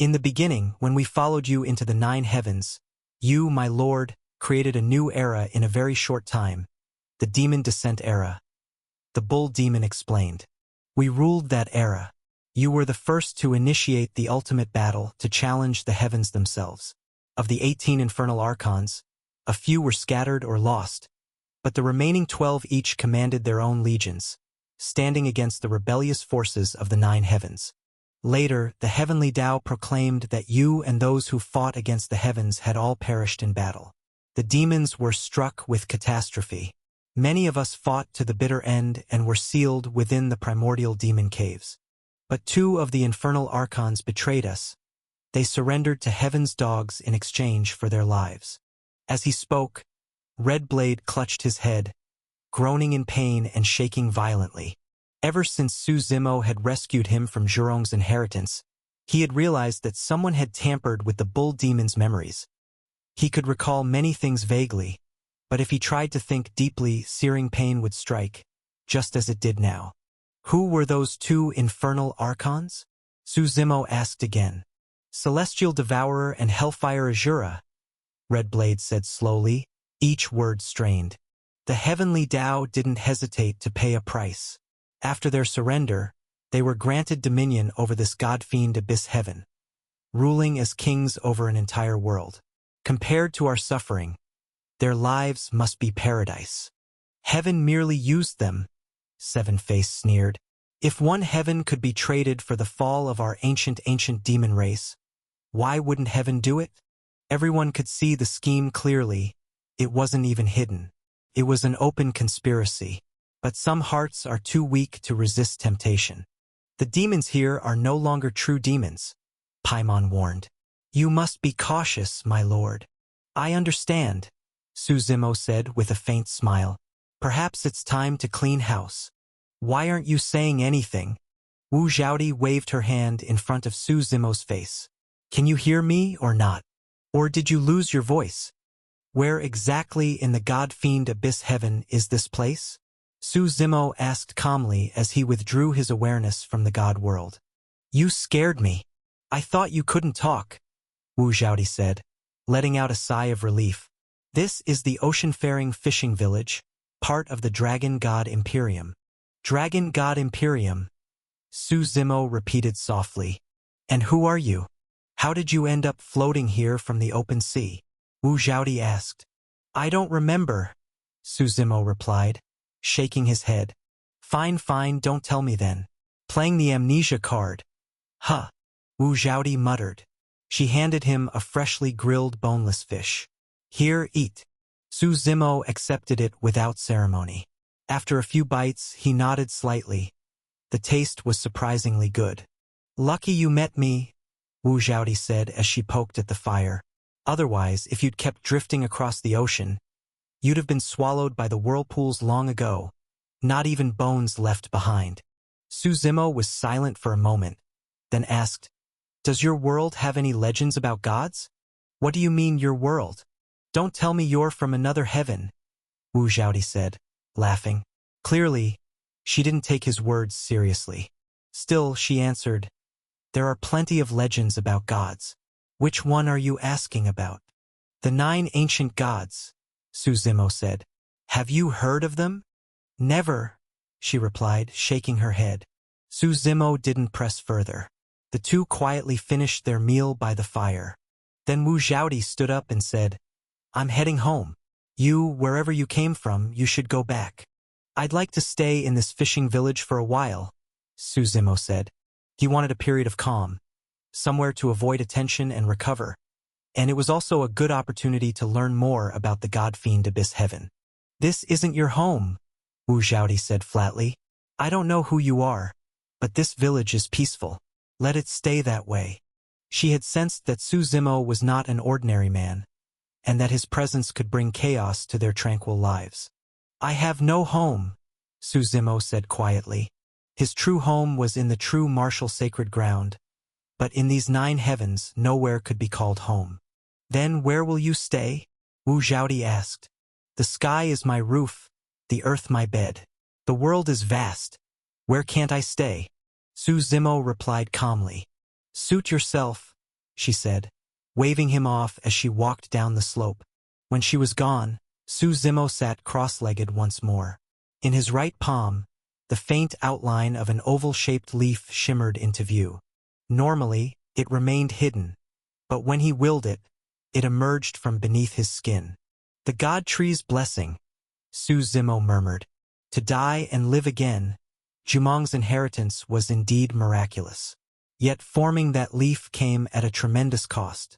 In the beginning, when we followed you into the 9 heavens, you, my lord, created a new era in a very short time, the demon descent era. The bull demon explained. We ruled that era. You were the first to initiate the ultimate battle to challenge the heavens themselves. Of the 18 infernal archons, a few were scattered or lost, but the remaining 12 each commanded their own legions, standing against the rebellious forces of the 9 heavens. Later, the heavenly Tao proclaimed that you and those who fought against the heavens had all perished in battle. The demons were struck with catastrophe. Many of us fought to the bitter end and were sealed within the primordial demon caves. But 2 of the infernal archons betrayed us. They surrendered to heaven's dogs in exchange for their lives. As he spoke, Red Blade clutched his head, groaning in pain and shaking violently. Ever since Su Zimo had rescued him from Zhurong's inheritance, he had realized that someone had tampered with the bull demon's memories. He could recall many things vaguely, but if he tried to think deeply, searing pain would strike, just as it did now. Who were those 2 infernal archons? Su Zimo asked again. Celestial Devourer and Hellfire Azura, Red Blade said slowly, each word strained. The heavenly Tao didn't hesitate to pay a price. After their surrender, they were granted dominion over this god-fiend abyss heaven, ruling as kings over an entire world. Compared to our suffering, their lives must be paradise. Heaven merely used them, Seven-Face sneered. If one heaven could be traded for the fall of our ancient demon race, why wouldn't heaven do it? Everyone could see the scheme clearly. It wasn't even hidden. It was an open conspiracy. But some hearts are too weak to resist temptation. The demons here are no longer true demons, Paimon warned. You must be cautious, my lord. I understand, Su Zimo said with a faint smile. Perhaps it's time to clean house. Why aren't you saying anything? Wu Zhaodi waved her hand in front of Su Zimo's face. Can you hear me or not? Or did you lose your voice? Where exactly in the god-fiend abyss heaven is this place? Su Zimo asked calmly as he withdrew his awareness from the god world. You scared me. I thought you couldn't talk, Wu Zhaodi said, letting out a sigh of relief. This is the ocean-faring fishing village, part of the Dragon God Imperium. Dragon God Imperium, Su Zimo repeated softly. And who are you? How did you end up floating here from the open sea? Wu Zhaodi asked. I don't remember, Su Zimo replied, shaking his head. Fine, don't tell me then. Playing the amnesia card. Huh, Wu Zhaodi muttered. She handed him a freshly grilled boneless fish. Here, eat. Su Zimo accepted it without ceremony. After a few bites, he nodded slightly. The taste was surprisingly good. Lucky you met me, Wu Zhaodi said as she poked at the fire. Otherwise, if you'd kept drifting across the ocean, you'd have been swallowed by the whirlpools long ago. Not even bones left behind. Su Zimo was silent for a moment, then asked, Does your world have any legends about gods? What do you mean, your world? Don't tell me you're from another heaven, Wu Zhaodi said, laughing. Clearly, she didn't take his words seriously. Still, she answered, There are plenty of legends about gods. Which one are you asking about? The 9 ancient gods, Su Zimo said. Have you heard of them? Never, she replied, shaking her head. Su Zimo didn't press further. The 2 quietly finished their meal by the fire. Then Wu Zhaodi stood up and said, I'm heading home. You, wherever you came from, you should go back. I'd like to stay in this fishing village for a while, Su Zimo said. He wanted a period of calm, somewhere to avoid attention and recover. And it was also a good opportunity to learn more about the god-fiend abyss heaven. This isn't your home, Wu Zhaodi said flatly. I don't know who you are, but this village is peaceful. Let it stay that way. She had sensed that Su Zimo was not an ordinary man, and that his presence could bring chaos to their tranquil lives. I have no home, Su Zimo said quietly. His true home was in the true martial sacred ground, but in these 9 heavens nowhere could be called home. Then where will you stay? Wu Zhaodi asked. The sky is my roof, the earth my bed. The world is vast. Where can't I stay? Su Zimo replied calmly. Suit yourself, she said, waving him off as she walked down the slope. When she was gone, Su Zimo sat cross-legged once more. In his right palm, the faint outline of an oval-shaped leaf shimmered into view. Normally, it remained hidden, but when he willed it, it emerged from beneath his skin. The God Tree's blessing, Su Zimo murmured. To die and live again, Jumong's inheritance was indeed miraculous. Yet forming that leaf came at a tremendous cost.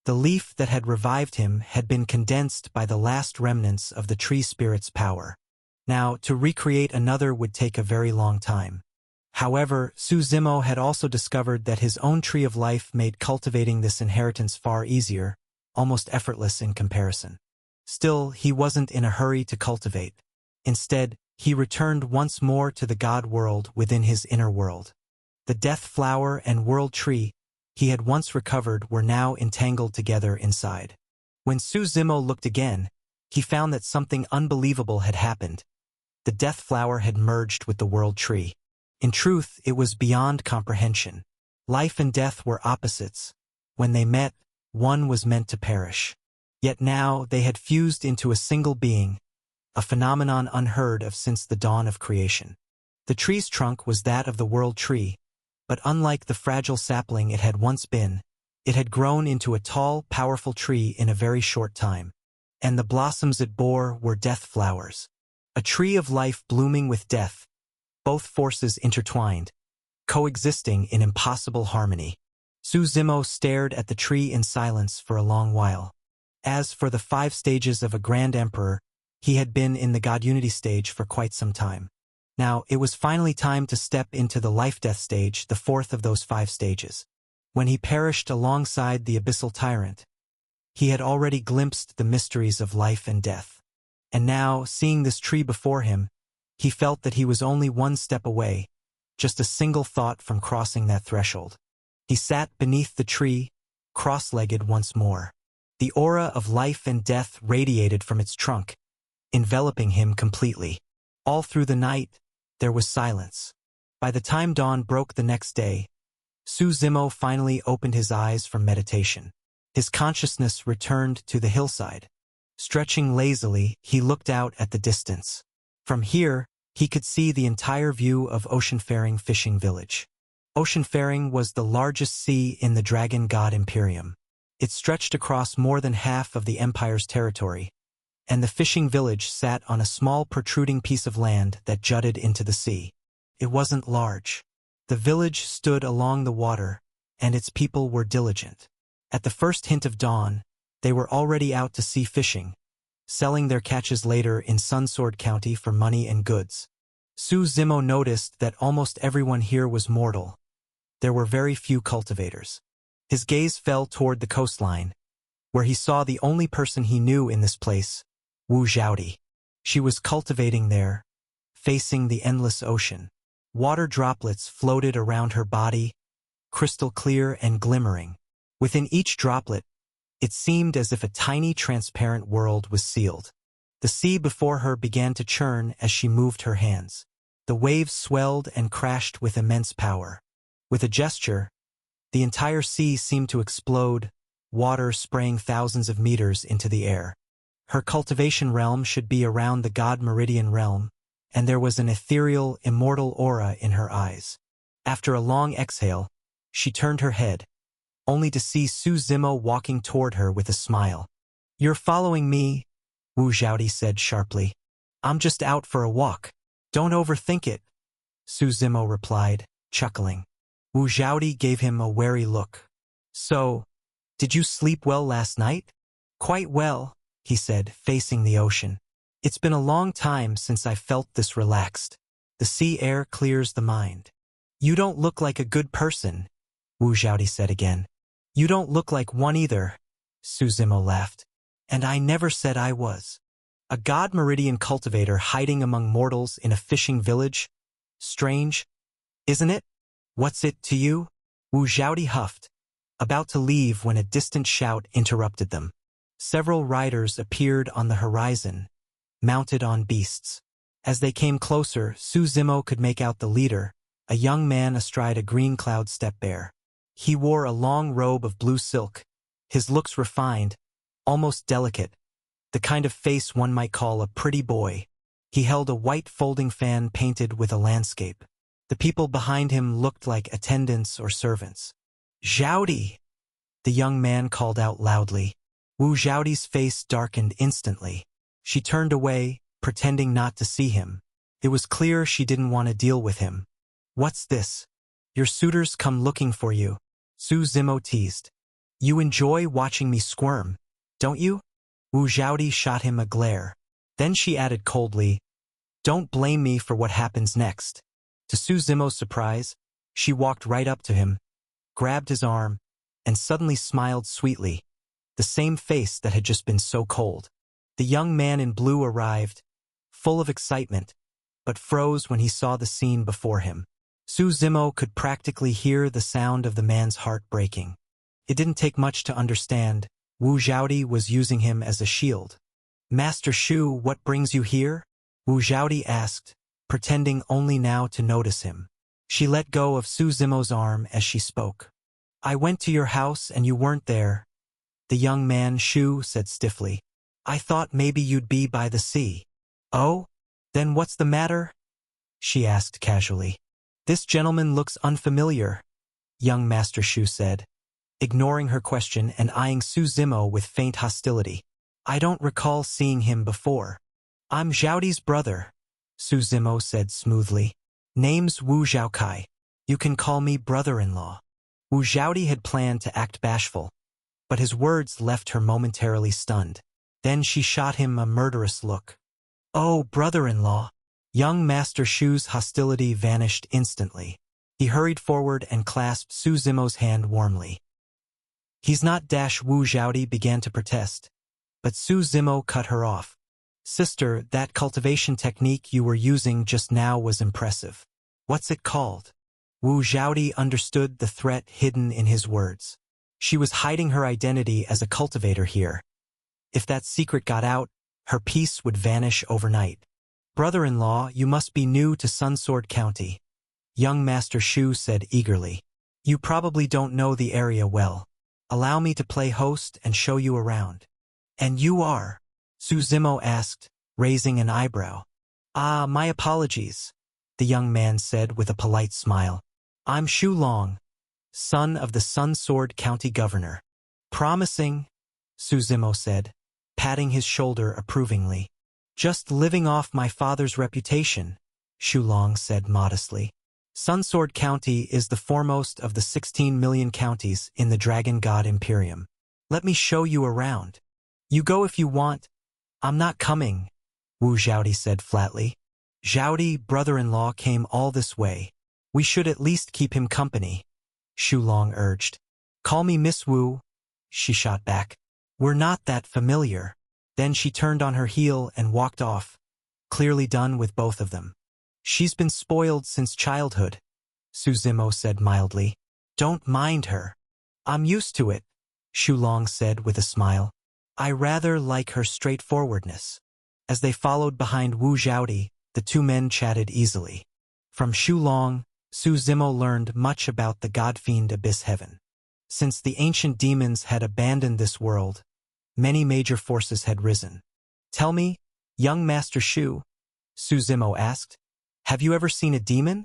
The leaf that had revived him had been condensed by the last remnants of the tree spirit's power. Now, to recreate another would take a very long time. However, Su Zimo had also discovered that his own tree of life made cultivating this inheritance far easier, almost effortless in comparison. Still, he wasn't in a hurry to cultivate. Instead, he returned once more to the God world within his inner world. The death flower and world tree he had once recovered were now entangled together inside. When Su Zimo looked again, he found that something unbelievable had happened. The death flower had merged with the world tree. In truth, it was beyond comprehension. Life and death were opposites. When they met, one was meant to perish. Yet now they had fused into a single being, a phenomenon unheard of since the dawn of creation. The tree's trunk was that of the world tree, but unlike the fragile sapling it had once been, it had grown into a tall, powerful tree in a very short time. And the blossoms it bore were death flowers. A tree of life blooming with death, both forces intertwined, coexisting in impossible harmony. Su Zimo stared at the tree in silence for a long while. As for the 5 stages of a grand emperor, he had been in the God Unity stage for quite some time. Now, it was finally time to step into the life-death stage, the 4th of those 5 stages. When he perished alongside the abyssal tyrant, he had already glimpsed the mysteries of life and death. And now, seeing this tree before him, he felt that he was only one step away, just a single thought from crossing that threshold. He sat beneath the tree, cross-legged once more. The aura of life and death radiated from its trunk, enveloping him completely. All through the night, there was silence. By the time dawn broke the next day, Su Zimo finally opened his eyes from meditation. His consciousness returned to the hillside. Stretching lazily, he looked out at the distance. From here, he could see the entire view of Oceanfaring Fishing Village. Oceanfaring was the largest sea in the Dragon God Imperium. It stretched across more than half of the Empire's territory, and the fishing village sat on a small protruding piece of land that jutted into the sea. It wasn't large. The village stood along the water, and its people were diligent. At the first hint of dawn, they were already out to sea fishing, selling their catches later in Sunsword County for money and goods. Su Zimo noticed that almost everyone here was mortal. There were very few cultivators. His gaze fell toward the coastline, where he saw the only person he knew in this place, Wu Zhaodi. She was cultivating there, facing the endless ocean. Water droplets floated around her body, crystal clear and glimmering. Within each droplet, it seemed as if a tiny transparent world was sealed. The sea before her began to churn as she moved her hands. The waves swelled and crashed with immense power. With a gesture, the entire sea seemed to explode, water spraying thousands of meters into the air. Her cultivation realm should be around the God Meridian realm, and there was an ethereal, immortal aura in her eyes. After a long exhale, she turned her head, only to see Su Zimo walking toward her with a smile. "You're following me," Wu Zhaodi said sharply. "I'm just out for a walk. Don't overthink it," Su Zimo replied, chuckling. Wu Zhaodi gave him a wary look. "So, did you sleep well last night?" "Quite well," he said, facing the ocean. "It's been a long time since I felt this relaxed. The sea air clears the mind." "You don't look like a good person," Wu Zhaodi said again. "You don't look like one either," Su Zimo laughed. "And I never said I was. A God Meridian cultivator hiding among mortals in a fishing village? Strange, isn't it?" "What's it to you?" Wu Zhaodi huffed, about to leave when a distant shout interrupted them. Several riders appeared on the horizon, mounted on beasts. As they came closer, Su Zimo could make out the leader, a young man astride a green cloud step bear. He wore a long robe of blue silk, his looks refined, almost delicate, the kind of face one might call a pretty boy. He held a white folding fan painted with a landscape. The people behind him looked like attendants or servants. "Zhaodi!" the young man called out loudly. Wu Zhaodi's face darkened instantly. She turned away, pretending not to see him. It was clear she didn't want to deal with him. "What's this? Your suitors come looking for you," Su Zimo teased. "You enjoy watching me squirm, don't you?" Wu Zhaodi shot him a glare. Then she added coldly, "Don't blame me for what happens next." To Su Zimo's surprise, she walked right up to him, grabbed his arm, and suddenly smiled sweetly, the same face that had just been so cold. The young man in blue arrived, full of excitement, but froze when he saw the scene before him. Su Zimo could practically hear the sound of the man's heart breaking. It didn't take much to understand. Wu Zhaodi was using him as a shield. "Master Shu, what brings you here?" Wu Zhaodi asked, pretending only now to notice him. She let go of Su Zimo's arm as she spoke. "I went to your house and you weren't there," the young man Shu said stiffly. "I thought maybe you'd be by the sea." "Oh? Then what's the matter?" she asked casually. "This gentleman looks unfamiliar," young Master Shu said, ignoring her question and eyeing Su Zimo with faint hostility. "I don't recall seeing him before." "I'm Zhaodi's brother," Su Zimo said smoothly. "Name's Wu Zhaokai. You can call me brother-in-law." Wu Zhaodi had planned to act bashful, but his words left her momentarily stunned. Then she shot him a murderous look. "Oh, brother-in-law." Young Master Shu's hostility vanished instantly. He hurried forward and clasped Su Zimo's hand warmly. "He's not." Wu Zhaodi began to protest, but Su Zimo cut her off. "Sister, that cultivation technique you were using just now was impressive. What's it called?" Wu Zhaodi understood the threat hidden in his words. She was hiding her identity as a cultivator here. If that secret got out, her peace would vanish overnight. "Brother-in-law, you must be new to Sunsword County," young Master Shu said eagerly. "You probably don't know the area well. Allow me to play host and show you around." "And you are?" Su Zimo asked, raising an eyebrow. "Ah, my apologies," the young man said with a polite smile. "I'm Shu Long, son of the Sunsword County Governor." "Promising," Su Zimo said, patting his shoulder approvingly. "Just living off my father's reputation," Shu Long said modestly. "Sunsword County is the foremost of the 16 million counties in the Dragon God Imperium. Let me show you around." "You go if you want. I'm not coming," Wu Zhaodi said flatly. "Zhaodi, brother-in-law, came all this way. We should at least keep him company," Shu Long urged. "Call me Miss Wu," she shot back. "We're not that familiar." Then she turned on her heel and walked off, clearly done with both of them. "She's been spoiled since childhood," Su Zimo said mildly. "Don't mind her." "I'm used to it," Shu Long said with a smile. "I rather like her straightforwardness." As they followed behind Wu Zhaodi, the two men chatted easily. From Shu Long, Su Zimo learned much about the God-fiend Abyss Heaven. Since the ancient demons had abandoned this world, many major forces had risen. "Tell me, young Master Shu," Su Zimo asked, "have you ever seen a demon?"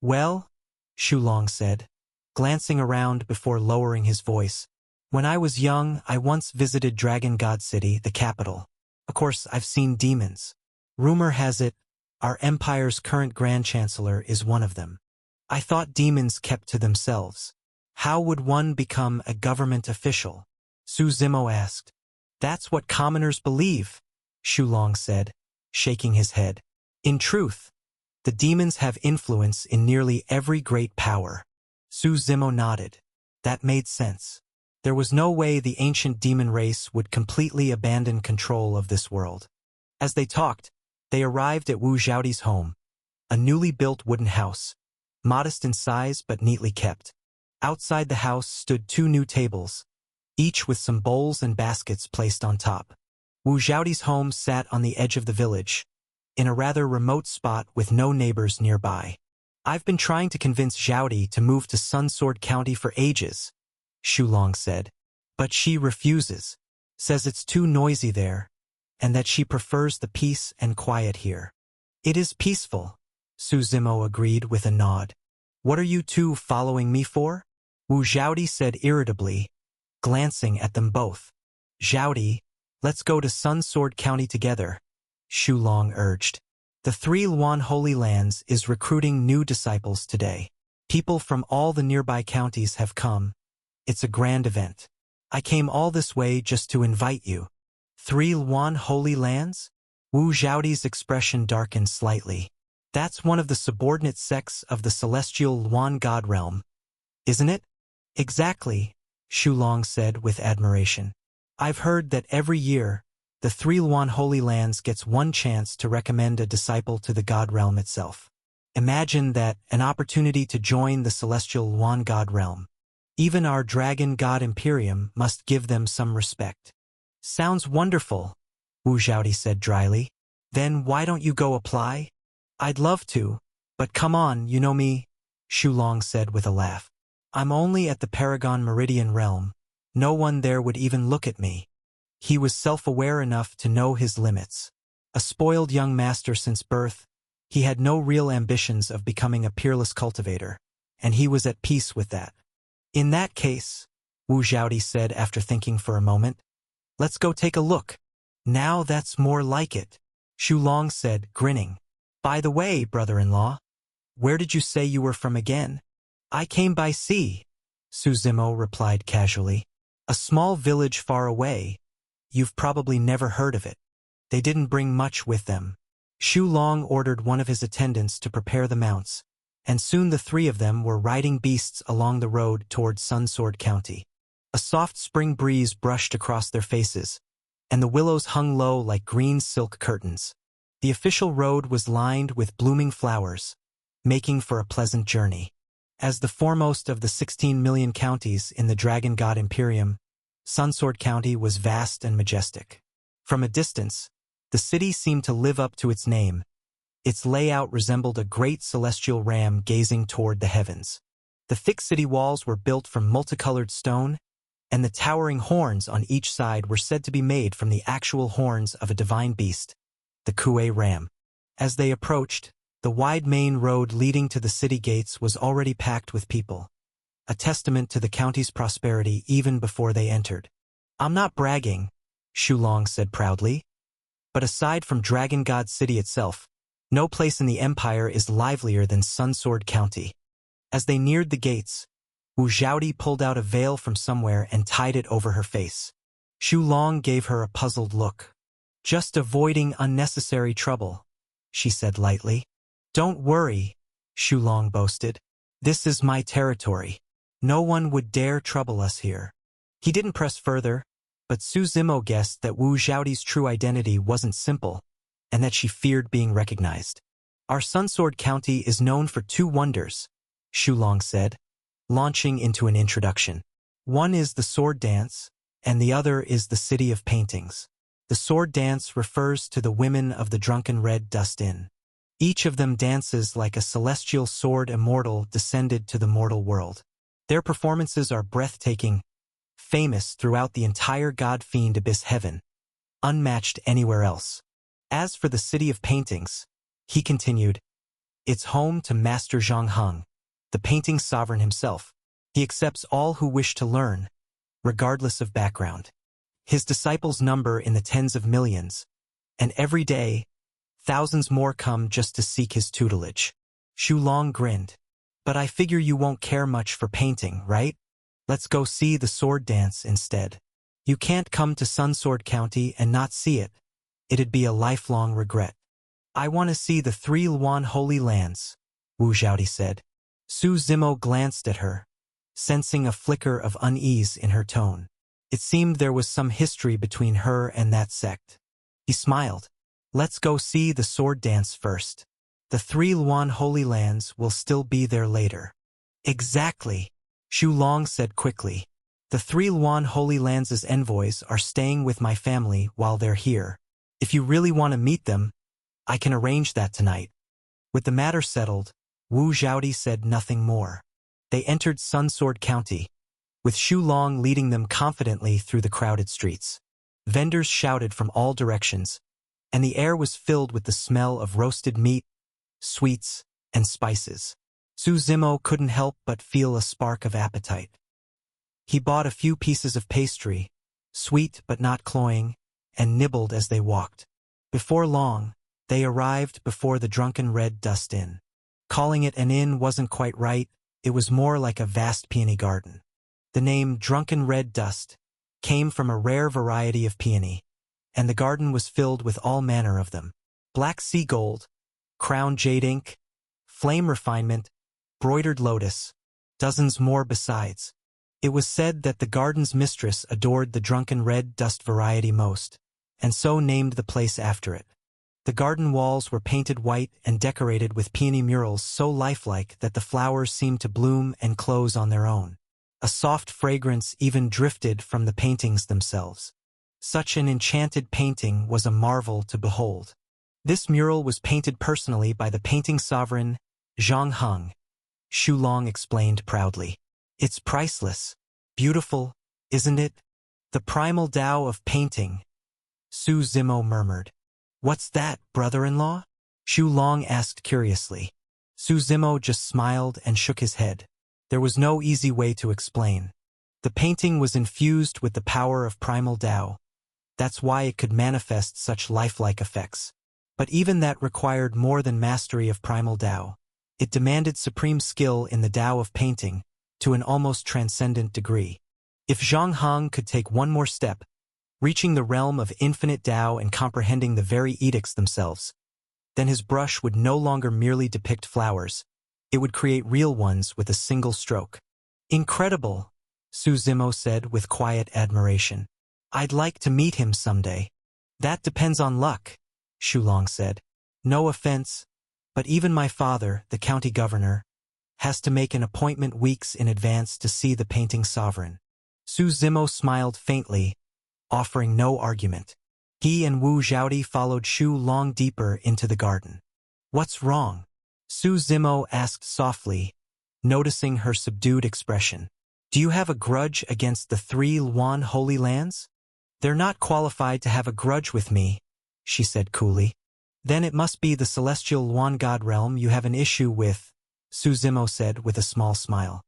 "Well," Shu Long said, glancing around before lowering his voice, "when I was young, I once visited Dragon God City, the capital. Of course, I've seen demons. Rumor has it, our empire's current Grand Chancellor is one of them. I thought demons kept to themselves. How would one become a government official?" Su Zimo asked. "That's what commoners believe," Shu Long said, shaking his head. "In truth, the demons have influence in nearly every great power." Su Zimo nodded. That made sense. There was no way the ancient demon race would completely abandon control of this world. As they talked, they arrived at Wu Zhaodi's home, a newly built wooden house, modest in size but neatly kept. Outside the house stood two new tables, each with some bowls and baskets placed on top. Wu Zhaodi's home sat on the edge of the village, in a rather remote spot with no neighbors nearby. I've been trying to convince Zhaodi to move to Sunsword County for ages, Shulong said. But she refuses, says it's too noisy there, and that she prefers the peace and quiet here. It is peaceful, Su Zimo agreed with a nod. What are you two following me for? Wu Zhaodi said irritably, glancing at them both. Zhaodi, let's go to Sunsword County together, Shulong urged. The Three Luan Holy Lands is recruiting new disciples today. People from all the nearby counties have come. It's a grand event. I came all this way just to invite you. Three Luan Holy Lands? Wu Zhaodi's expression darkened slightly. That's one of the subordinate sects of the celestial Luan god realm, isn't it? Exactly, Shulong said with admiration. I've heard that every year, the Three Luan Holy Lands gets one chance to recommend a disciple to the god realm itself. Imagine that, an opportunity to join the celestial Luan god realm. Even our dragon god Imperium must give them some respect. Sounds wonderful, Wu Zhaodi said dryly. Then why don't you go apply? I'd love to, but come on, you know me, Shulong said with a laugh. I'm only at the Paragon Meridian realm. No one there would even look at me. He was self-aware enough to know his limits. A spoiled young master since birth, he had no real ambitions of becoming a peerless cultivator, and he was at peace with that. In that case, Wu Zhaodi said after thinking for a moment, let's go take a look. Now that's more like it, Shulong said, grinning. By the way, brother-in-law, where did you say you were from again? I came by sea, Su Zimo replied casually. A small village far away. You've probably never heard of it. They didn't bring much with them. Shulong ordered one of his attendants to prepare the mounts, and soon the three of them were riding beasts along the road toward Sunsword County. A soft spring breeze brushed across their faces, and the willows hung low like green silk curtains. The official road was lined with blooming flowers, making for a pleasant journey. As the foremost of the 16 million counties in the Dragon God Imperium, Sunsword County was vast and majestic. From a distance, the city seemed to live up to its name. Its layout resembled a great celestial ram gazing toward the heavens. The thick city walls were built from multicolored stone, and the towering horns on each side were said to be made from the actual horns of a divine beast, the Kuei ram. As they approached, the wide main road leading to the city gates was already packed with people, a testament to the county's prosperity even before they entered. I'm not bragging, Shulong said proudly, but aside from Dragon God City itself, no place in the empire is livelier than Sunsword County. As they neared the gates, Wu Zhaodi pulled out a veil from somewhere and tied it over her face. Shulong gave her a puzzled look. Just avoiding unnecessary trouble, she said lightly. Don't worry, Shulong boasted. This is my territory. No one would dare trouble us here. He didn't press further, but Su Zimo guessed that Wu Zhaodi's true identity wasn't simple, and that she feared being recognized. Our Sunsword County is known for two wonders, Shulong said, launching into an introduction. One is the sword dance, and the other is the City of Paintings. The sword dance refers to the women of the Drunken Red Dust Inn. Each of them dances like a celestial sword immortal descended to the mortal world. Their performances are breathtaking, famous throughout the entire God-fiend abyss heaven, unmatched anywhere else. As for the City of Paintings, he continued, it's home to Master Zhang Heng, the painting sovereign himself. He accepts all who wish to learn, regardless of background. His disciples number in the tens of millions, and every day, thousands more come just to seek his tutelage. Shulong grinned. But I figure you won't care much for painting, right? Let's go see the sword dance instead. You can't come to Sunsword County and not see it. It'd be a lifelong regret. I want to see the Three Luan Holy Lands, Wu Zhaodi said. Su Zimo glanced at her, sensing a flicker of unease in her tone. It seemed there was some history between her and that sect. He smiled. Let's go see the sword dance first. The Three Luan Holy Lands will still be there later. Exactly, Shulong said quickly. The Three Luan Holy Lands' envoys are staying with my family while they're here. If you really want to meet them, I can arrange that tonight. With the matter settled, Wu Zhaodi said nothing more. They entered Sunsword County, with Xu Long leading them confidently through the crowded streets. Vendors shouted from all directions, and the air was filled with the smell of roasted meat, sweets, and spices. Su Zimo couldn't help but feel a spark of appetite. He bought a few pieces of pastry, sweet but not cloying, and nibbled as they walked. Before long, they arrived before the Drunken Red Dust Inn. Calling it an inn wasn't quite right, it was more like a vast peony garden. The name Drunken Red Dust came from a rare variety of peony, and the garden was filled with all manner of them. Black sea gold, crown jade ink, flame refinement, broidered lotus, dozens more besides. It was said that the garden's mistress adored the Drunken Red Dust variety most, and so named the place after it. The garden walls were painted white and decorated with peony murals so lifelike that the flowers seemed to bloom and close on their own. A soft fragrance even drifted from the paintings themselves. Such an enchanted painting was a marvel to behold. This mural was painted personally by the painting sovereign, Zhang Heng. Xu Long explained proudly. It's priceless. Beautiful, isn't it? The primal Tao of painting. Su Zimo murmured. What's that, brother-in-law? Xu Long asked curiously. Su Zimo just smiled and shook his head. There was no easy way to explain. The painting was infused with the power of primal Tao. That's why it could manifest such lifelike effects. But even that required more than mastery of primal Tao. It demanded supreme skill in the Tao of painting, to an almost transcendent degree. If Zhang Heng could take one more step, reaching the realm of infinite Tao and comprehending the very edicts themselves, then his brush would no longer merely depict flowers. It would create real ones with a single stroke. Incredible, Su Zimo said with quiet admiration. I'd like to meet him someday. That depends on luck, Xu Long said. No offense, but even my father, the county governor, has to make an appointment weeks in advance to see the painting sovereign. Su Zimo smiled faintly, offering no argument. He and Wu Zhaodi followed Xu Long deeper into the garden. What's wrong? Su Zimo asked softly, noticing her subdued expression. Do you have a grudge against the 3 Luan Holy Lands? They're not qualified to have a grudge with me, she said coolly. Then it must be the celestial Luan God realm you have an issue with, Su Zimo said with a small smile.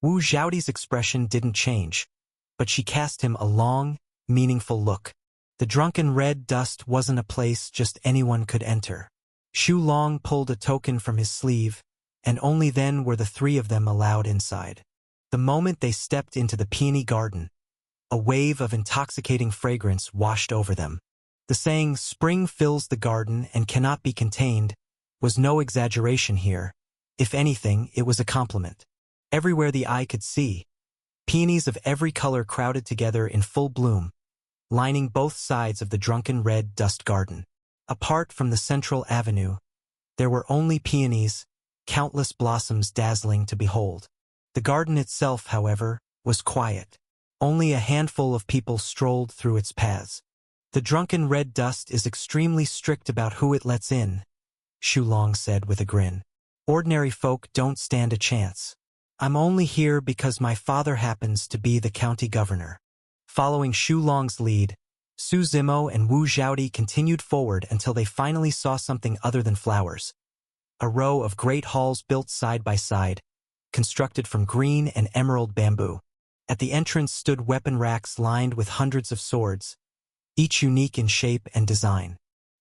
Wu Zhaodi's expression didn't change, but she cast him a long, meaningful look. The Drunken Red Dust wasn't a place just anyone could enter. Xu Long pulled a token from his sleeve, and only then were the 3 of them allowed inside. The moment they stepped into the peony garden, a wave of intoxicating fragrance washed over them. The saying, "Spring fills the garden and cannot be contained," was no exaggeration here. If anything, it was a compliment. Everywhere the eye could see, peonies of every color crowded together in full bloom, lining both sides of the Drunken Red Dust Garden. Apart from the central avenue, there were only peonies, countless blossoms dazzling to behold. The garden itself, however, was quiet. Only a handful of people strolled through its paths. The Drunken Red Dust is extremely strict about who it lets in, Xu Long said with a grin. Ordinary folk don't stand a chance. I'm only here because my father happens to be the county governor. Following Xu Long's lead, Su Zimo and Wu Zhaodi continued forward until they finally saw something other than flowers. A row of great halls built side by side, constructed from green and emerald bamboo. At the entrance stood weapon racks lined with hundreds of swords, each unique in shape and design.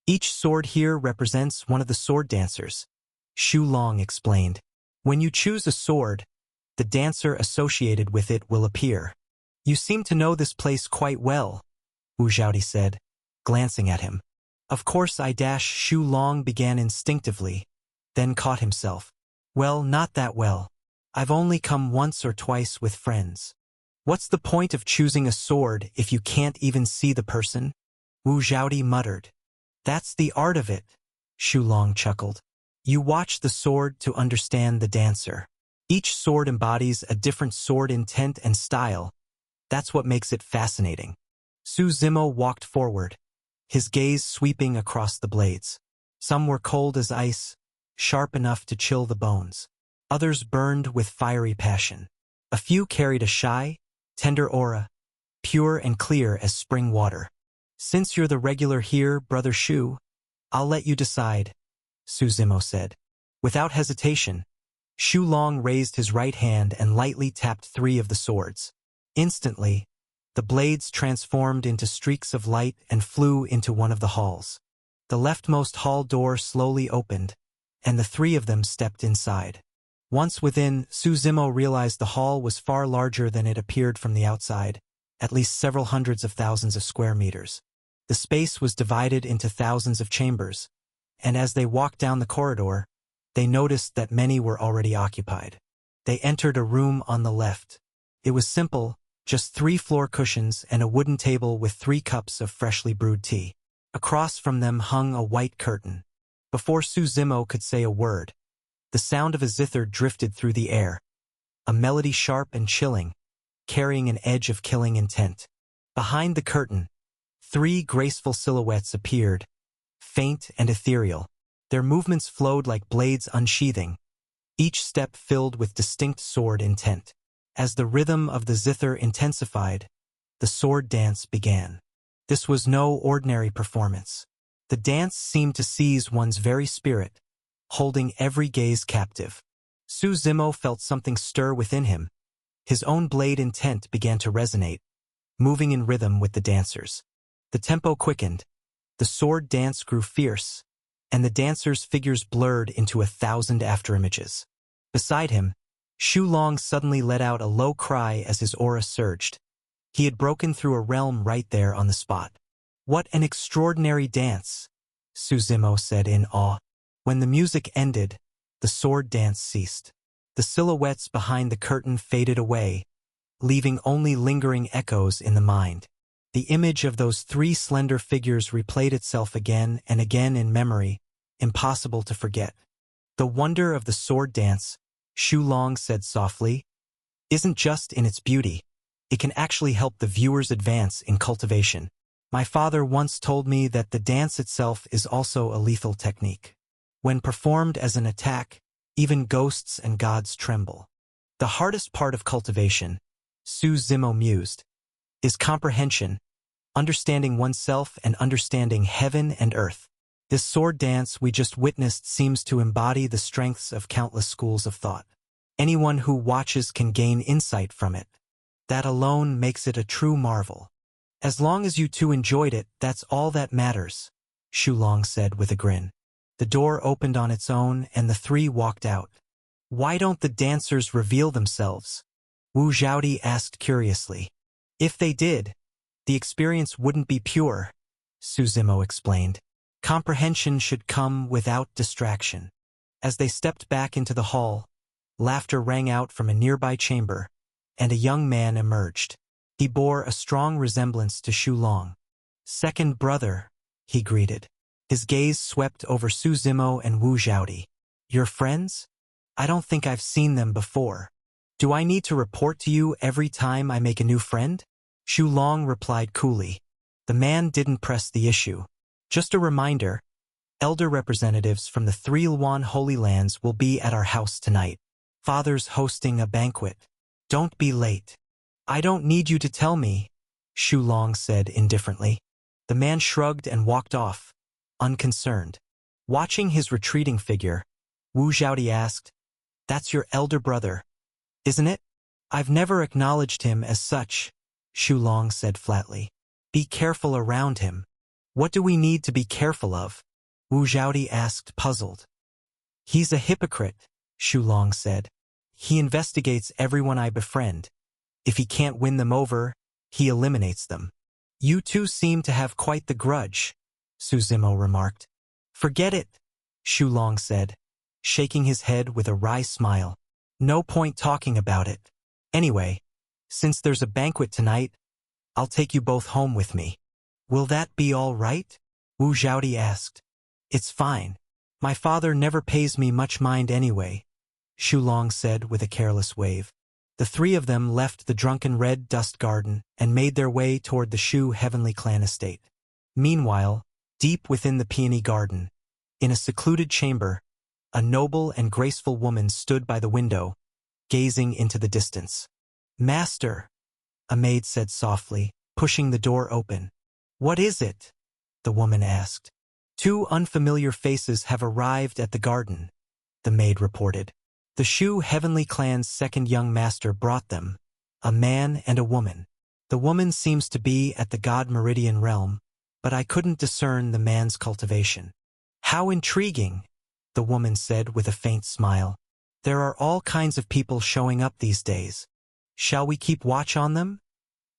Each sword here represents one of the sword dancers, Xu Long explained. When you choose a sword, the dancer associated with it will appear. You seem to know this place quite well, Wu Zhaodi said, glancing at him. Of course Xu Long began instinctively, then caught himself. Well, not that well. I've only come once or twice with friends. What's the point of choosing a sword if you can't even see the person? Wu Zhaodi muttered. That's the art of it, Xu Long chuckled. You watch the sword to understand the dancer. Each sword embodies a different sword intent and style. That's what makes it fascinating. Su Zimo walked forward, his gaze sweeping across the blades. Some were cold as ice, sharp enough to chill the bones. Others burned with fiery passion. A few carried a shy, tender aura, pure and clear as spring water. "Since you're the regular here, Brother Shu, I'll let you decide," Su Zimo said. Without hesitation, Shu Long raised his right hand and lightly tapped 3 of the swords. Instantly, the blades transformed into streaks of light and flew into one of the halls. The leftmost hall door slowly opened, and the 3 of them stepped inside. Once within, Su Zimo realized the hall was far larger than it appeared from the outside, at least several hundreds of thousands of square meters. The space was divided into thousands of chambers, and as they walked down the corridor, they noticed that many were already occupied. They entered a room on the left. It was simple, just 3 floor cushions and a wooden table with 3 cups of freshly brewed tea. Across from them hung a white curtain. Before Su Zimo could say a word, the sound of a zither drifted through the air, a melody sharp and chilling, carrying an edge of killing intent. Behind the curtain, 3 graceful silhouettes appeared, faint and ethereal. Their movements flowed like blades unsheathing, each step filled with distinct sword intent. As the rhythm of the zither intensified, the sword dance began. This was no ordinary performance. The dance seemed to seize one's very spirit, holding every gaze captive. Su Zimo felt something stir within him. His own blade intent began to resonate, moving in rhythm with the dancers. The tempo quickened, the sword dance grew fierce, and the dancers' figures blurred into 1,000 afterimages. Beside him, Shu Long suddenly let out a low cry as his aura surged. He had broken through a realm right there on the spot. "What an extraordinary dance," Su Zimo said in awe. When the music ended, the sword dance ceased. The silhouettes behind the curtain faded away, leaving only lingering echoes in the mind. The image of those 3 slender figures replayed itself again and again in memory, impossible to forget. "The wonder of the sword dance," Shu Long said softly, "isn't just in its beauty. It can actually help the viewers advance in cultivation. My father once told me that the dance itself is also a lethal technique. When performed as an attack, even ghosts and gods tremble. The hardest part of cultivation," Su Zimo mused, "is comprehension, understanding oneself and understanding heaven and earth. This sword dance we just witnessed seems to embody the strengths of countless schools of thought. Anyone who watches can gain insight from it. That alone makes it a true marvel. As long as you 2 enjoyed it, that's all that matters," Shu Long said with a grin. The door opened on its own and the 3 walked out. "Why don't the dancers reveal themselves?" Wu Zhaodi asked curiously. "If they did, the experience wouldn't be pure," Su Zimo explained. "Comprehension should come without distraction." As they stepped back into the hall, laughter rang out from a nearby chamber, and a young man emerged. He bore a strong resemblance to Shu Long. "Second brother," he greeted. His gaze swept over Su Zimo and Wu Zhaodi. "Your friends? I don't think I've seen them before. Do I need to report to you every time I make a new friend?" Shu Long replied coolly. The man didn't press the issue. "Just a reminder, elder representatives from the 3 Luan Holy Lands will be at our house tonight. Father's hosting a banquet. Don't be late." "I don't need you to tell me," Shu Long said indifferently. The man shrugged and walked off, unconcerned. Watching his retreating figure, Wu Zhaodi asked, "That's your elder brother, isn't it?" "I've never acknowledged him as such," Shu Long said flatly. "Be careful around him." "What do we need to be careful of?" Wu Zhaodi asked, puzzled. "He's a hypocrite," Shu Long said. "He investigates everyone I befriend. If he can't win them over, he eliminates them." "You 2 seem to have quite the grudge," Su Zimo remarked. "Forget it," Shu Long said, shaking his head with a wry smile. "No point talking about it. Anyway, since there's a banquet tonight, I'll take you both home with me." "Will that be all right?" Wu Zhaodi asked. "It's fine. My father never pays me much mind anyway," Shu Long said with a careless wave. The 3 of them left the drunken red dust garden and made their way toward the Shu Heavenly Clan estate. Meanwhile, deep within the peony garden, in a secluded chamber, A noble and graceful woman stood by the window, gazing into the distance. "Master," a maid said softly, pushing the door open. "What is it?" the woman asked. "Two unfamiliar faces have arrived at the garden," the maid reported. "The Shu Heavenly Clan's second young master brought them, a man and a woman. The woman seems to be at the God Meridian realm, but I couldn't discern the man's cultivation." "How intriguing," the woman said with a faint smile. "There are all kinds of people showing up these days. Shall we keep watch on them?"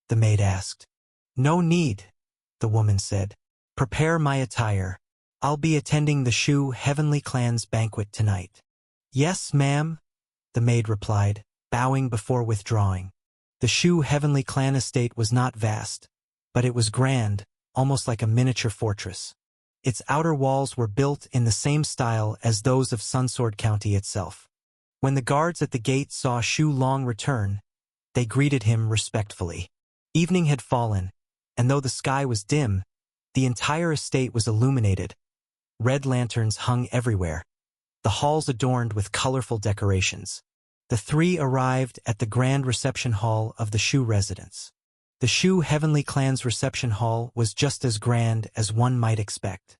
the maid asked. "No need," the woman said. "Prepare my attire. I'll be attending the Shu Heavenly Clan's banquet tonight." "Yes, ma'am," the maid replied, bowing before withdrawing. The Shu Heavenly Clan estate was not vast, but it was grand, almost like a miniature fortress. Its outer walls were built in the same style as those of Sunsword County itself. When the guards at the gate saw Shu Long return, they greeted him respectfully. Evening had fallen, and though the sky was dim, the entire estate was illuminated. Red lanterns hung everywhere, the halls adorned with colorful decorations. The three arrived at the grand reception hall of the Shu residence. The Shu Heavenly Clan's reception hall was just as grand as one might expect.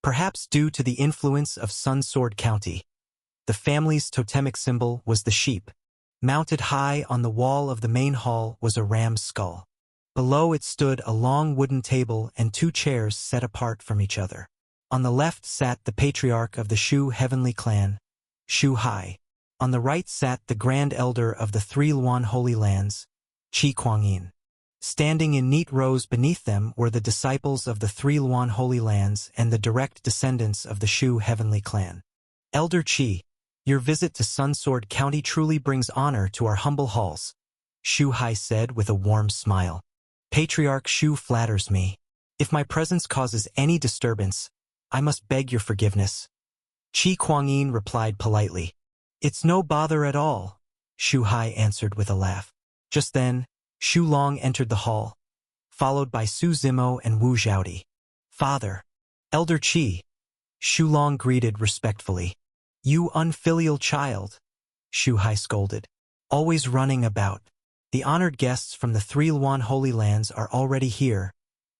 Perhaps due to the influence of Sunsword County, the family's totemic symbol was the sheep. Mounted high on the wall of the main hall was a ram's skull. Below it stood a long wooden table and two chairs set apart from each other. On the left sat the patriarch of the Shu Heavenly Clan, Shu Hai. On the right sat the Grand Elder of the Three Luan Holy Lands, Qi Kuangyin. Standing in neat rows beneath them were the disciples of the Three Luan Holy Lands and the direct descendants of the Shu Heavenly Clan. "Elder Qi, your visit to Sunsword County truly brings honor to our humble halls," Shu Hai said with a warm smile. "Patriarch Shu flatters me. If my presence causes any disturbance, I must beg your forgiveness." Qi Kuangyin replied politely. "It's no bother at all," Shu Hai answered with a laugh. Just then, Shu Long entered the hall, followed by Su Zimo and Wu Zhaodi. "Father, Elder Qi," Shu Long greeted respectfully. "You unfilial child," Shu Hai scolded. "Always running about. The honored guests from the Three Luan Holy Lands are already here,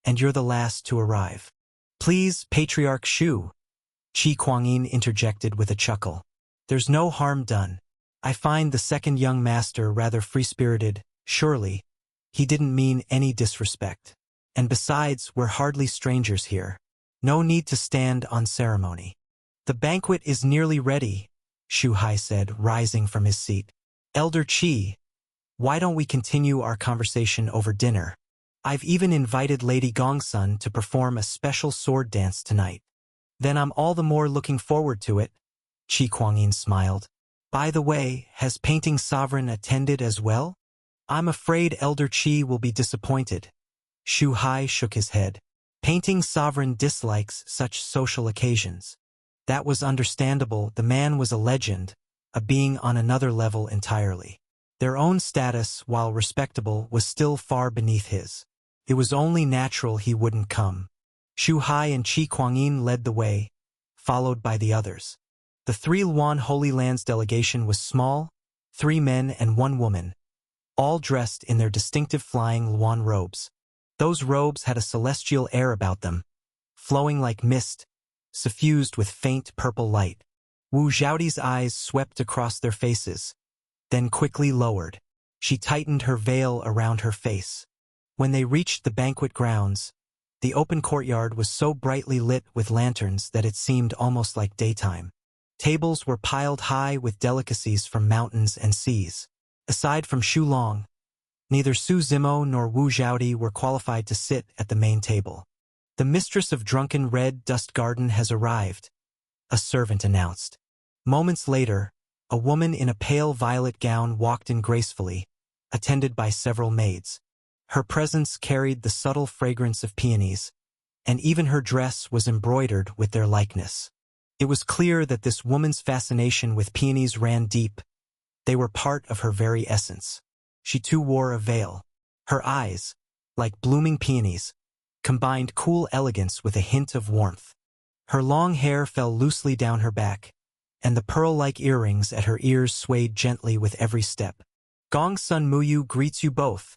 and you're the last to arrive." "Please, Patriarch Shu," Qi Kuangyin interjected with a chuckle. "There's no harm done. I find the second young master rather free-spirited, surely. He didn't mean any disrespect. And besides, we're hardly strangers here. No need to stand on ceremony." "The banquet is nearly ready," Shu Hai said, rising from his seat. "Elder Qi, why don't we continue our conversation over dinner? I've even invited Lady Gongsun to perform a special sword dance tonight." "Then I'm all the more looking forward to it," Qi Kuangyin smiled. "By the way, has Painting Sovereign attended as well?" "I'm afraid Elder Qi will be disappointed." Shu Hai shook his head. "Painting Sovereign dislikes such social occasions." That was understandable. The man was a legend, a being on another level entirely. Their own status, while respectable, was still far beneath his. It was only natural he wouldn't come. Shu Hai and Qi Kuangyin led the way, followed by the others. The Three Luan Holy Lands delegation was small, 3 men and 1 woman, all dressed in their distinctive flying Luan robes. Those robes had a celestial air about them, flowing like mist, suffused with faint purple light. Wu Zhaodi's eyes swept across their faces, then quickly lowered. She tightened her veil around her face. When they reached the banquet grounds, the open courtyard was so brightly lit with lanterns that it seemed almost like daytime. Tables were piled high with delicacies from mountains and seas. Aside from Shu Long, neither Su Zimo nor Wu Zhaodi were qualified to sit at the main table. "The mistress of Drunken Red Dust Garden has arrived," a servant announced. Moments later, a woman in a pale violet gown walked in gracefully, attended by several maids. Her presence carried the subtle fragrance of peonies, and even her dress was embroidered with their likeness. It was clear that this woman's fascination with peonies ran deep. They were part of her very essence. She too wore a veil. Her eyes, like blooming peonies, combined cool elegance with a hint of warmth. Her long hair fell loosely down her back, and the pearl-like earrings at her ears swayed gently with every step. Gongsun Muyu greets you both,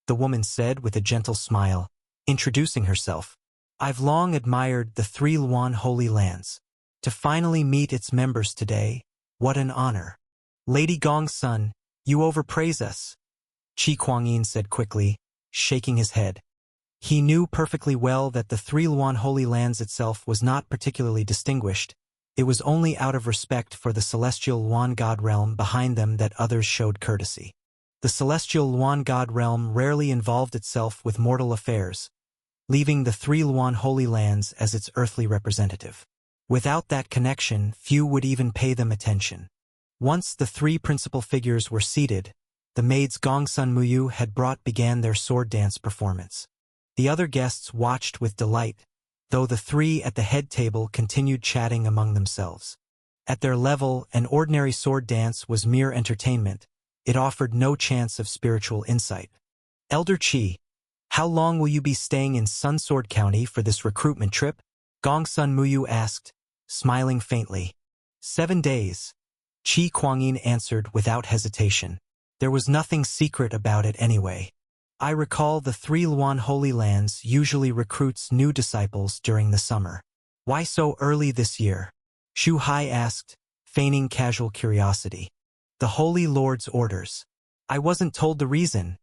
the woman said with a gentle smile, introducing herself. I've long admired the Three Luan Holy Lands. To finally meet its members today, what an honor. Lady Gongsun, you overpraise us, Qi Kuangyin said quickly, shaking his head. He knew perfectly well that the Three Luan Holy Lands itself was not particularly distinguished. It was only out of respect for the celestial Luan god realm behind them that others showed courtesy. The celestial Luan god realm rarely involved itself with mortal affairs, leaving the Three Luan Holy Lands as its earthly representative. Without that connection, few would even pay them attention. Once the three principal figures were seated, the maids Gongsun Muyu had brought began their sword dance performance. The other guests watched with delight, though the three at the head table continued chatting among themselves. At their level, an ordinary sword dance was mere entertainment. It offered no chance of spiritual insight. Elder Qi, how long will you be staying in Sunsword County for this recruitment trip? Gongsun Muyu asked, smiling faintly. 7 days, Qi Kuangyin answered without hesitation. There was nothing secret about it anyway. I recall the Three Luan Holy Lands usually recruits new disciples during the summer. Why so early this year? Shu Hai asked, feigning casual curiosity. The Holy Lord's orders. I wasn't told the reason,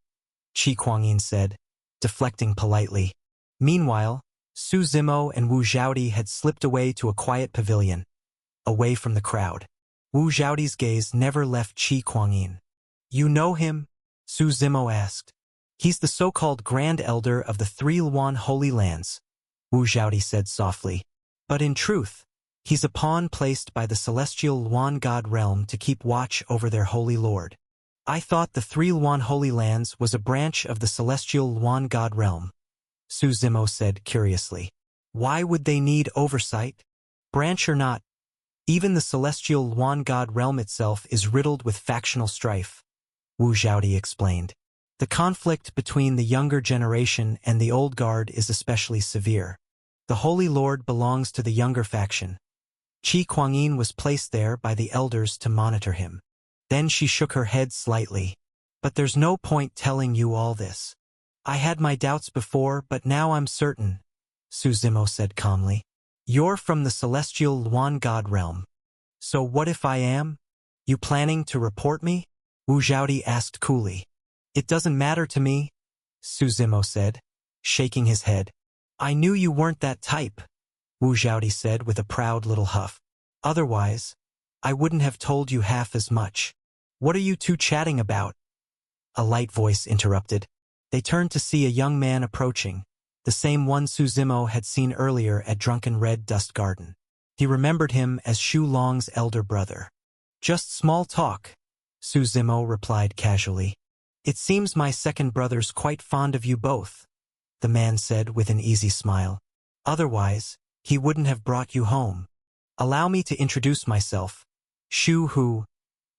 Qi Kuangyin said, deflecting politely. Meanwhile, Su Zimo and Wu Zhaodi had slipped away to a quiet pavilion, away from the crowd. Wu Zhaodi's gaze never left Qi Kuangyin. You know him? Su Zimo asked. He's the so-called Grand Elder of the Three Luan Holy Lands, Wu Zhaodi said softly. But in truth, he's a pawn placed by the celestial Luan god realm to keep watch over their Holy Lord. I thought the Three Luan Holy Lands was a branch of the celestial Luan god realm, Su Zimo said curiously. Why would they need oversight? Branch or not, even the celestial Luan god realm itself is riddled with factional strife, Wu Zhaodi explained. The conflict between the younger generation and the old guard is especially severe. The Holy Lord belongs to the younger faction. Qi Kuangyin was placed there by the elders to monitor him. Then she shook her head slightly. But there's no point telling you all this. I had my doubts before, but now I'm certain, Su Zimo said calmly. You're from the celestial Luan god realm. So what if I am? You planning to report me? Wu Zhaodi asked coolly. It doesn't matter to me, Su Zimo said, shaking his head. I knew you weren't that type, Wu Zhaodi said with a proud little huff. Otherwise, I wouldn't have told you half as much. What are you two chatting about? A light voice interrupted. They turned to see a young man approaching, the same one Su Zimo had seen earlier at Drunken Red Dust Garden. He remembered him as Shu Long's elder brother. Just small talk, Su Zimo replied casually. It seems my second brother's quite fond of you both, the man said with an easy smile. Otherwise, he wouldn't have brought you home. Allow me to introduce myself. Shu Hu,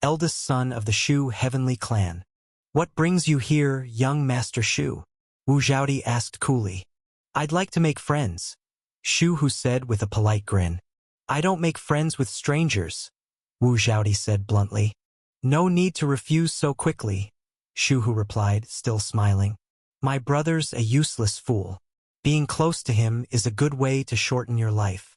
eldest son of the Shu Heavenly Clan. What brings you here, young Master Shu? Wu Zhaodi asked coolly. I'd like to make friends, Shu Hu said with a polite grin. I don't make friends with strangers, Wu Zhaodi said bluntly. No need to refuse so quickly, Shu Hu replied, still smiling. My brother's a useless fool. Being close to him is a good way to shorten your life.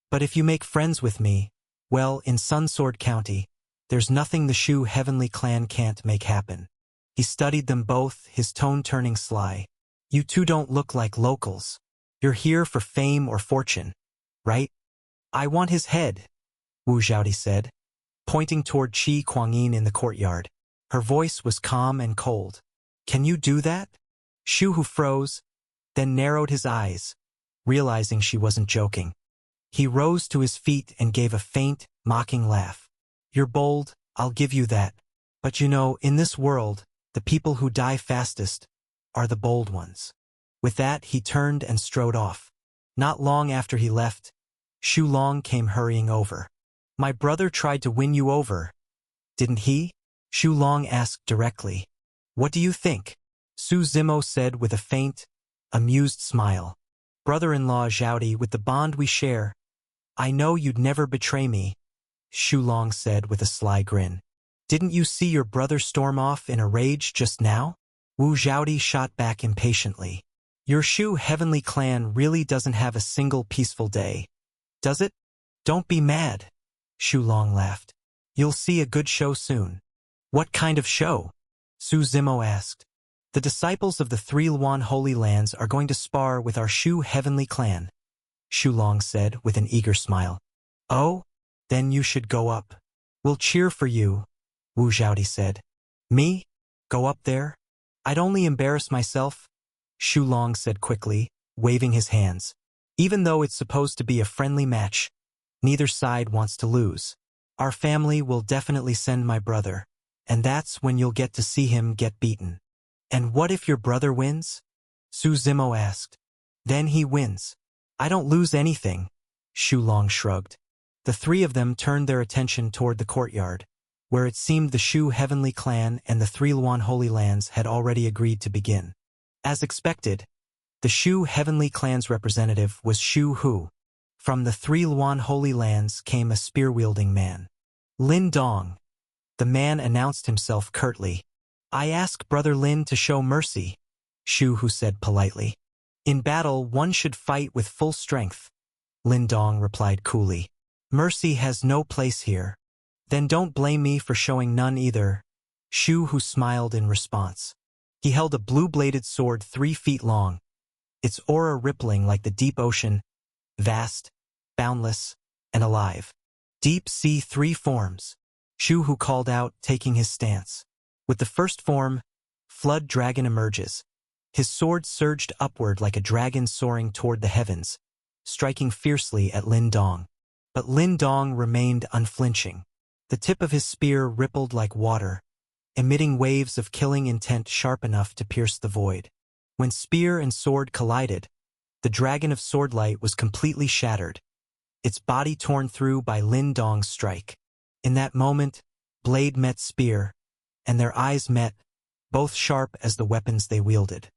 But if you make friends with me, well, in Sunsword County, there's nothing the Shu Heavenly Clan can't make happen. He studied them both, his tone turning sly. You two don't look like locals. You're here for fame or fortune, right? I want his head, Wu Zhaodi said, pointing toward Qi Kuangyin in the courtyard. Her voice was calm and cold. Can you do that? Shu Hu froze, then narrowed his eyes, realizing she wasn't joking. He rose to his feet and gave a faint, mocking laugh. You're bold, I'll give you that. But you know, in this world, the people who die fastest are the bold ones. With that, he turned and strode off. Not long after he left, Shu Long came hurrying over. My brother tried to win you over, didn't he? Shu Long asked directly. What do you think? Su Zimo said with a faint, amused smile. Brother-in-law Zhaodi, with the bond we share, I know you'd never betray me. Shu Long said with a sly grin. Didn't you see your brother storm off in a rage just now? Wu Zhaodi shot back impatiently. Your Shu Heavenly Clan really doesn't have a single peaceful day, does it? Don't be mad. Shu Long laughed. You'll see a good show soon. What kind of show? Su Zimo asked. The disciples of the Three Luan Holy Lands are going to spar with our Shu Heavenly Clan, Shu Long said with an eager smile. Oh? Then you should go up. We'll cheer for you, Wu Zhaodi said. Me? Go up there? I'd only embarrass myself, Shu Long said quickly, waving his hands. Even though it's supposed to be a friendly match, neither side wants to lose. Our family will definitely send my brother, and that's when you'll get to see him get beaten. And what if your brother wins? Su Zimo asked. Then he wins. I don't lose anything, Shu Long shrugged. The three of them turned their attention toward the courtyard, where it seemed the Shu Heavenly Clan and the Three Luan Holy Lands had already agreed to begin. As expected, the Shu Heavenly Clan's representative was Shu Hu. From the Three Luan Holy Lands came a spear-wielding man. Lin Dong. The man announced himself curtly. I ask Brother Lin to show mercy, Shu Hu said politely. In battle, one should fight with full strength, Lin Dong replied coolly. Mercy has no place here. Then don't blame me for showing none either, Shu Hu smiled in response. He held a blue-bladed sword 3 feet long, its aura rippling like the deep ocean, vast, boundless, and alive. Deep Sea 3 forms, Shu Hu called out, taking his stance. With the first form, Flood Dragon emerges. His sword surged upward like a dragon soaring toward the heavens, striking fiercely at Lin Dong. But Lin Dong remained unflinching. The tip of his spear rippled like water, emitting waves of killing intent sharp enough to pierce the void. When spear and sword collided, the dragon of swordlight was completely shattered, its body torn through by Lin Dong's strike. In that moment, blade met spear, and their eyes met, both sharp as the weapons they wielded.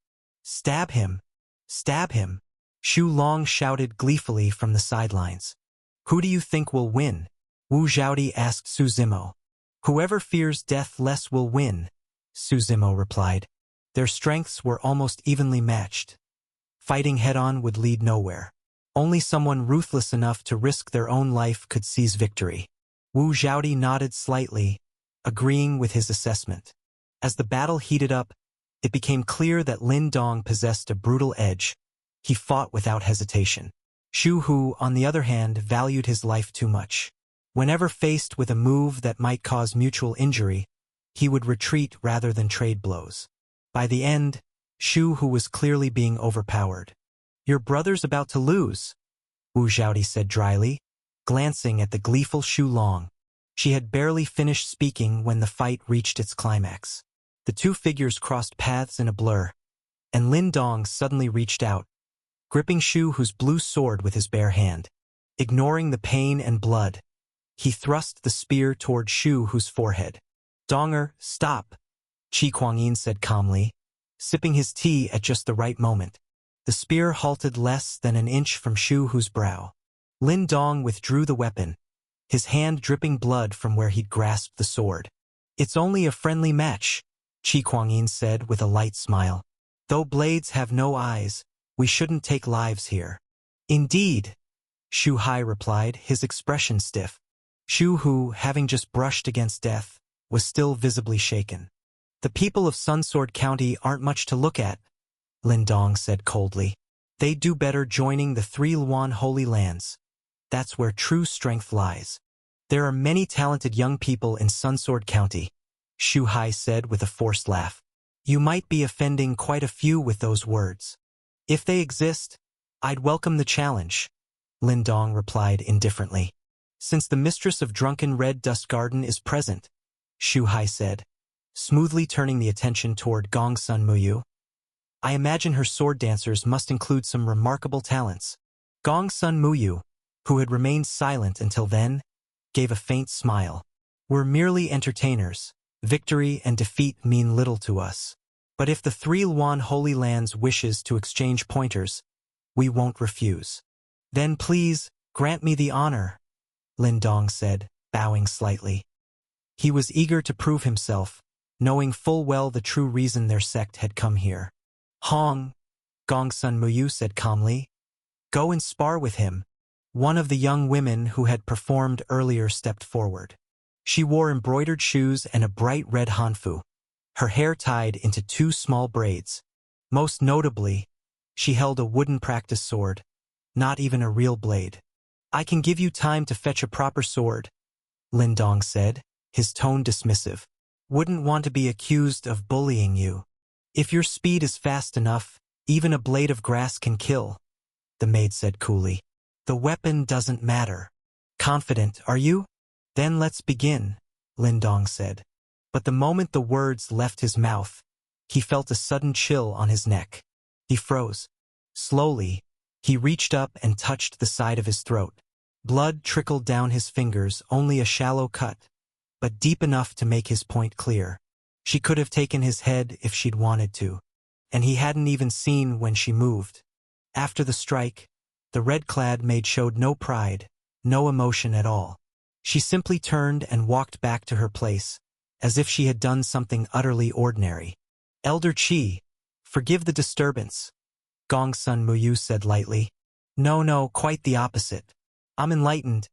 Stab him! Stab him! Shu Long shouted gleefully from the sidelines. Who do you think will win? Wu Zhaodi asked Su Zimo. Whoever fears death less will win, Su Zimo replied. Their strengths were almost evenly matched. Fighting head-on would lead nowhere. Only someone ruthless enough to risk their own life could seize victory. Wu Zhaodi nodded slightly, agreeing with his assessment. As the battle heated up, it became clear that Lin Dong possessed a brutal edge. He fought without hesitation. Shu Hu, on the other hand, valued his life too much. Whenever faced with a move that might cause mutual injury, he would retreat rather than trade blows. By the end, Shu Hu was clearly being overpowered. Your brother's about to lose, Wu Zhaodi said dryly, glancing at the gleeful Shu Long. She had barely finished speaking when the fight reached its climax. The two figures crossed paths in a blur, and Lin Dong suddenly reached out, gripping Shu Hu's blue sword with his bare hand. Ignoring the pain and blood, he thrust the spear toward Shu Hu's forehead. Donger, stop, Qi Kuangyin said calmly, sipping his tea at just the right moment. The spear halted less than an inch from Shu Hu's brow. Lin Dong withdrew the weapon, his hand dripping blood from where he'd grasped the sword. It's only a friendly match, Qi Kuangyin said with a light smile. Though blades have no eyes, we shouldn't take lives here. Indeed, Shu Hai replied, his expression stiff. Shu Hu, having just brushed against death, was still visibly shaken. The people of Sunsword County aren't much to look at, Lin Dong said coldly. They'd do better joining the Three Luan Holy Lands. That's where true strength lies. There are many talented young people in Sunsword County, Shu Hai said with a forced laugh. You might be offending quite a few with those words. If they exist, I'd welcome the challenge, Lin Dong replied indifferently. Since the mistress of Drunken Red Dust Garden is present, Shu Hai said, smoothly turning the attention toward Gong Sun Muyu. I imagine her sword dancers must include some remarkable talents. Gong Sun Muyu, who had remained silent until then, gave a faint smile. We're merely entertainers. Victory and defeat mean little to us. But if the Three Luan Holy Lands wishes to exchange pointers, we won't refuse. Then please, grant me the honor, Lin Dong said, bowing slightly. He was eager to prove himself, knowing full well the true reason their sect had come here. Hong, Gongsun Muyu said calmly. Go and spar with him. One of the young women who had performed earlier stepped forward. She wore embroidered shoes and a bright red hanfu, her hair tied into 2 small braids. Most notably, she held a wooden practice sword, not even a real blade. I can give you time to fetch a proper sword, Lin Dong said, his tone dismissive. Wouldn't want to be accused of bullying you. If your speed is fast enough, even a blade of grass can kill, the maid said coolly. The weapon doesn't matter. Confident, are you? Then let's begin, Lin Dong said. But the moment the words left his mouth, he felt a sudden chill on his neck. He froze. Slowly, he reached up and touched the side of his throat. Blood trickled down his fingers, only a shallow cut, but deep enough to make his point clear. She could have taken his head if she'd wanted to, and he hadn't even seen when she moved. After the strike, the red-clad maid showed no pride, no emotion at all. She simply turned and walked back to her place, as if she had done something utterly ordinary. Elder Qi, forgive the disturbance, Gongsun Muyu said lightly. No, quite the opposite. I'm enlightened.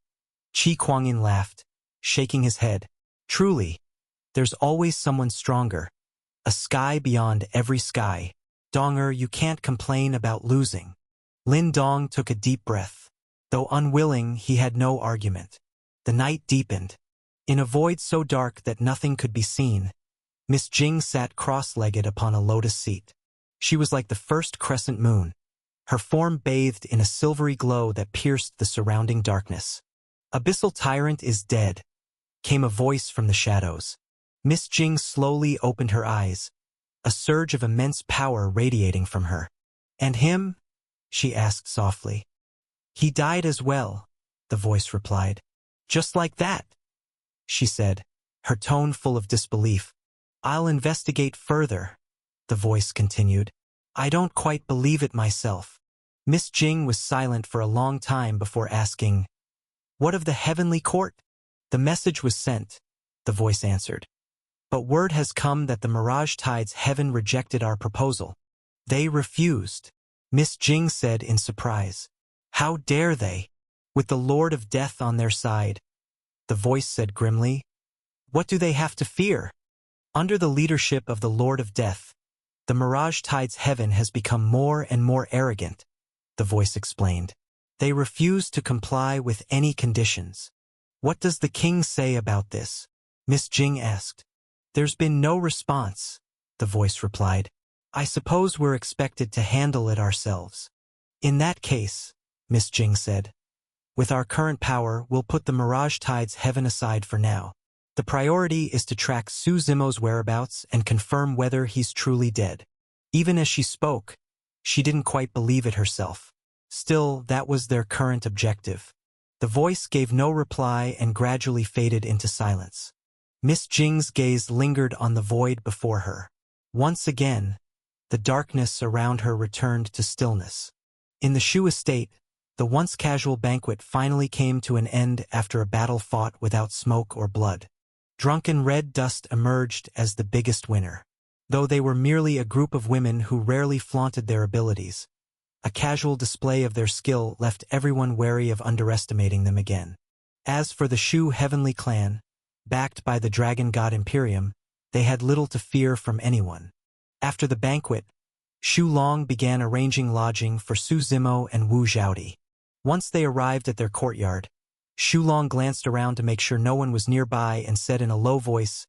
Qi Kuangyin laughed, shaking his head. Truly, there's always someone stronger. A sky beyond every sky. Donger, you can't complain about losing. Lin Dong took a deep breath. Though unwilling, he had no argument. The night deepened. In a void so dark that nothing could be seen, Miss Jing sat cross-legged upon a lotus seat. She was like the first crescent moon, her form bathed in a silvery glow that pierced the surrounding darkness. Abyssal Tyrant is dead, came a voice from the shadows. Miss Jing slowly opened her eyes, a surge of immense power radiating from her. And him? She asked softly. He died as well, the voice replied. Just like that, she said, her tone full of disbelief. I'll investigate further, the voice continued. I don't quite believe it myself. Miss Jing was silent for a long time before asking, What of the heavenly court? The message was sent, the voice answered. But word has come that the Mirage Tides Heaven rejected our proposal. They refused, Miss Jing said in surprise. How dare they? With the Lord of Death on their side, the voice said grimly. What do they have to fear? Under the leadership of the Lord of Death, the Mirage Tides Heaven has become more and more arrogant, the voice explained. They refuse to comply with any conditions. What does the king say about this? Miss Jing asked. There's been no response, the voice replied. I suppose we're expected to handle it ourselves. In that case, Miss Jing said, with our current power, we'll put the Mirage Tides Heaven aside for now. The priority is to track Su Zimo's whereabouts and confirm whether he's truly dead. Even as she spoke, she didn't quite believe it herself. Still, that was their current objective. The voice gave no reply and gradually faded into silence. Miss Jing's gaze lingered on the void before her. Once again, the darkness around her returned to stillness. In the Shu estate, the once casual banquet finally came to an end after a battle fought without smoke or blood. Drunken red dust emerged as the biggest winner. Though they were merely a group of women who rarely flaunted their abilities, a casual display of their skill left everyone wary of underestimating them again. As for the Shu Heavenly Clan, backed by the Dragon God Imperium, they had little to fear from anyone. After the banquet, Shu Long began arranging lodging for Su Zimo and Wu Zhaodi. Once they arrived at their courtyard, Shu Long glanced around to make sure no one was nearby and said in a low voice,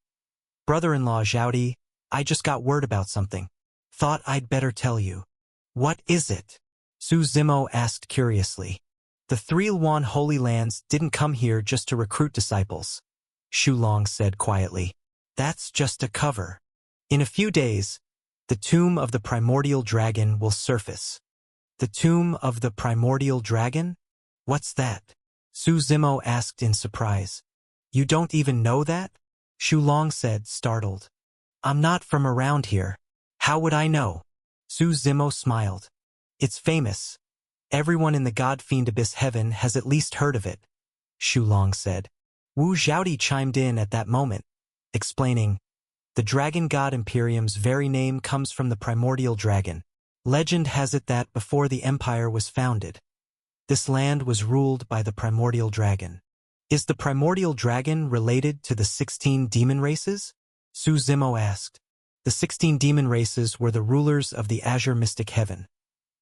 Brother-in-law Zhaodi, I just got word about something. Thought I'd better tell you. What is it? Su Zimo asked curiously. The 3 Luan Holy Lands didn't come here just to recruit disciples, Shu Long said quietly. That's just a cover. In a few days, the tomb of the primordial dragon will surface. The tomb of the primordial dragon? What's that? Su Zimo asked in surprise. You don't even know that? Shu Long said, startled. I'm not from around here. How would I know? Su Zimo smiled. It's famous. Everyone in the God-Fiend Abyss Heaven has at least heard of it, Shu Long said. Wu Zhaodi chimed in at that moment, explaining, "The Dragon God Imperium's very name comes from the primordial dragon. Legend has it that before the empire was founded, this land was ruled by the primordial dragon." "Is the primordial dragon related to the 16 demon races?" Su Zimo asked. The 16 demon races were the rulers of the Azure Mystic Heaven,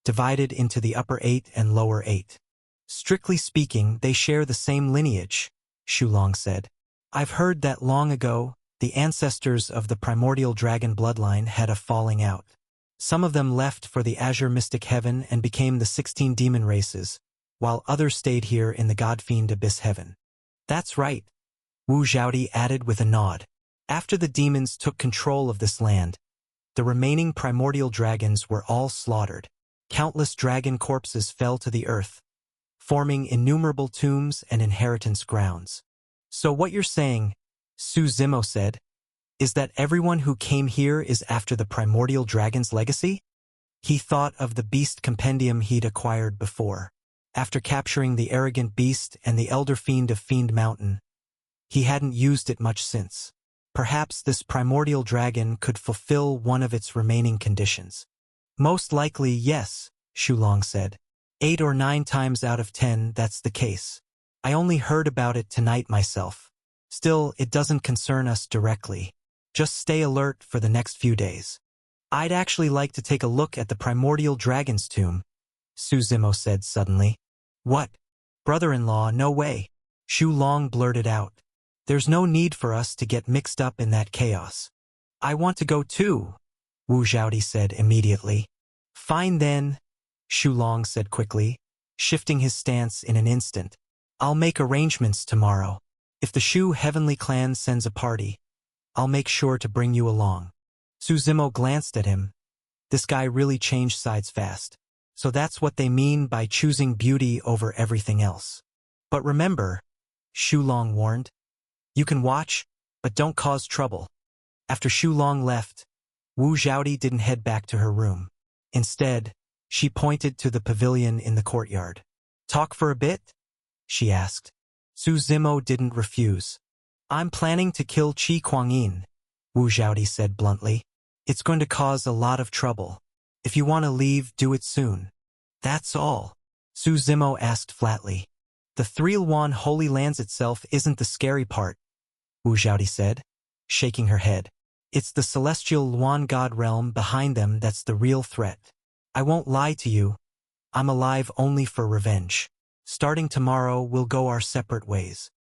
divided into the upper 8 and lower 8. "Strictly speaking, they share the same lineage," Shu Long said. "I've heard that long ago, the ancestors of the primordial dragon bloodline had a falling out. Some of them left for the Azure Mystic Heaven and became the 16 demon races, while others stayed here in the God-fiend Abyss Heaven." "That's right," Wu Zhaodi added with a nod. "After the demons took control of this land, the remaining primordial dragons were all slaughtered. Countless dragon corpses fell to the earth, forming innumerable tombs and inheritance grounds." "So what you're saying," Su Zimo said, "is that everyone who came here is after the primordial dragon's legacy?" He thought of the beast compendium he'd acquired before. After capturing the arrogant beast and the elder fiend of Fiend Mountain, he hadn't used it much since. Perhaps this primordial dragon could fulfill one of its remaining conditions. "Most likely, yes," Shu Long said. 8 or 9 times out of 10, that's the case. I only heard about it tonight myself. Still, it doesn't concern us directly. Just stay alert for the next few days." "I'd actually like to take a look at the primordial dragon's tomb," Su Zimo said suddenly. "What? Brother-in-law, no way," Shu Long blurted out. "There's no need for us to get mixed up in that chaos." "I want to go too," Wu Zhaodi said immediately. "Fine then," Shu Long said quickly, shifting his stance in an instant. "I'll make arrangements tomorrow. If the Shu Heavenly Clan sends a party, I'll make sure to bring you along." Su Zimo glanced at him. This guy really changed sides fast. So that's what they mean by choosing beauty over everything else. "But remember," Shu Long warned, "you can watch, but don't cause trouble." After Shu Long left, Wu Zhaodi didn't head back to her room. Instead, she pointed to the pavilion in the courtyard. "Talk for a bit?" she asked. Su Zimo didn't refuse. "I'm planning to kill Qi Kuangyin," Wu Zhaodi said bluntly. "It's going to cause a lot of trouble. If you want to leave, do it soon." "That's all?" Su Zimo asked flatly. "The Three Luan Holy Lands itself isn't the scary part," Wu Zhaodi said, shaking her head. "It's the celestial Luan god realm behind them that's the real threat. I won't lie to you. I'm alive only for revenge. Starting tomorrow, we'll go our separate ways."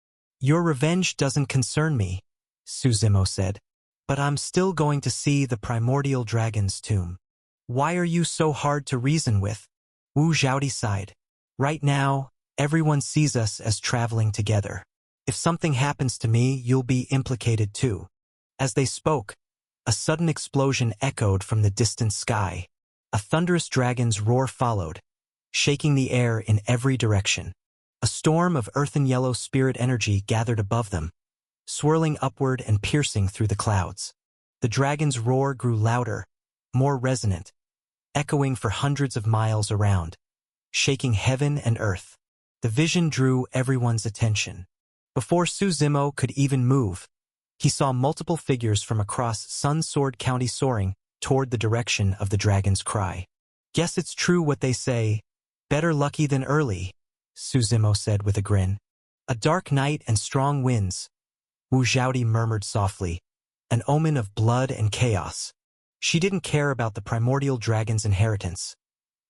"Your revenge doesn't concern me," Su Zimo said. "But I'm still going to see the primordial dragon's tomb." "Why are you so hard to reason with?" Wu Zhaodi sighed. "Right now, everyone sees us as traveling together. If something happens to me, you'll be implicated too." As they spoke, a sudden explosion echoed from the distant sky. A thunderous dragon's roar followed, shaking the air in every direction. A storm of earthen yellow spirit energy gathered above them, swirling upward and piercing through the clouds. The dragon's roar grew louder, more resonant, echoing for hundreds of miles around, shaking heaven and earth. The vision drew everyone's attention. Before Su Zimo could even move, he saw multiple figures from across Sun Sword County soaring toward the direction of the dragon's cry. "Guess it's true what they say, better lucky than early," Su Zimo said with a grin. "A dark night and strong winds," Wu Zhaodi murmured softly, "an omen of blood and chaos." She didn't care about the primordial dragon's inheritance.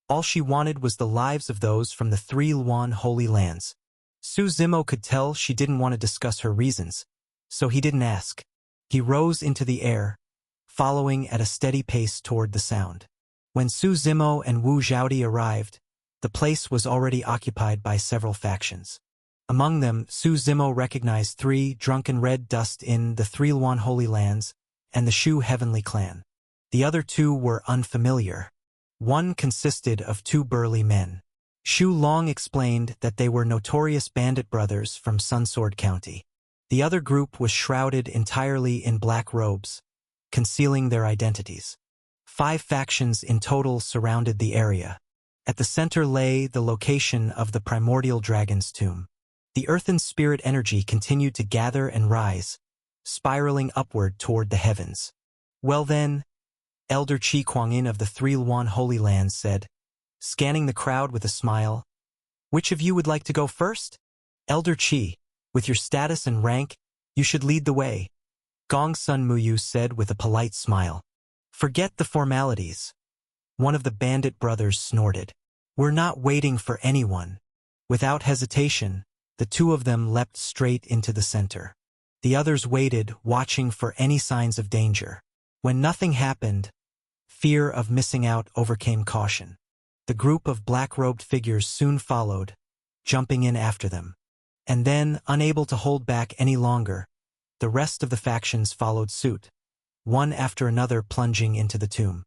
All she wanted was the lives of those from the Three Luan Holy Lands. Su Zimo could tell she didn't want to discuss her reasons, so he didn't ask. He rose into the air, following at a steady pace toward the sound. When Su Zimo and Wu Zhaodi arrived, the place was already occupied by several factions. Among them, Su Zimo recognized 3 drunken red dust in the Three Luan Holy Lands and the Shu Heavenly Clan. The other 2 were unfamiliar. One consisted of 2 burly men. Shu Long explained that they were notorious bandit brothers from Sunsword County. The other group was shrouded entirely in black robes, concealing their identities. 5 factions in total surrounded the area. At the center lay the location of the primordial dragon's tomb. The earthen spirit energy continued to gather and rise, spiraling upward toward the heavens. Well then, Elder Chi Kuang-in of the Three Luan Holy Lands said, scanning the crowd with a smile, "Which of you would like to go first?" "Elder Chi, with your status and rank, you should lead the way," Gong Sun Muyu said with a polite smile. "Forget the formalities." One of the bandit brothers snorted. "We're not waiting for anyone." Without hesitation, the two of them leapt straight into the center. The others waited, watching for any signs of danger. When nothing happened, fear of missing out overcame caution. The group of black-robed figures soon followed, jumping in after them. And then, unable to hold back any longer, the rest of the factions followed suit, one after another plunging into the tomb.